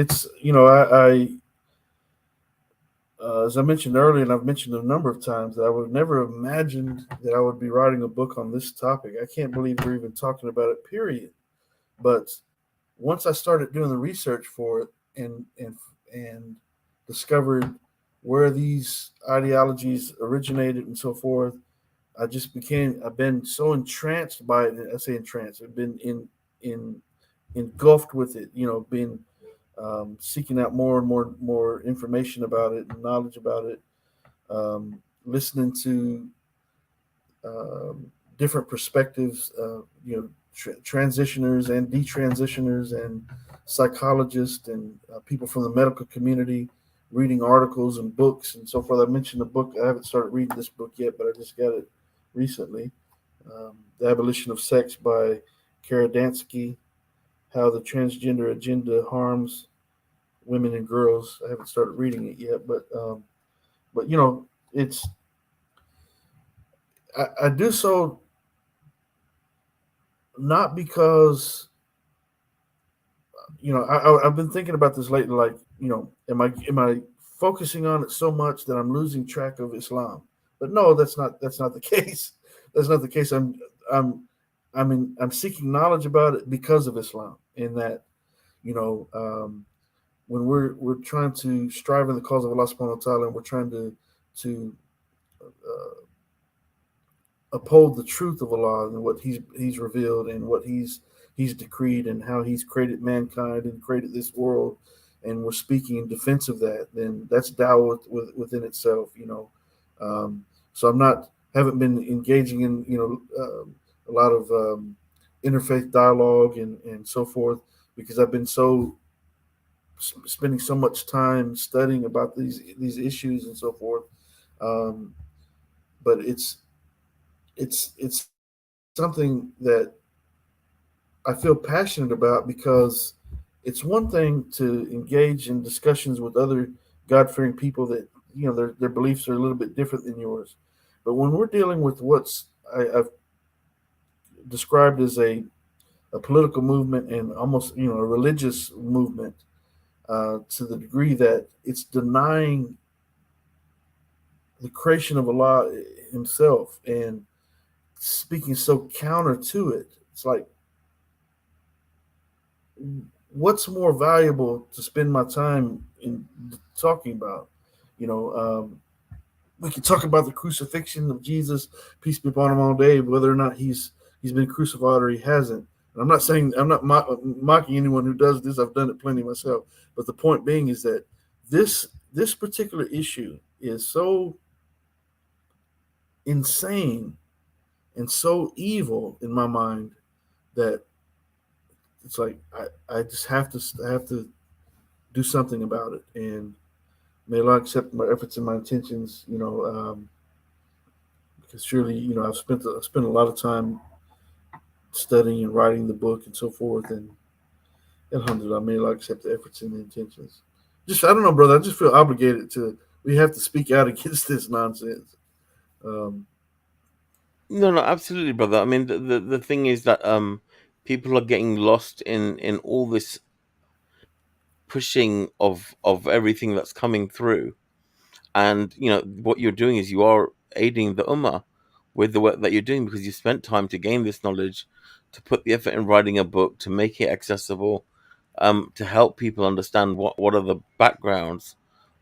as I mentioned earlier, and I've mentioned a number of times, that I would never imagined that I would be writing a book on this topic. I can't believe we're even talking about it. Period. But once I started doing the research for it and discovered where these ideologies originated and so forth, I've been so entranced by it. I say entranced. I've been in engulfed with it. Being seeking out more and more information about it and knowledge about it. Listening to different perspectives. Transitioners and detransitioners and psychologists and people from the medical community, reading articles and books and so forth. I mentioned the book. I haven't started reading this book yet, but I just got it recently. The Abolition of Sex by Kara Dansky, How the Transgender Agenda Harms Women and Girls. I haven't started reading it yet, but it's I do so not because I've been thinking about this lately. Like, am I focusing on it so much that I'm losing track of Islam? But no, that's not the case. That's not the case. I'm seeking knowledge about it because of Islam. In that, you know, when we're trying to strive in the cause of Allah Subhanahu wa Taala, and we're trying to uphold the truth of Allah and what He's revealed and what He's decreed and how He's created mankind and created this world, and we're speaking in defense of that, then that's dawah within itself. So haven't been engaging in a lot of interfaith dialogue and so forth, because I've been spending so much time studying about these issues and so forth. Um, but it's something that I feel passionate about, because it's one thing to engage in discussions with other God fearing people that their beliefs are a little bit different than yours, but when we're dealing with I've described as a political movement and almost a religious movement, to the degree that it's denying the creation of Allah Himself and speaking so counter to it, it's like, what's more valuable to spend my time in talking about? You know, we can talk about the crucifixion of Jesus, peace be upon him, all day, whether or not he's been crucified or he hasn't. And I'm not mocking anyone who does this. I've done it plenty myself. But the point being is that this particular issue is so insane and so evil in my mind that it's like I just have to do something about it. And may Allah accept my efforts and my intentions. Because surely I've spent a lot of time studying and writing the book and so forth. And Alhamdulillah, may Allah accept the efforts and the intentions. Just I don't know, brother. I just feel obligated to. We have to speak out against this nonsense. Um, No, absolutely, brother. I mean, the thing is that people are getting lost in all this pushing of everything that's coming through, and what you're doing is you are aiding the ummah with the work that you're doing, because you spent time to gain this knowledge, to put the effort in writing a book, to make it accessible, to help people understand what are the backgrounds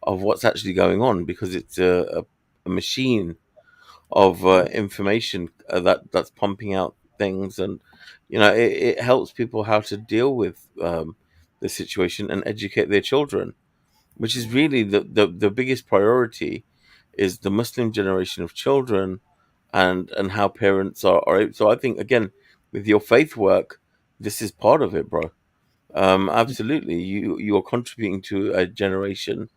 of what's actually going on, because it's a machine of information that's pumping out things, and it helps people how to deal with the situation and educate their children, which is really the biggest priority is the Muslim generation of children, and how parents are. So I think again, with your faith work, this is part of it, bro. Absolutely, you are contributing to a generation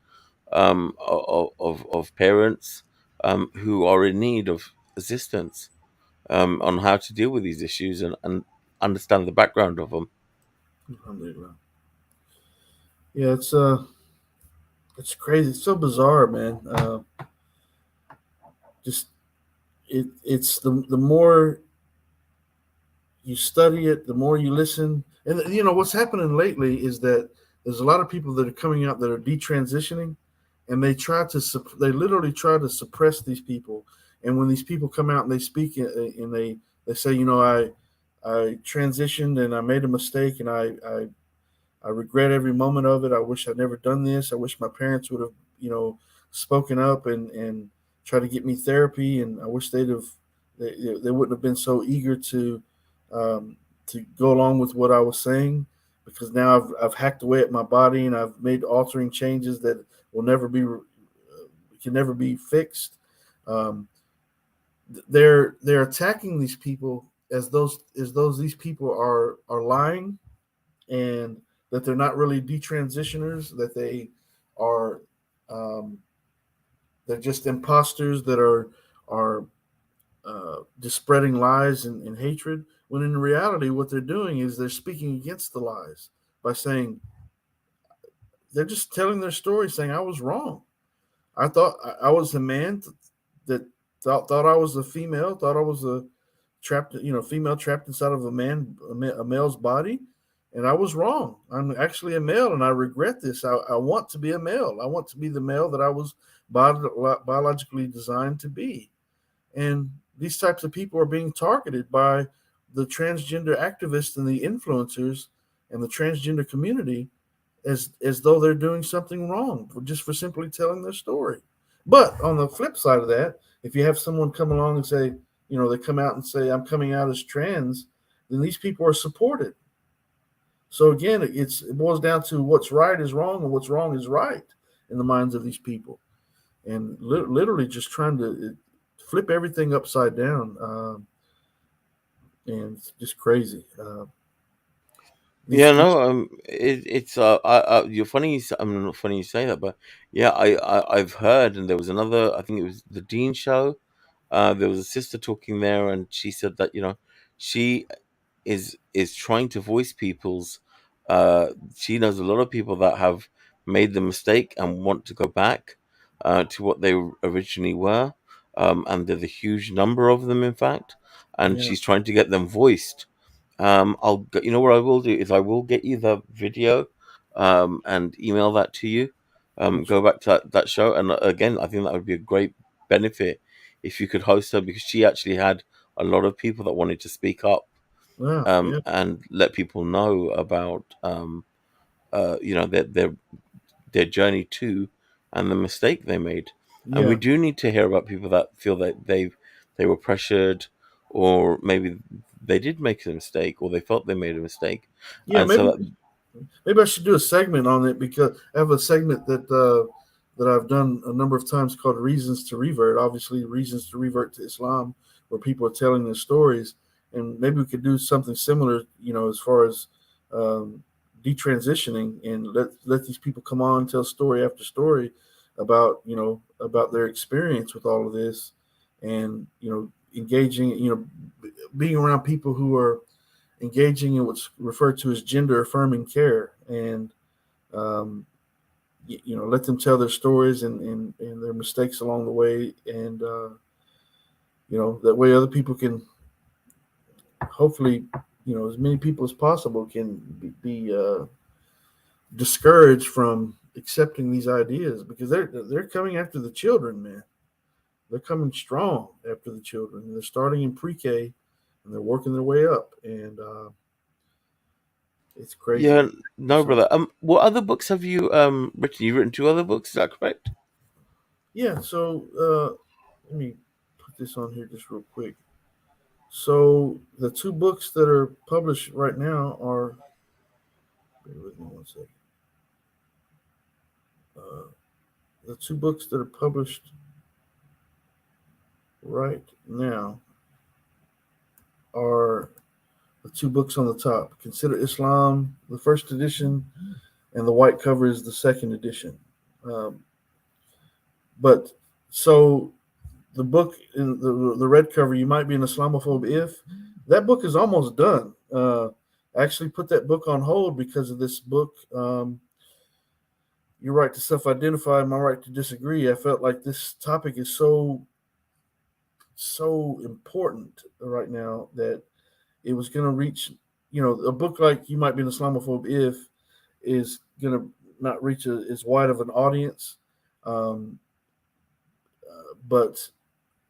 of parents who are in need of assistance on how to deal with these issues and understand the background of them. Alhamdulillah. Yeah, it's crazy. It's so bizarre, man. Just it's the more you study it, the more you listen. And you know what's happening lately is that there's a lot of people that are coming out that are detransitioning, and they literally try to suppress these people. And when these people come out and they speak and they say, you know, I transitioned and I made a mistake and I regret every moment of it. I wish I'd never done this. I wish my parents would have, you know, spoken up and tried to get me therapy. And I wish they wouldn't have been so eager to go along with what I was saying, because now I've hacked away at my body and I've made altering changes that will never be can never be fixed. Um, they're attacking these people as those these people are lying, and that they're not really detransitioners, that they are um, they're just imposters that are just spreading lies and hatred. When in reality, what they're doing is they're speaking against the lies by saying they're just telling their story, saying I was wrong. I thought I was a man that thought I was a female, thought I was a trapped, you know, female trapped inside of a male's body, and I was wrong. I'm actually a male, and I regret this. I want to be a male. I want to be the male that I was biologically designed to be. And these types of people are being targeted by the transgender activists and the influencers and the transgender community as though they're doing something wrong just for simply telling their story. But on the flip side of that, if you have someone come along and say, you know, they come out and say, I'm coming out as trans, then these people are supported. So again, it boils down to what's right is wrong and what's wrong is right in the minds of these people, and literally just trying to flip everything upside down, and it's just crazy. Yeah, These no, it's you're funny. I'm not funny you say that, but yeah, I've heard, and there was another. I think it was the Dean show. There was a sister talking there, and she said that she is trying to voice people's. She knows a lot of people that have made the mistake and want to go back to what they originally were, and there's a huge number of them, in fact, and Yeah, she's trying to get them voiced. You know what I will do is I will get you the video, and email that to you. Go back to that show, and again, I think that would be a great benefit if you could host her, because she actually had a lot of people that wanted to speak up, yeah, yeah, and let people know about their journey too, and the mistake they made. And we yeah, do need to hear about people that feel that they were pressured, or maybe they did make a mistake, or they felt they made a mistake, yeah. and so Maybe that maybe I should do a segment on it, because I have a segment that I've done a number of times called "Reasons to Revert." Obviously, reasons to revert to Islam, where people are telling their stories, and maybe we could do something similar, you know, as far as um, detransitioning, and let these people come on, tell story after story about, you know, about their experience with all of this, and, you know, engaging, you know, being around people who are engaging in what's referred to as gender affirming care, and um, you know, let them tell their stories and their mistakes along the way, and you know, that way other people can hopefully, you know, as many people as possible can be discouraged from accepting these ideas, because they're coming after the children, man. They're coming strong after the children. They're starting in pre-K and they're working their way up, and it's crazy. yeah, no, So brother. What other books have you written? You've written two other books, is that correct? yeah, so let me put this on here just real quick. So the two books that are published right now are. Bear with me one second. Uh, the two books that are published. right now are the two books on the top. Consider Islam, the first edition, and the white cover is the second edition. Um, but so the book in the red cover, you might be an Islamophobe if that book is almost done. I actually put that book on hold because of this book. Your right to self-identify, my right to disagree. I felt like this topic is so important right now that it was going to reach. A book like You Might Be an Islamophobe if is going to not reach as wide of an audience, um, but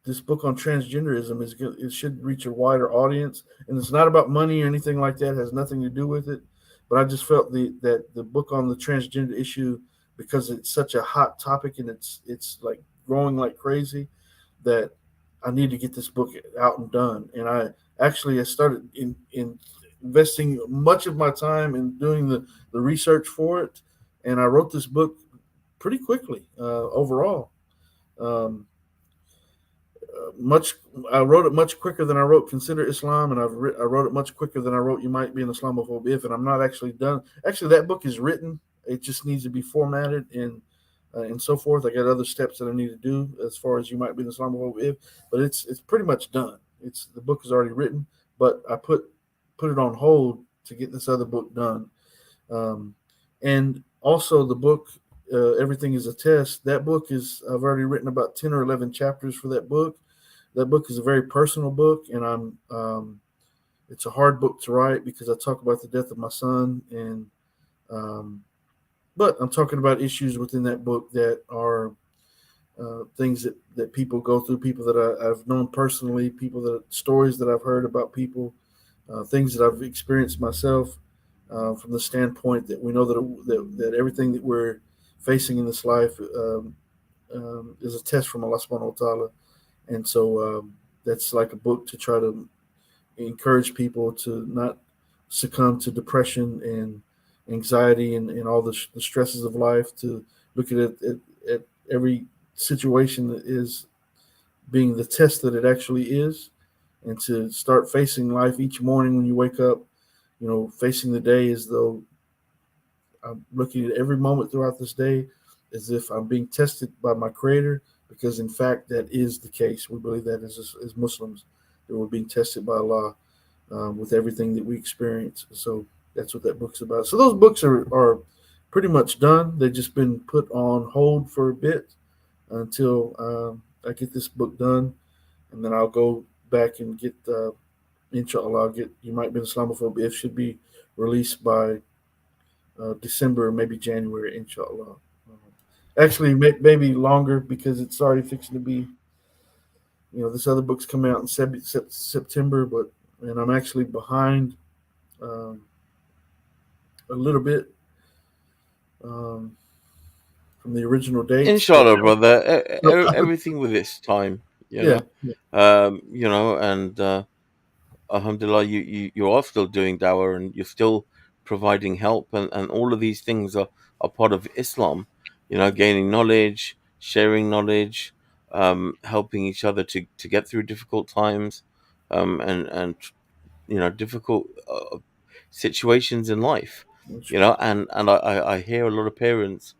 this book on transgenderism is good. It should reach a wider audience, and it's not about money or anything like that. It has nothing to do with it. But I just felt that the book on the transgender issue, because it's such a hot topic and it's like growing like crazy, that I need to get this book out and done. And I started in investing much of my time in doing the research for it, and I wrote this book pretty quickly overall. Um, much I wrote it much quicker than I wrote Consider Islam, and I wrote it much quicker than I wrote You Might Be an Islamophobe if, and I'm not actually done. Actually, that book is written. It just needs to be formatted and so forth. I got other steps that I need to do as far as You Might Be an Islamophobe if, but it's pretty much done. It's the book is already written, but I put it on hold to get this other book done. Um, and also the book, Everything is a Test. That book is I've already written about 10 or 11 chapters for that book. That book is a very personal book, and it's a hard book to write because I talk about the death of my son, and um, but I'm talking about issues within that book that are things that people go through, people that I've known personally, people that stories that I've heard about people, things that I've experienced myself, from the standpoint that we know that everything that we're facing in this life is a test from Allah Subhanahu wa Taala, and so that's like a book to try to encourage people to not succumb to depression and anxiety and all the stresses of life. To look at every situation that is being the test that it actually is, and to start facing life each morning when you wake up. Facing the day as though I'm looking at every moment throughout this day as if I'm being tested by my Creator, because in fact that is the case. We believe that as Muslims, that we're being tested by Allah with everything that we experience. So that's what that book's about. So those books are pretty much done. They've just been put on hold for a bit until I get this book done, and then I'll go back and get. Inshallah, I'll get You Might Be an Islamophobe. It should be released by December, maybe January, inshallah. Actually, maybe longer because it's already fixing to be. This other book's coming out in September, and I'm actually behind um, a little bit um, from the original dates. But Inshallah, brother. so, Everything with its time, yeah, yeah, and Alhamdulillah, you are still doing dawah and you're still providing help, and all of these things are part of Islam. Gaining knowledge, sharing knowledge, helping each other to get through difficult times, and difficult situations in life. And I hear a lot of parents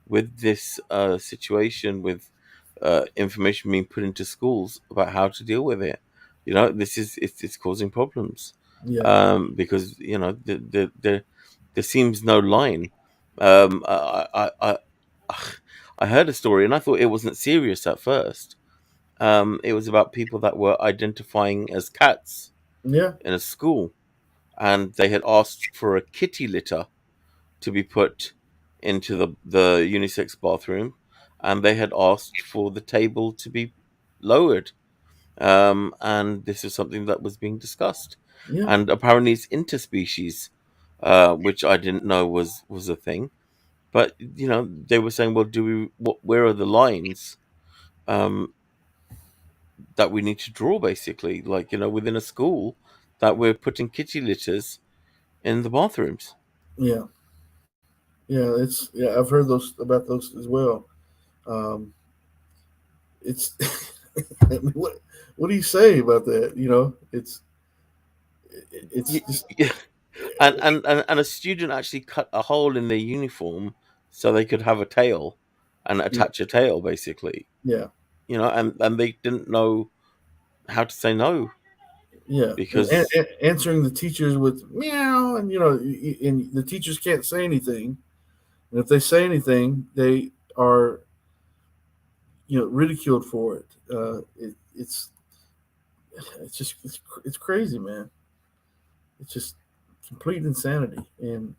with this situation with information being put into schools about how to deal with it. This is it's causing problems yeah, because there seems no line. Um, I, I I I heard a story and I thought it wasn't serious at first. It was about people that were identifying as cats yeah, in a school, and they had asked for a kitty litter to be put into the unisex bathroom, and they had asked for the table to be lowered. And this is something that was being discussed, yeah, and apparently it's interspecies, which I didn't know was a thing. But they were saying, well, where are the lines um, that we need to draw, basically, like within a school, that we're putting kitty litters in the bathrooms. yeah, yeah. I've heard those about those as well. Um, it's I mean, what do you say about that? It's Y- just y- and a student actually cut a hole in their uniform so they could have a tail and yeah, attach a tail, basically. yeah, And they didn't know how to say no yeah. And because answering the teachers with meow, and and the teachers can't say anything. And if they say anything, they are ridiculed for it. It's just it's crazy, man. It's just complete insanity. And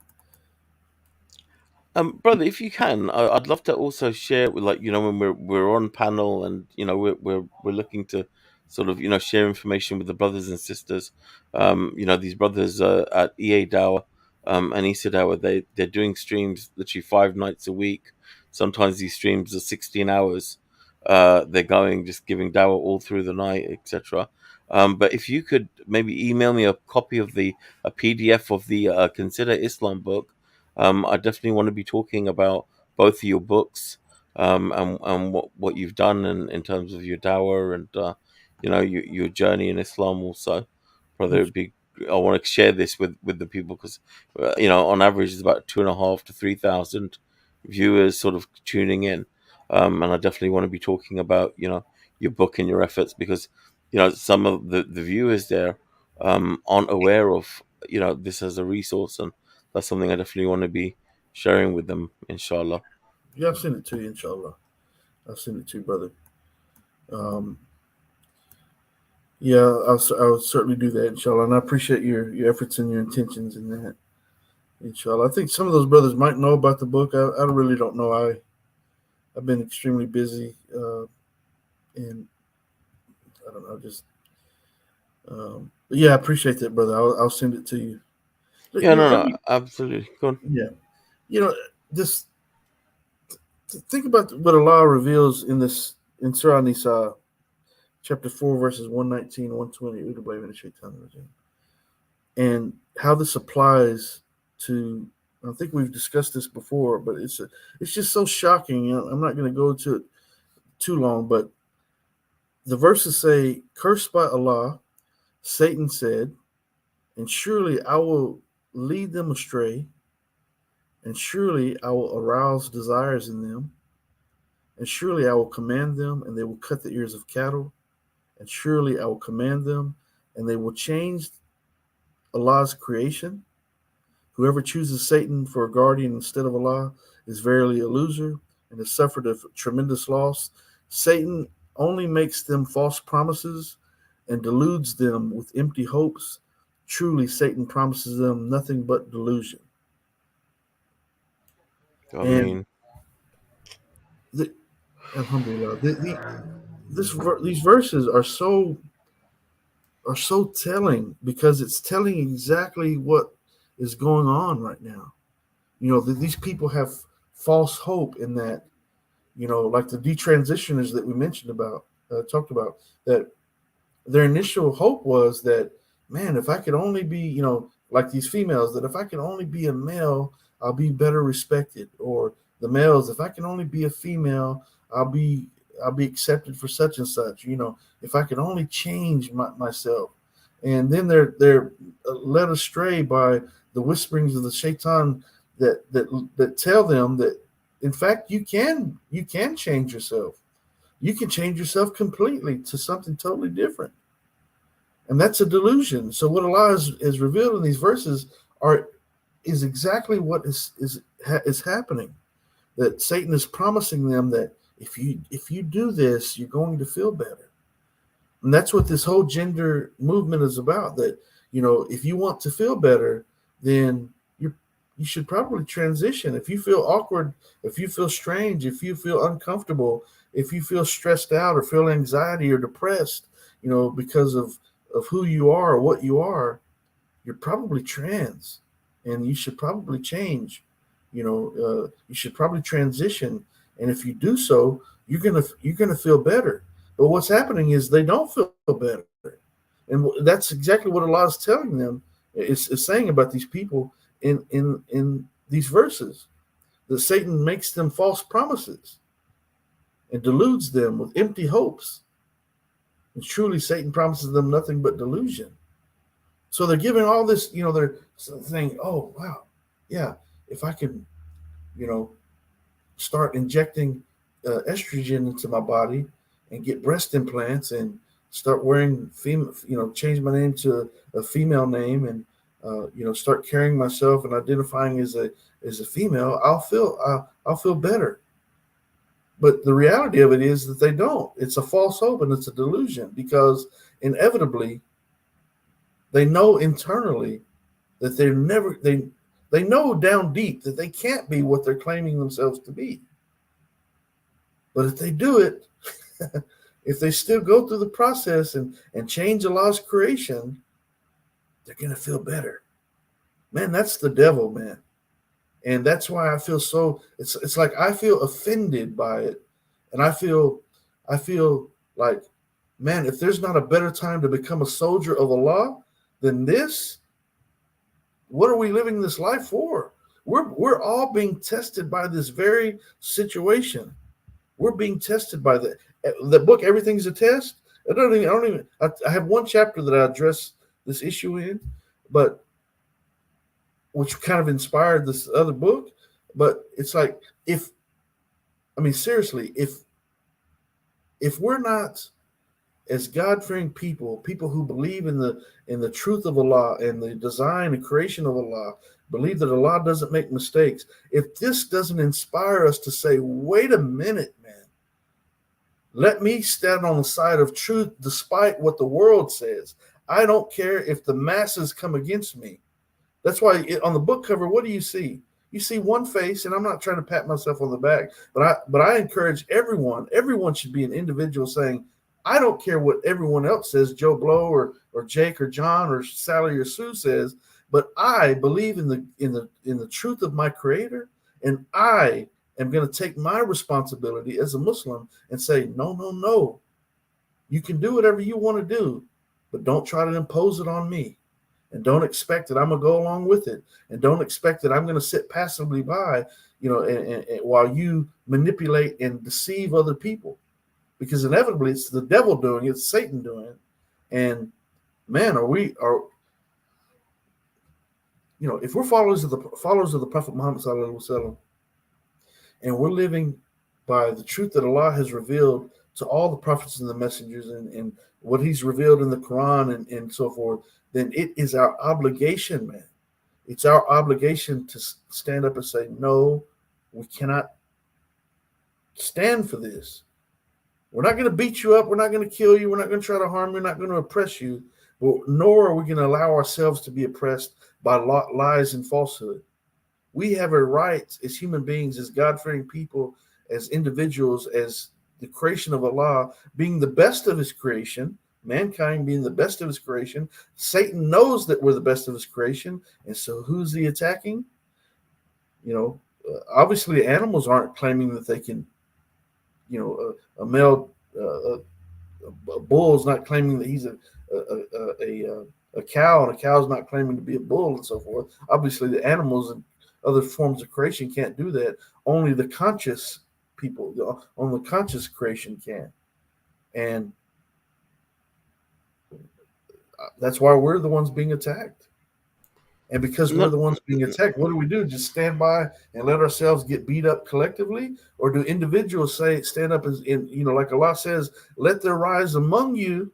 brother, if you can, I'd love to also share with, like, when we're on panel, and we're looking to sort of share information with the brothers and sisters. These brothers at EA Dower and Issa Dower, they're doing streams literally 5 nights a week. Sometimes these streams are 16 hours. They're going just giving Dower all through the night, etc. But if you could maybe email me a copy of a PDF of the Consider Islam book. I definitely want to be talking about both of your books, and what you've done in terms of your dawah, and your journey in Islam also. Brother, I want to share this with the people, because on average it's about 2.5 to 3,000 viewers sort of tuning in, and I definitely want to be talking about your book and your efforts, because some of the viewers there aren't aware of this as a resource, and that's something I definitely want to be sharing with them, inshallah. yeah, I've sent it to you, inshallah. I've sent it to you, brother. Um, yeah, I'll certainly do that, inshallah. And I appreciate your efforts and your intentions in that, inshallah. I think some of those brothers might know about the book. I really don't know. I've been extremely busy, and I don't know, just but yeah, I appreciate that, brother. I'll send it to you. But, Yeah, no, no, every absolutely. Go on. yeah, you know, just think about what Allah reveals in Surah Nisa, chapter 4, verses 119, 120, and how this applies to. I think we've discussed this before, but it's just so shocking. I'm not going to go into it too long, but the verses say, "Cursed by Allah, Satan said, and surely I will lead them astray, and surely I will arouse desires in them, and surely I will command them, and they will cut the ears of cattle, and surely I will command them, and they will change Allah's creation. Whoever chooses Satan for a guardian instead of Allah is verily a loser and has suffered a tremendous loss. Satan only makes them false promises and deludes them with empty hopes. Truly, Satan promises them nothing but delusion." I And mean, the, Alhamdulillah, these verses are so telling, because it's telling exactly what is going on right now. These people have false hope in that, like the detransitioners that we mentioned about, talked about, that their initial hope was that, man, if I could only be, like these females, that if I could only be a male, I'll be better respected. Or the males, if I can only be a female, I'll be I'll be accepted for such and such. If I could only change myself. And then they're led astray by the whisperings of the shaitan that tell them that, in fact, you can change yourself. You can change yourself completely to something totally different, and that's a delusion. So what Allah is revealed in these verses is exactly what is happening. That Satan is promising them that if you do this, you're going to feel better, and that's what this whole gender movement is about. That if you want to feel better, then you should probably transition. If you feel awkward, if you feel strange, if you feel uncomfortable, if you feel stressed out or feel anxiety or depressed, because of who you are or what you are, you're probably trans, and you should probably change. You should probably transition, and if you do so, you're gonna feel better. But what's happening is they don't feel better, and that's exactly what Allah is telling them. Is saying about these people in these verses, that Satan makes them false promises and deludes them with empty hopes. And truly, Satan promises them nothing but delusion. So they're giving all this, they're saying, oh, wow, yeah, if I can, you know, start injecting estrogen into my body and get breast implants and start wearing change my name to a female name and start carrying myself and identifying as a female, I'll feel better. But the reality of it is that they don't. It's a false hope and it's a delusion, because inevitably they know internally that they know down deep that they can't be what they're claiming themselves to be. But if they do it, if they still go through the process and change the law's creation, they're going to feel better. Man, that's the devil, man. And that's why I feel so, it's like I feel offended by it. And I feel like, man, if there's not a better time to become a soldier of Allah than this, what are we living this life for? We're all being tested by this very situation. We're being tested by the book. Everything's a test. I have one chapter that I address this issue in, but which kind of inspired this other book. But it's like, seriously, if we're not, as God-fearing people who believe in the truth of Allah and the design and creation of Allah, believe that Allah doesn't make mistakes, if this doesn't inspire us to say, wait a minute, man, let me stand on the side of truth despite what the world says. I don't care if the masses come against me. That's why on the book cover, what do you see? You see one face, and I'm not trying to pat myself on the back, but I encourage everyone. Everyone should be an individual saying, I don't care what everyone else says, Joe Blow or Jake or John or Sally or Sue says, but I believe in the truth of my Creator, and I am going to take my responsibility as a Muslim and say, no. You can do whatever you want to do, but don't try to impose it on me. And don't expect that I'm going to go along with it. And don't expect that I'm going to sit passively by, and while you manipulate and deceive other people. Because inevitably it's the devil doing it, it's Satan doing it. And man, if we're followers of the Prophet Muhammad sallallahu alaihi wasallam, and we're living by the truth that Allah has revealed to all the prophets and the messengers and what he's revealed in the Quran and so forth, then it is our obligation, man. It's our obligation to stand up and say, no, we cannot stand for this. We're not going to beat you up. We're not going to kill you. We're not going to try to harm you. We're not going to oppress you. Nor are we going to allow ourselves to be oppressed by lies and falsehood. We have a right as human beings, as God-fearing people, as individuals, as the creation of Allah, being the best of his creation, mankind being the best of his creation. Satan knows that we're the best of his creation. And so who's he attacking? Obviously animals aren't claiming that they can, a male, a bull is not claiming that he's a cow, and a cow's not claiming to be a bull and so forth. Obviously the animals and other forms of creation can't do that. Only the conscious people, only the conscious creation can. And that's why we're the ones being attacked. And because we're the ones being attacked, what do? Just stand by and let ourselves get beat up collectively? Or do individuals stand up and like Allah says, let there rise among you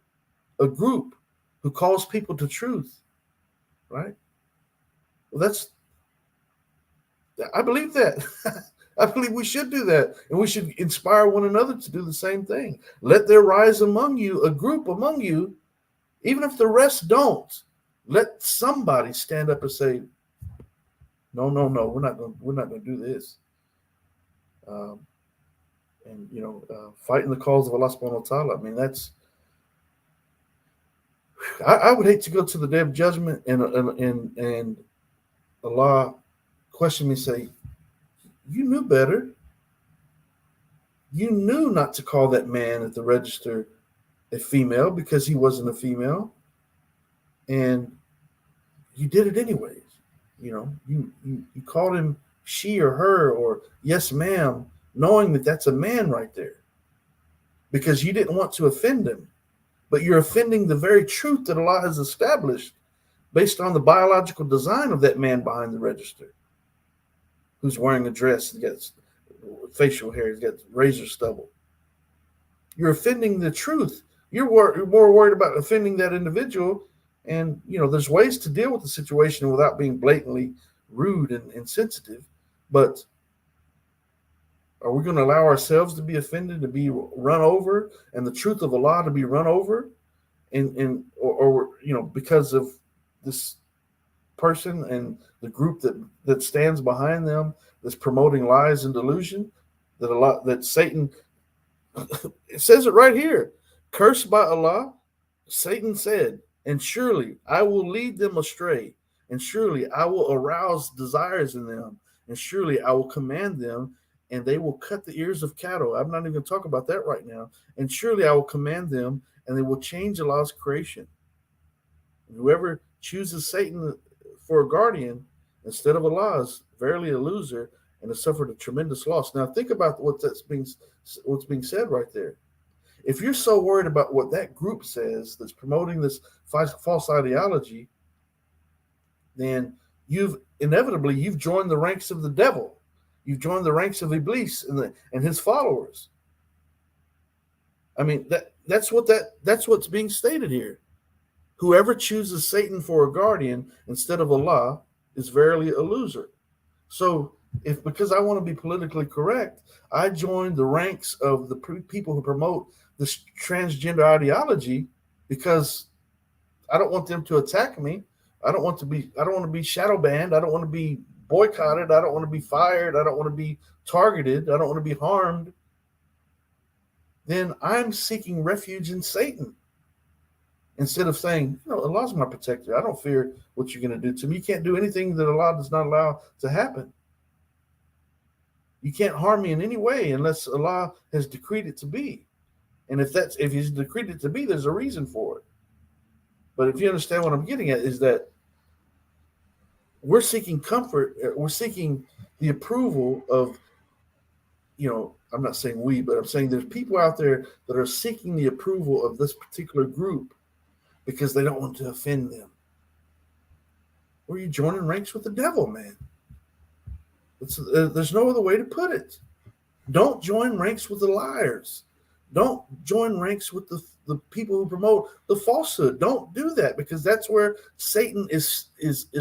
a group who calls people to truth, right? Well, I believe that. I believe we should do that. And we should inspire one another to do the same thing. Let there rise among you a group among you, even if the rest don't. Let somebody stand up and say, no, we're not going to do this. Fighting the cause of Allah subhanahu wa ta'ala. I mean, I would hate to go to the day of judgment and Allah question me and say, you knew better. You knew not to call that man at the register a female because he wasn't a female. And you did it anyways. You called him she or her or yes, ma'am, knowing that that's a man right there because you didn't want to offend him. but you're offending the very truth that Allah has established based on the biological design of that man behind the register who's wearing a dress and gets facial hair, he's got razor stubble. You're offending the truth. You're more worried about offending that individual. And, there's ways to deal with the situation without being blatantly rude and insensitive. But are we going to allow ourselves to be offended, to be run over, and the truth of Allah to be run over? Or because of this person and the group that stands behind them that's promoting lies and delusion, that Satan, it says it right here, cursed by Allah, Satan said, and surely I will lead them astray, and surely I will arouse desires in them, and surely I will command them, and they will cut the ears of cattle. I'm not even going to talk about that right now. And surely I will command them, and they will change Allah's creation. And whoever chooses Satan for a guardian instead of Allah is verily a loser and has suffered a tremendous loss. Now think about what's being said right there. If you're so worried about what that group says that's promoting this false ideology, then you've joined the ranks of the devil. You've joined the ranks of Iblis and his followers. I mean, that's what's being stated here. Whoever chooses Satan for a guardian instead of Allah is verily a loser. So because I want to be politically correct, I joined the ranks of the people who promote this transgender ideology because I don't want them to attack me. I don't want to be shadow banned. I don't want to be boycotted. I don't want to be fired. I don't want to be targeted. I don't want to be harmed. Then I'm seeking refuge in Satan instead of saying, Allah's my protector. I don't fear what you're going to do to me. You can't do anything that Allah does not allow to happen. You can't harm me in any way unless Allah has decreed it to be. And if he's decreed it to be, there's a reason for it. But if you understand what I'm getting at, is that we're seeking comfort. We're seeking the approval of, I'm not saying we, but I'm saying there's people out there that are seeking the approval of this particular group because they don't want to offend them. Or you joining ranks with the devil, man. There's no other way to put it. Don't join ranks with the liars. Don't join ranks with the people who promote the falsehood. Don't do that, because that's where Satan is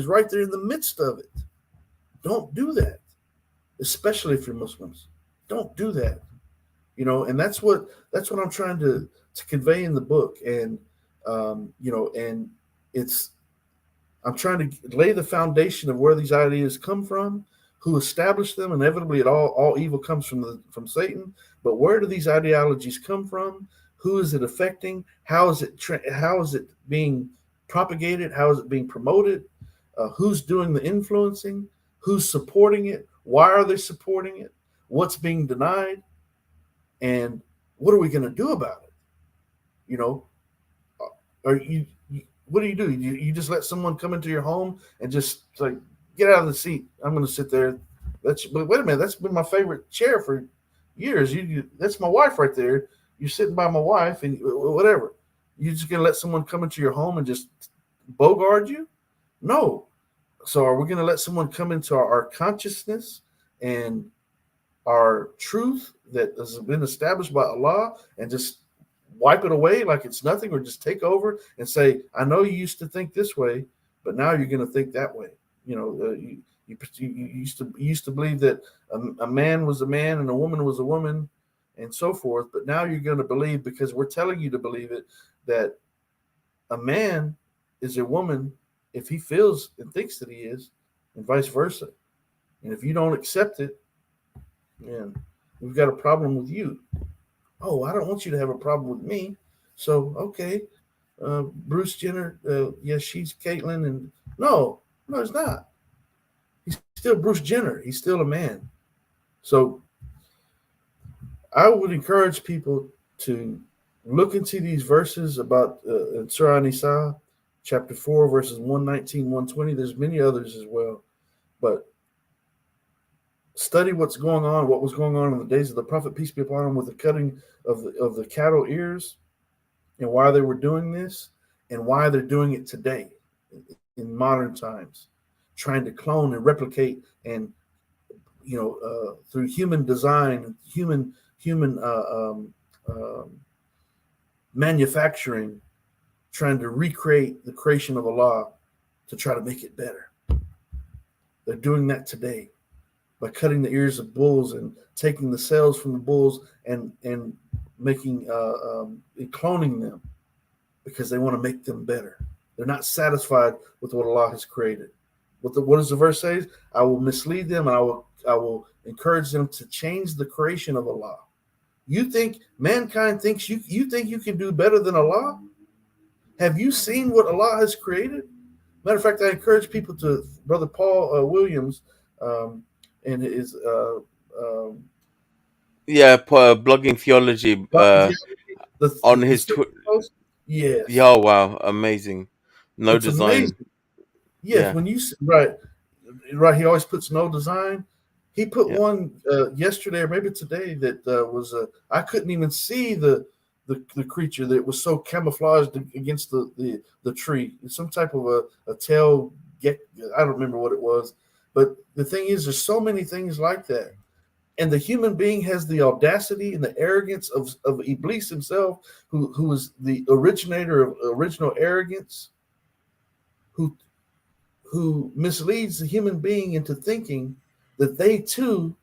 right there in the midst of it. Don't do that, especially if you're Muslims. Don't do that. And that's what I'm trying to convey in the book. And and I'm trying to lay the foundation of where these ideas come from, who established them. Inevitably, all evil comes from Satan. But where do these ideologies come from? Who is it affecting? How is it being propagated? How is it being promoted? Who's doing the influencing? Who's supporting it? Why are they supporting it? What's being denied? And what are we going to do about it? What do? You just let someone come into your home and just like, get out of the seat. I'm going to sit there. But wait a minute. That's been my favorite chair for years. That's my wife right there. You're sitting by my wife and whatever. You're just going to let someone come into your home and just bogard you? No. So are we going to let someone come into our consciousness and our truth that has been established by Allah and just wipe it away like it's nothing, or just take over and say, I know you used to think this way, but now you're going to think that way. You used to believe that a man was a man and a woman was a woman and so forth, but now you're going to believe, because we're telling you to believe it, that a man is a woman if he feels and thinks that he is, and vice versa. And if you don't accept it, then we've got a problem with you. Oh, I don't want you to have a problem with me. So, okay, Bruce Jenner, yes, she's Caitlyn, and no, it's not. He's still Bruce Jenner. He's still a man. So I would encourage people to look into these verses about Surah Nisa, chapter 4, verses 119, 120. There's many others as well. But study what was going on in the days of the Prophet, peace be upon him, with the cutting of the cattle ears. and why they were doing this and why they're doing it today in modern times, trying to clone and replicate and through human design, human manufacturing, trying to recreate the creation of Allah to try to make it better. They're doing that today by cutting the ears of bulls and taking the cells from the bulls and making and cloning them because they want to make them better. They're not satisfied with what Allah has created. What does the verse say? I will mislead them, and I will encourage them to change the creation of Allah. You think mankind thinks you think you can do better than Allah? Have you seen what Allah has created? Matter of fact, I encourage people to Brother Paul Williams and his blogging theology on his post. Yes, Yeah, oh, wow, amazing. No it's amazing. design. Yes, Yeah. when you right, he always puts no design. He put one yesterday or maybe today that was I couldn't even see the creature that was so camouflaged against the tree. It's some type of a tail. I don't remember what it was, but the thing is, there's so many things like that. And the human being has the audacity and the arrogance of Iblis himself, who is the originator of original arrogance, who misleads the human being into thinking that they too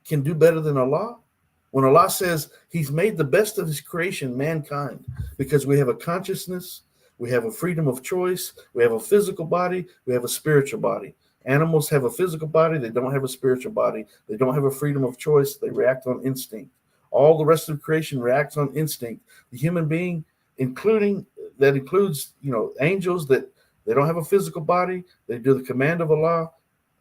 can do better than Allah. When Allah says He's made the best of His creation, mankind, because we have a consciousness, we have a freedom of choice, we have a physical body, we have a spiritual body. Animals have a physical body, they don't have a spiritual body, they don't have a freedom of choice, they react on instinct. All the rest of creation reacts on instinct. The human being, includes, angels that they don't have a physical body, they do the command of Allah,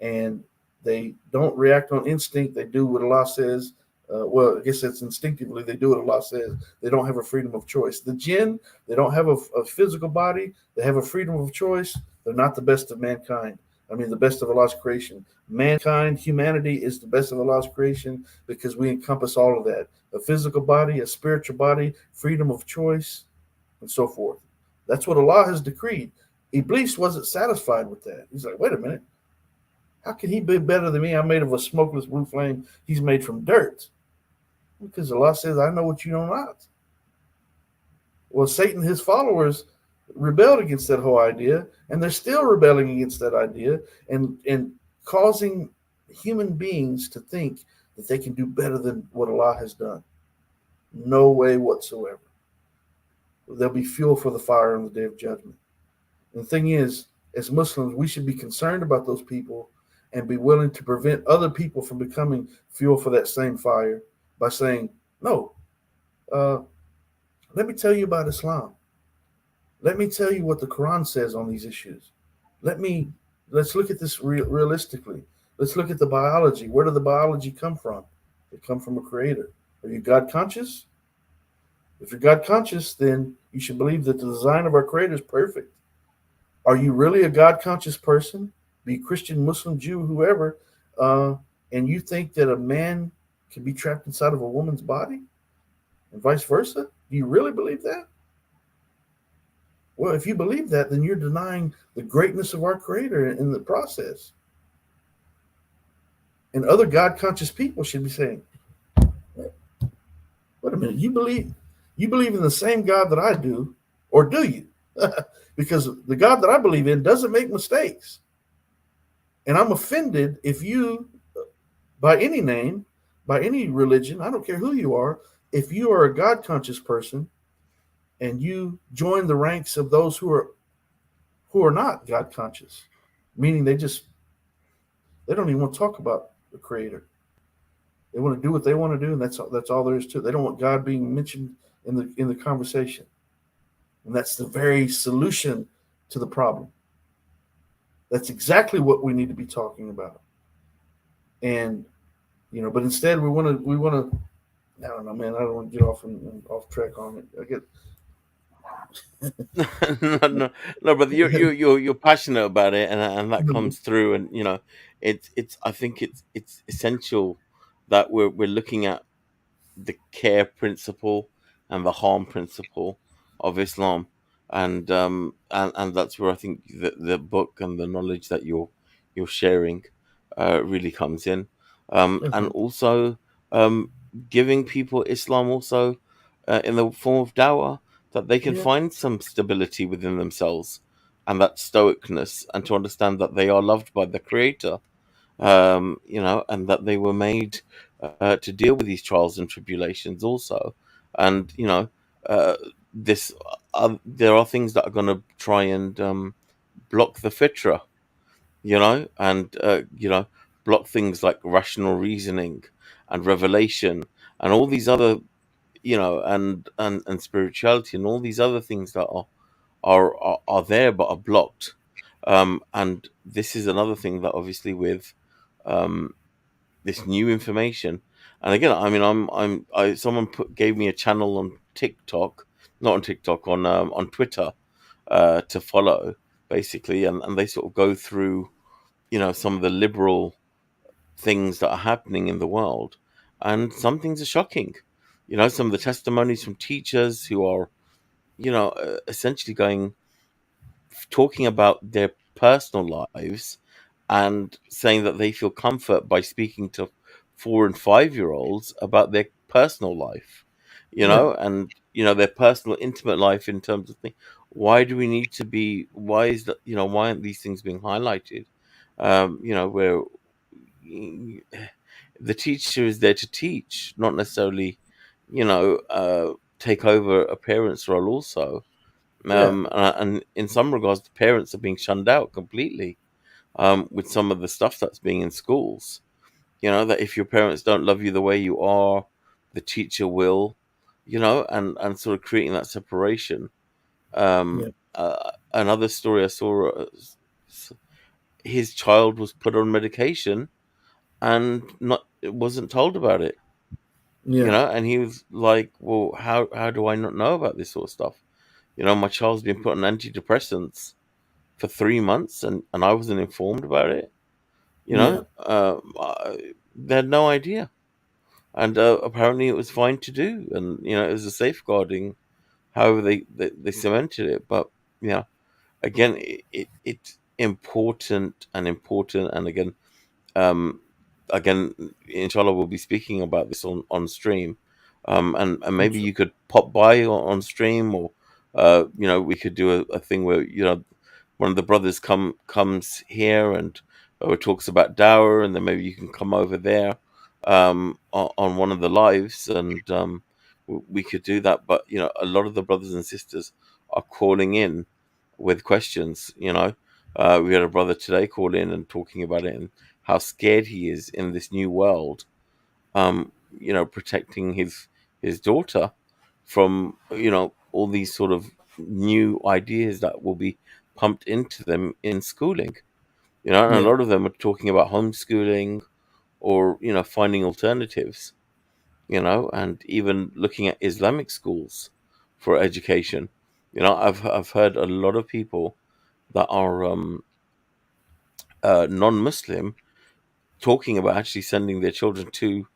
and they don't react on instinct. They do what Allah says. I guess it's instinctively. They do what Allah says. They don't have a freedom of choice. The jinn, they don't have a physical body. They have a freedom of choice. They're not the best of mankind. I mean, the best of Allah's creation. Mankind, humanity is the best of Allah's creation because we encompass all of that. A physical body, a spiritual body, freedom of choice, and so forth. That's what Allah has decreed. Iblis wasn't satisfied with that. He's like, wait a minute. How can he be better than me? I'm made of a smokeless blue flame. He's made from dirt. Because Allah says, I know what you know not. Well, Satan and his followers rebelled against that whole idea, and they're still rebelling against that idea and causing human beings to think that they can do better than what Allah has done. No way whatsoever. There'll be fuel for the fire on the day of judgment. And the thing is, as Muslims, we should be concerned about those people and be willing to prevent other people from becoming fuel for that same fire by saying, no, let me tell you about Islam. Let me tell you what the Quran says on these issues. Let's look at this realistically. Let's look at the biology. Where did the biology come from? It come from a creator. Are you God conscious? If you're God conscious, then you should believe that the design of our creator is perfect. Are you really a God conscious person? Be Christian, Muslim, Jew, whoever, and you think that a man can be trapped inside of a woman's body and vice versa? Do you really believe that? Well, if you believe that, then you're denying the greatness of our creator in the process. And other God-conscious people should be saying, wait a minute, you believe in the same God that I do, or do you? Because the God that I believe in doesn't make mistakes. And I'm offended if you, by any name, by any religion, I don't care who you are, if you are a God conscious person and you join the ranks of those who are not God conscious, meaning they don't even want to talk about the creator. They want to do what they want to do, and that's all there is to it. They don't want God being mentioned in the conversation. And that's the very solution to the problem. That's exactly what we need to be talking about. And but instead we want to. I don't know, man. I don't want to get off track on it. I get. no, but you're passionate about it, and that comes through. And it's I think it's essential that we're looking at the care principle and the harm principle, of Islam, and that's where I think the book and the knowledge that you're sharing really comes in, and Okay. also um, giving people Islam also in the form of dawah, that they can Yeah. find some stability within themselves and that stoicness, and to understand that they are loved by the Creator, and that they were made to deal with these trials and tribulations also. And, uh, this there are things that are going to try and block the fitra, and, block things like rational reasoning and revelation and all these other, and spirituality and all these other things that are there but are blocked. And this is another thing that obviously with um, this new information. And again, I mean, someone gave me a channel on TikTok, not on TikTok, on Twitter, to follow basically, and they sort of go through, some of the liberal things that are happening in the world, and some things are shocking. Some of the testimonies from teachers who are, essentially talking about their personal lives and saying that they feel comfort by speaking to 4 and 5 year olds about their personal life, Yeah. and their personal intimate life in terms of things. Why do we need to be? Why is that? Why aren't these things being highlighted? Where the teacher is there to teach, not necessarily, take over a parent's role also. Yeah. And in some regards, the parents are being shunned out completely, with some of the stuff that's being in schools. That if your parents don't love you the way you are, the teacher will, and sort of creating that separation. Yeah. Another story I saw, his child was put on medication and not it wasn't told about it. Yeah. And he was like, well, how do I not know about this sort of stuff? My child's been put on antidepressants for 3 months, and I wasn't informed about it. Yeah. They had no idea, and apparently it was fine to do, and it was a safeguarding. However, they cemented it, but yeah, again, it's important, and um, again, inshallah, we'll be speaking about this on stream, and maybe you could pop by on stream, or we could do a thing where one of the brothers comes here and talks about Dower, and then maybe you can come over there on one of the lives, and we could do that. But a lot of the brothers and sisters are calling in with questions. We had a brother today call in and talking about it and how scared he is in this new world. Protecting his daughter from all these sort of new ideas that will be pumped into them in schooling. And a Yeah. lot of them are talking about homeschooling, or finding alternatives. And even looking at Islamic schools for education. I've heard a lot of people that are non-Muslim talking about actually sending their children to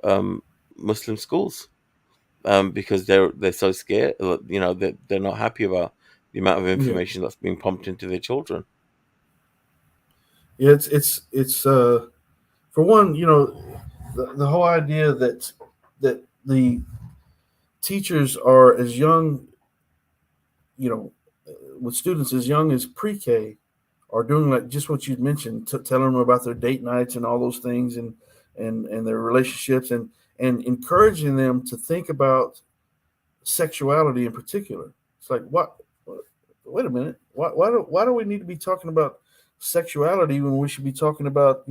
um, Muslim schools, because they're so scared. They're not happy about the amount of Yeah. information that's being pumped into their children. Yeah. It's for one, the whole idea that the teachers are as young, you know, with students as young as pre-K, are doing like just what you mentioned, telling them about their date nights and all those things, and their relationships, and encouraging them to think about sexuality in particular. It's like, what? Wait a minute. Why do we need to be talking about sexuality when we should be talking about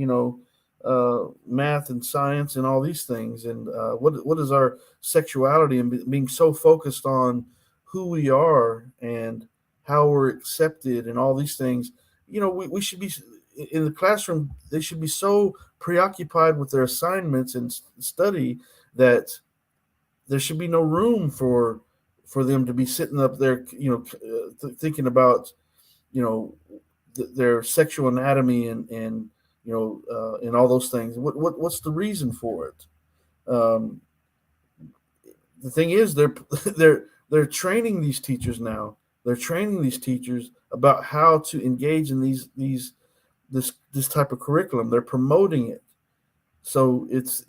math and science and all these things? And what is our sexuality, and being so focused on who we are and how we're accepted and all these things? We should be in the classroom. They should be so preoccupied with their assignments and study that there should be no room for them to be sitting up there, thinking about you know their sexual anatomy and and all those things. What's the reason for it? Um, the thing is, they're they're training these teachers now. They're training these teachers about how to engage in this type of curriculum. They're promoting it. So it's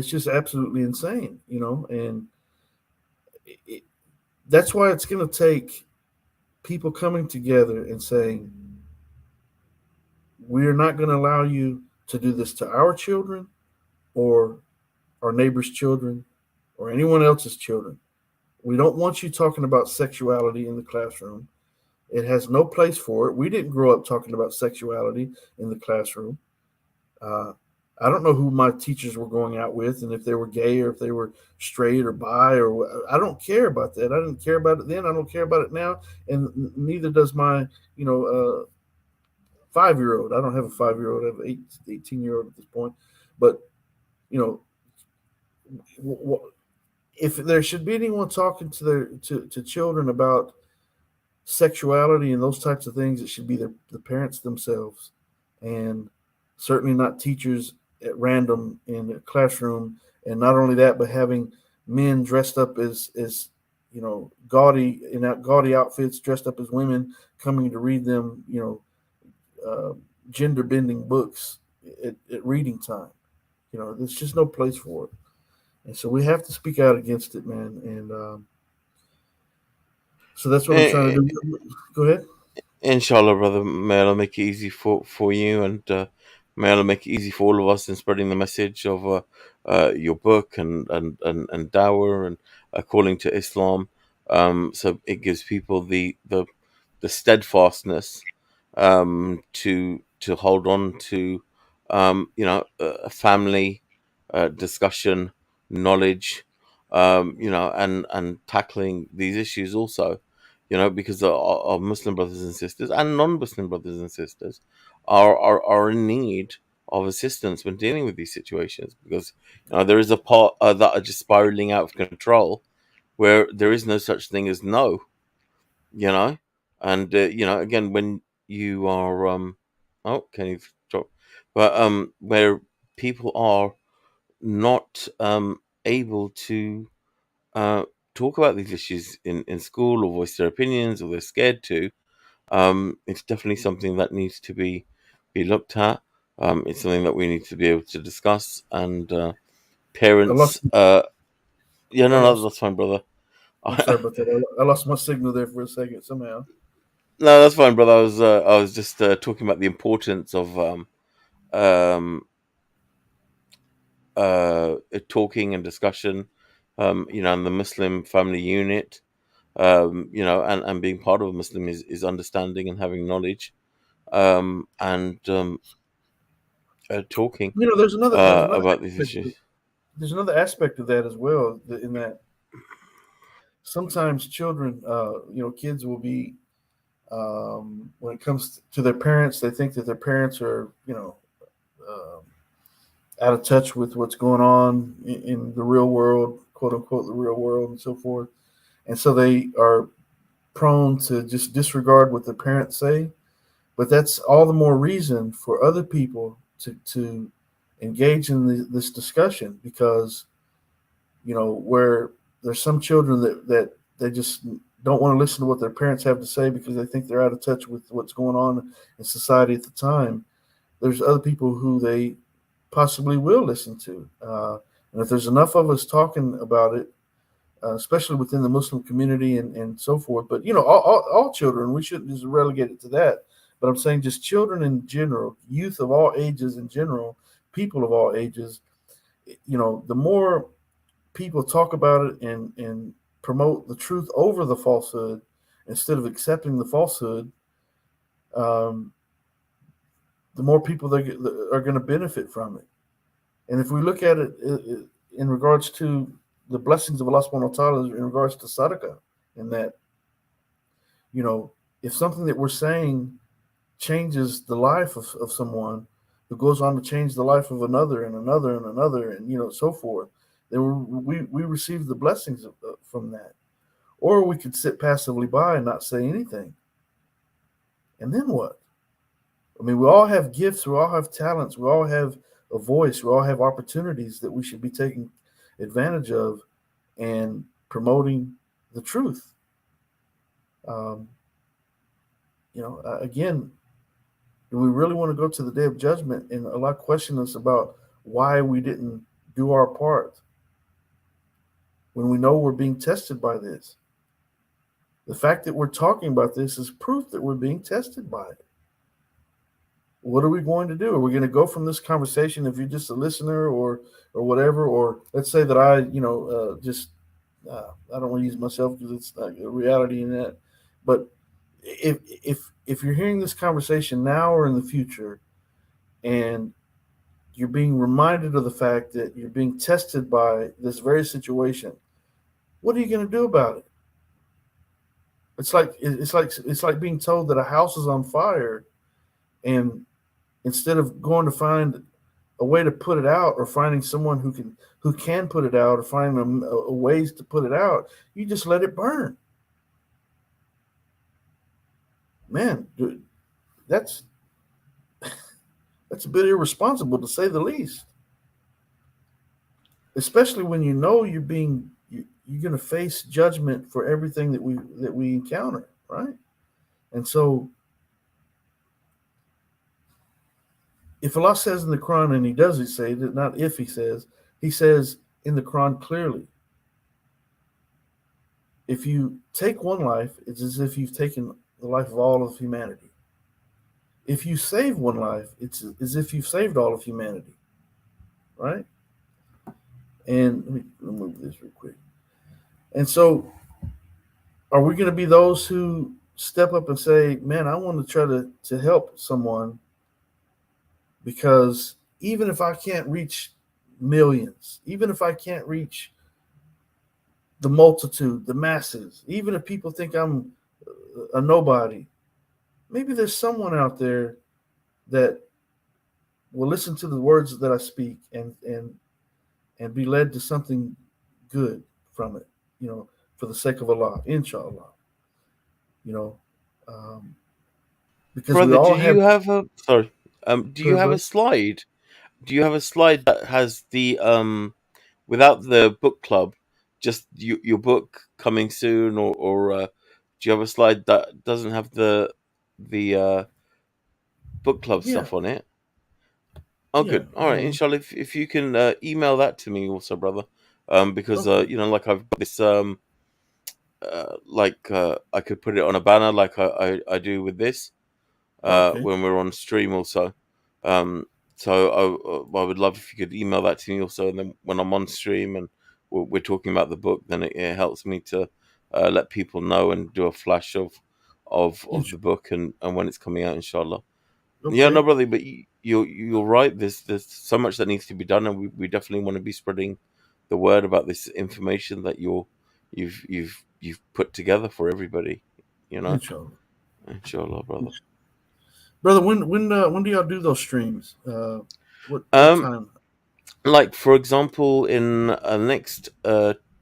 just absolutely insane, and it, that's why it's going to take people coming together and saying, we are not going to allow you to do this to our children or our neighbors' children or anyone else's children. We don't want you talking about sexuality in the classroom. It has no place for it. We didn't grow up talking about sexuality in the classroom. Uh, I don't know who my teachers were going out with and if they were gay or if they were straight or bi I don't care about that. I didn't care about it then. I don't care about it now. And neither does my, 5-year-old. I don't have a 5-year-old. I have an 18-year-old at this point. But, you know, if there should be anyone talking to to children about sexuality and those types of things, it should be the parents themselves, and certainly not teachers at random in a classroom. And not only that, but having men dressed up as gaudy gaudy outfits, dressed up as women, coming to read them gender bending books at reading time. There's just no place for it, and so we have to speak out against it, man. And so that's what I'm trying to do. Go ahead. Inshallah, brother, may Allah make it easy for you, and may Allah make it easy for all of us in spreading the message of your book and dawah and calling to Islam. So it gives people the steadfastness to hold on to a family discussion, knowledge, and tackling these issues also. Because our Muslim brothers and sisters and non-Muslim brothers and sisters are in need of assistance when dealing with these situations, because there is a part that are just spiraling out of control, where there is no such thing as no, and again, when you are oh, can you drop, but where people are not able to uh, talk about these issues in school or voice their opinions, or they're scared to. It's definitely something that needs to be looked at. It's something that we need to be able to discuss, and I lost. parents. Yeah, I no, lost. that's fine, brother. I'm sorry about that. I lost my signal there for a second somehow. No, that's fine, brother. I was just talking about the importance of um, talking and discussion, and the Muslim family unit, and being part of a Muslim is understanding and having knowledge, and talking There's another about these aspect. issues. There's another aspect of that as well. In that sometimes children, kids will be when it comes to their parents, they think that their parents are, um, out of touch with what's going on in the real world, quote unquote, the real world, and so forth. And so they are prone to just disregard what their parents say. But that's all the more reason for other people to engage in this discussion, because, where there's some children that they just don't want to listen to what their parents have to say because they think they're out of touch with what's going on in society at the time. There's other people who they possibly will listen to. And if there's enough of us talking about it, especially within the Muslim community and so forth, but all children, we shouldn't just relegate it to that. But I'm saying just children in general, youth of all ages in general, people of all ages, the more people talk about it and promote the truth over the falsehood instead of accepting the falsehood, um, the more people that are going to benefit from it. And if we look at it in regards to the blessings of Allah subhanahu wa ta'ala, in regards to sadaqah, in that, if something that we're saying changes the life of someone who goes on to change the life of another and another and another, and so forth, then we receive the blessings from that. Or we could sit passively by and not say anything. And then what? I mean, we all have gifts, we all have talents, we all have a voice, we all have opportunities that we should be taking advantage of. And promoting the truth. Um, again, do we really want to go to the day of judgment and a lot question us about why we didn't do our part when we know we're being tested by this? The fact that we're talking about this is proof that we're being tested by it. What are we going to do? Are we going to go from this conversation if you're just a listener or whatever? Or let's say that I, just I don't want to use myself because it's not a reality in that. But if you're hearing this conversation now or in the future, and you're being reminded of the fact that you're being tested by this very situation, what are you going to do about it? It's like being told that a house is on fire, and instead of going to find a way to put it out or finding someone who can put it out or finding ways to put it out, you just let it burn. Man, dude, that's a bit irresponsible to say the least. Especially when you know you're going to face judgment for everything that we encounter, right? And so, if Allah says in the Quran, and He does, He say that not if He says in the Quran clearly, if you take one life, it's as if you've taken the life of all of humanity. If you save one life, it's as if you've saved all of humanity, right? And let me remove this real quick. And so, are we going to be those who step up and say, man, I want to try to help someone, because even if I can't reach millions, even if I can't reach the multitude, the masses, even if people think I'm a nobody, maybe there's someone out there that will listen to the words that I speak and be led to something good from it, for the sake of Allah, inshallah. You know, um, because we Brother, do all you have. have a sorry? Do Go you ahead, have a brother. slide? Do you have a slide that has the without the book club, just your book coming soon, or do you have a slide that doesn't have the book club Yeah, stuff on it? Oh, yeah. good. All right, inshallah, if you can email that to me also, brother, because Okay, like I've got this I could put it on a banner like I do with this okay. when we're on stream also. Um, so I would love if you could email that to me also, and then when I'm on stream and we're talking about the book, then it helps me to let people know and do a flash of the book and when it's coming out, inshallah. Yeah, Okay. no, brother, but you're right. There's so much that needs to be done, and we definitely want to be spreading the word about this information that you've put together for everybody. You know, Inshallah. inshallah, brother. Brother, when do y'all do those streams? What Um, time? like for example, in the next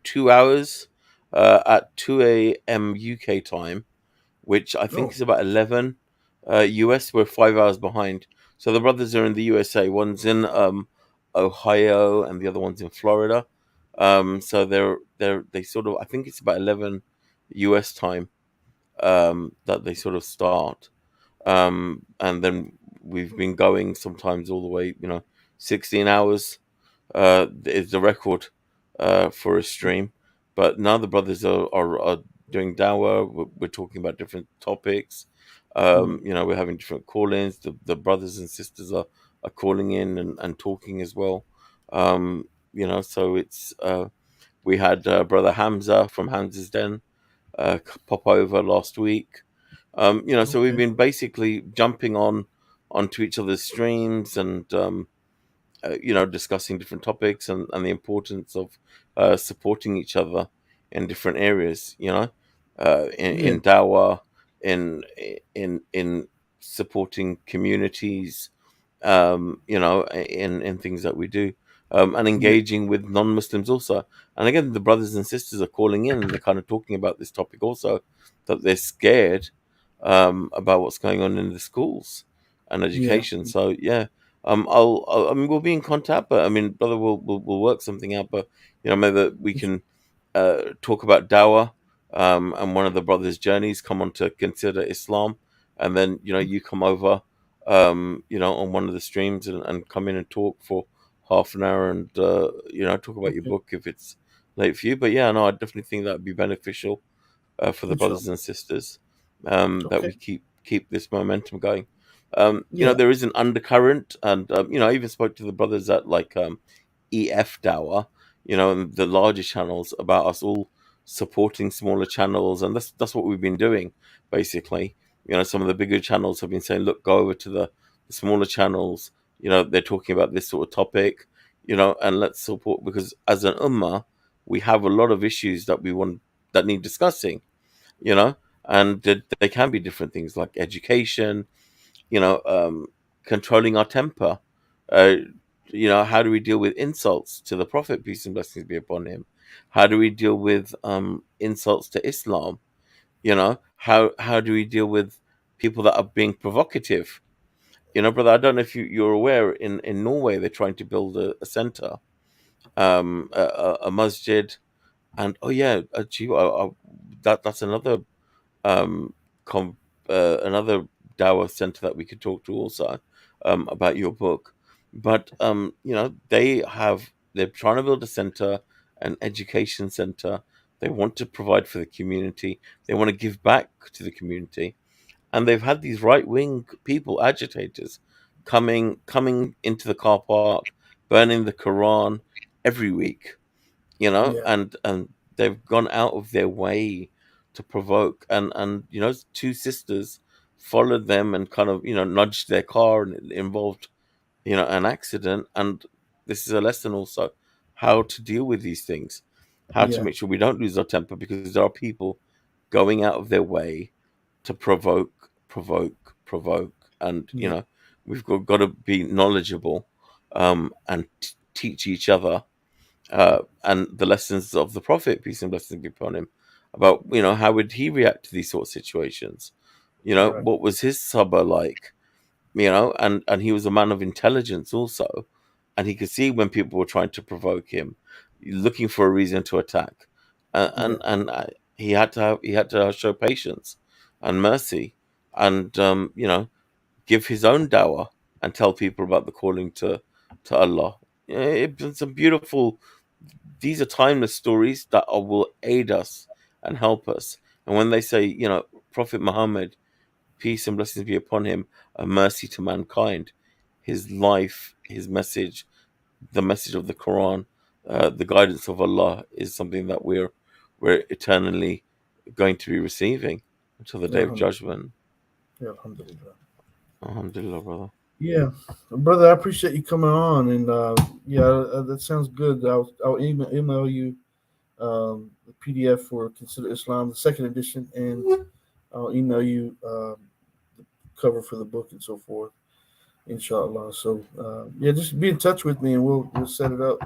2 hours, at 2 a.m. UK time, which I think Oh, is about 11 US. We're 5 hours behind. So the brothers are in the USA. One's in Ohio, and the other one's in Florida. So they sort of, I think it's about 11 US time that they sort of start. And then we've been going sometimes all the way, 16 hours is the record for a stream. But now the brothers are doing dawah. We're talking about different topics. mm, We're having different call-ins. The brothers and sisters are calling in and talking as well. So it's we had brother Hamza from Hamza's Den pop over last week. So we've okay. been basically jumping onto each other's streams and discussing different topics and the importance of supporting each other in different areas. Yeah, In dawah, in supporting communities, in things that we do, and yeah, engaging with non-Muslims also. And again, the brothers and sisters are calling in and they're kind of talking about this topic also, that they're scared about what's going on in the schools and yeah, education. So yeah, I mean, we'll be in contact, but I mean, brother, we'll work something out. But maybe we can talk about dawah, and one of the brothers' journeys, come on to consider Islam, and then you come over, on one of the streams, and come in and talk for half an hour, and talk about your Okay. book if it's late for you. But yeah, no, I definitely think that would be beneficial for the Inshallah. brothers and sisters, that Okay. we keep this momentum going. Yeah. There is an undercurrent, and I even spoke to the brothers at like EF Dower, and the larger channels, about us all supporting smaller channels, and that's what we've been doing basically. Some of the bigger channels have been saying, look, go over to the smaller channels. They're talking about this sort of topic, and let's support, because as an ummah, we have a lot of issues that need discussing, and they can be different things like education, you know, um, controlling our temper. Uh, how do we deal with insults to the Prophet, peace and blessings be upon him? How do we deal with insults to Islam? How do we deal with people that are being provocative? Brother, I don't know if you're aware, in Norway they're trying to build a center, a masjid, and oh yeah, gee, that's um, com- another Dawah center that we could talk to also, about your book. But they're trying to build a center, an education center. They want to provide for the community. They want to give back to the community, and they've had these right wing people, agitators, coming into the car park, burning the Quran every week, Yeah. and they've gone out of their way to provoke, and two sisters followed them and kind of nudged their car, and it involved an accident. And this is a lesson also, how to deal with these things, how to Yeah. make sure we don't lose our temper, because there are people going out of their way to provoke, and Yeah. we've got to be knowledgeable, and teach each other, and the lessons of the Prophet, peace and blessings be upon him, about how would he react to these sort of situations. Right. What was his sabr like? And he was a man of intelligence also, and he could see when people were trying to provoke him, looking for a reason to attack, Yeah. he had to show patience and mercy, and give his own dawah, and tell people about the calling to Allah. It's a beautiful. These are timeless stories that will aid us and help us. And when they say, Prophet Muhammad, peace and blessings be upon him, a mercy to mankind, his life, his message, the message of the Quran, the guidance of Allah, is something that we're eternally going to be receiving until the day of Alhamdulillah. judgment. Yeah. Alhamdulillah. Alhamdulillah, brother. Yeah, brother, I appreciate you coming on, and yeah, that sounds good. I'll email you the PDF for Consider Islam, the second edition, and I'll email you the cover for the book and so forth, inshallah. So yeah, just be in touch with me, and we'll set it up.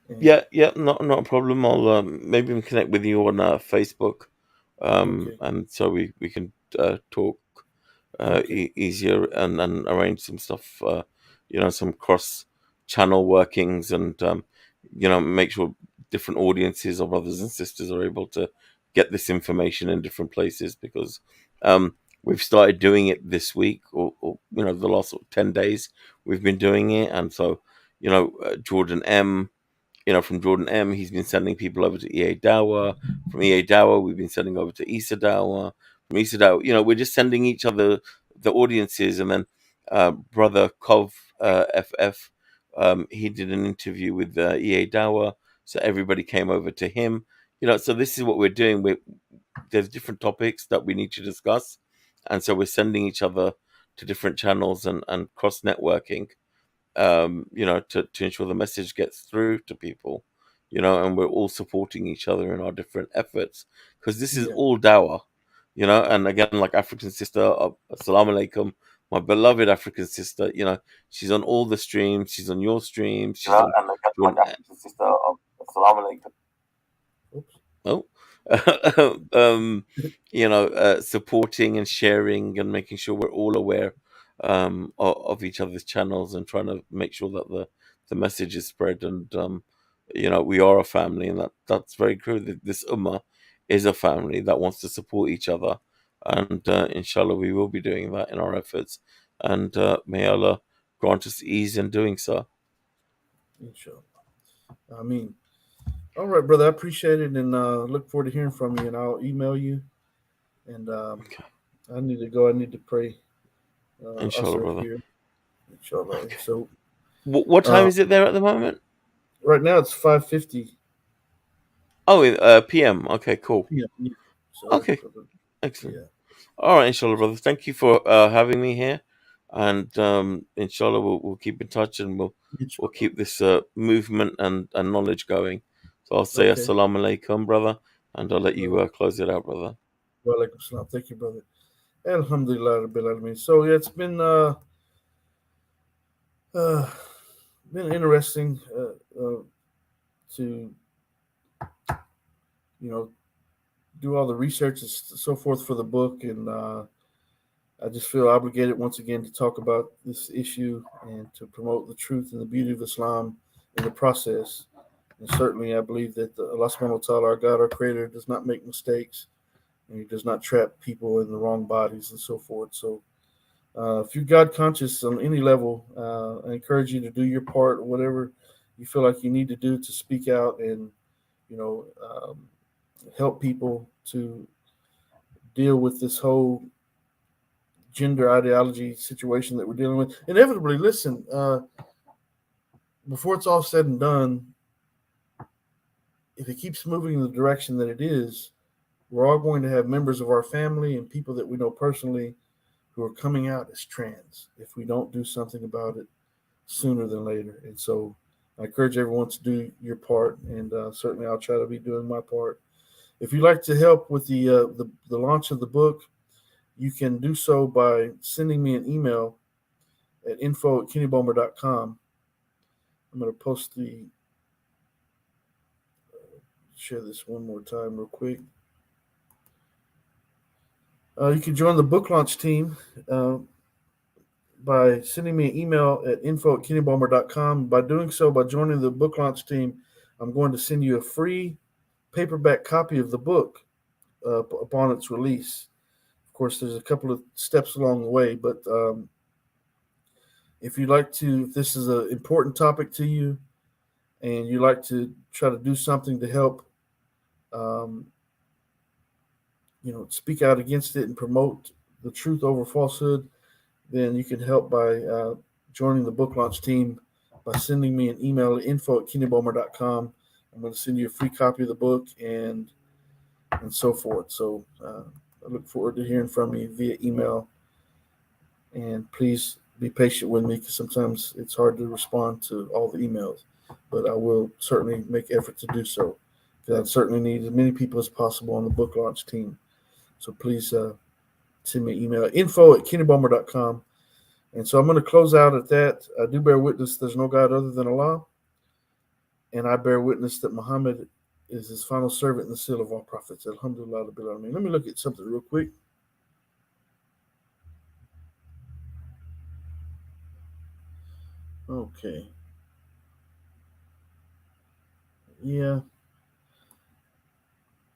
And Yeah, not a problem. I'll maybe connect with you on Facebook, okay, and so we can talk okay, easier, and arrange some stuff, some cross channel workings, and make sure different audiences or brothers and sisters are able to get this information in different places, because we've started doing it this week, or the last sort of 10 days we've been doing it. And so Jordan M, from Jordan M, he's been sending people over to EA Dawah. From EA Dawah, we've been sending over to Isa Dawah. From Isa Dawah, we're just sending each other the audiences. And then brother Kov, FF, he did an interview with EA Dawah, so everybody came over to him. So this is what we're doing. There's different topics that we need to discuss, and so we're sending each other to different channels, and cross networking, to ensure the message gets through to people, and we're all supporting each other in our different efforts, because this is yeah, all dawah, and again, like African sister, assalamu alaikum, my beloved African sister, she's on all the streams, she's on your streams, she's on And again, like Jordan. African sister, assalamu alaikum. oops, Oh, supporting and sharing and making sure we're all aware, of each other's channels, and trying to make sure that the message is spread, and we are a family, and that's very true. This ummah is a family that wants to support each other, and inshallah we will be doing that in our efforts, and may Allah grant us ease in doing so. Inshallah. I mean, all right, brother. I appreciate it, and look forward to hearing from you. And I'll email you. And Okay. I need to go. I need to pray. Inshallah, Asr brother. here, inshallah. Okay. So What time is it there at the moment? right now it's 5:50 Oh, PM. Okay, cool. p.m. Yeah. So Okay, excellent. yeah, All right, inshallah, brother. Thank you for having me here, and inshallah we'll keep in touch, and we'll inshallah. keep this movement and knowledge going. So I'll say Okay. assalamu alaikum, brother, and I'll let you close it out, brother. Wa alaikum salam. Thank you, brother. Alhamdulillah Rabbil Alameen. So yeah, it's been interesting to do all the research and so forth for the book, and I just feel obligated once again to talk about this issue and to promote the truth and the beauty of Islam in the process. And certainly, I believe that Allah subhanahu wa ta'ala, our God, our creator, does not make mistakes, and he does not trap people in the wrong bodies and so forth. So if you're God conscious on any level, I encourage you to do your part, or whatever you feel like you need to do to speak out and, help people to deal with this whole gender ideology situation that we're dealing with. Inevitably, listen, before it's all said and done, if it keeps moving in the direction that it is, we're all going to have members of our family and people that we know personally who are coming out as trans if we don't do something about it sooner than later. And so I encourage everyone to do your part, and certainly I'll try to be doing my part. If you'd like to help with the launch of the book, you can do so by sending me an email at info@kennybomer.com. I'm going to share this one more time real quick. You can join the book launch team by sending me an email at info@kennybomer.com. By doing so, by joining the book launch team, I'm going to send you a free paperback copy of the book upon its release. Of course, there's a couple of steps along the way, but if this is an important topic to you, and you like to try to do something to help, speak out against it and promote the truth over falsehood, then you can help by joining the book launch team by sending me an email at info@kennybomer.com. I'm going to send you a free copy of the book and so forth. So I look forward to hearing from you via email. And please be patient with me because sometimes it's hard to respond to all the emails. But I will certainly make effort to do so, because I certainly need as many people as possible on the book launch team. So please send me an email at info@kennybomer.com. And so I'm going to close out at that. I do bear witness there's no God other than Allah. And I bear witness that Muhammad is his final servant and the seal of all prophets. Alhamdulillah. Let me look at something real quick. Okay. Yeah.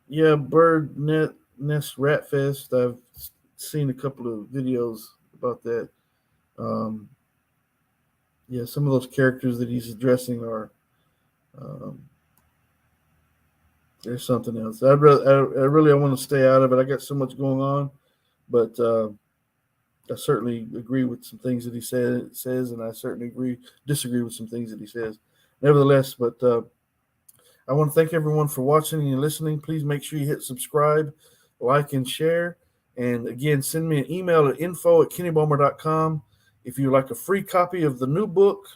Yeah, Bird Nest Rat Fest. I've seen a couple of videos about that. Yeah, some of those characters that he's addressing are there's something else. I want to stay out of it. I got so much going on, but I certainly agree with some things that he says, and I certainly disagree with some things that he says. Nevertheless, but I want to thank everyone for watching and listening. Please make sure you hit subscribe, like, and share. And again, send me an email at info@kennybomer.com. If you'd like a free copy of the new book,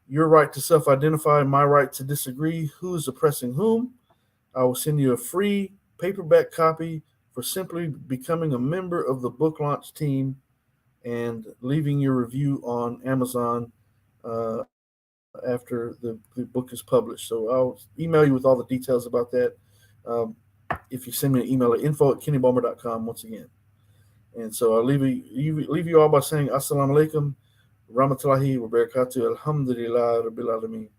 Your Right to Self-Identify, My Right to Disagree, Who is Oppressing Whom, I will send you a free paperback copy for simply becoming a member of the book launch team and leaving your review on Amazon after the book is published. So I'll email you with all the details about that if you send me an email at info@kennybomer.com once again. And so I'll leave you all by saying Assalamu alaikum, rahmatullahi wa barakatuh, alhamdulillah, rabbil alameen.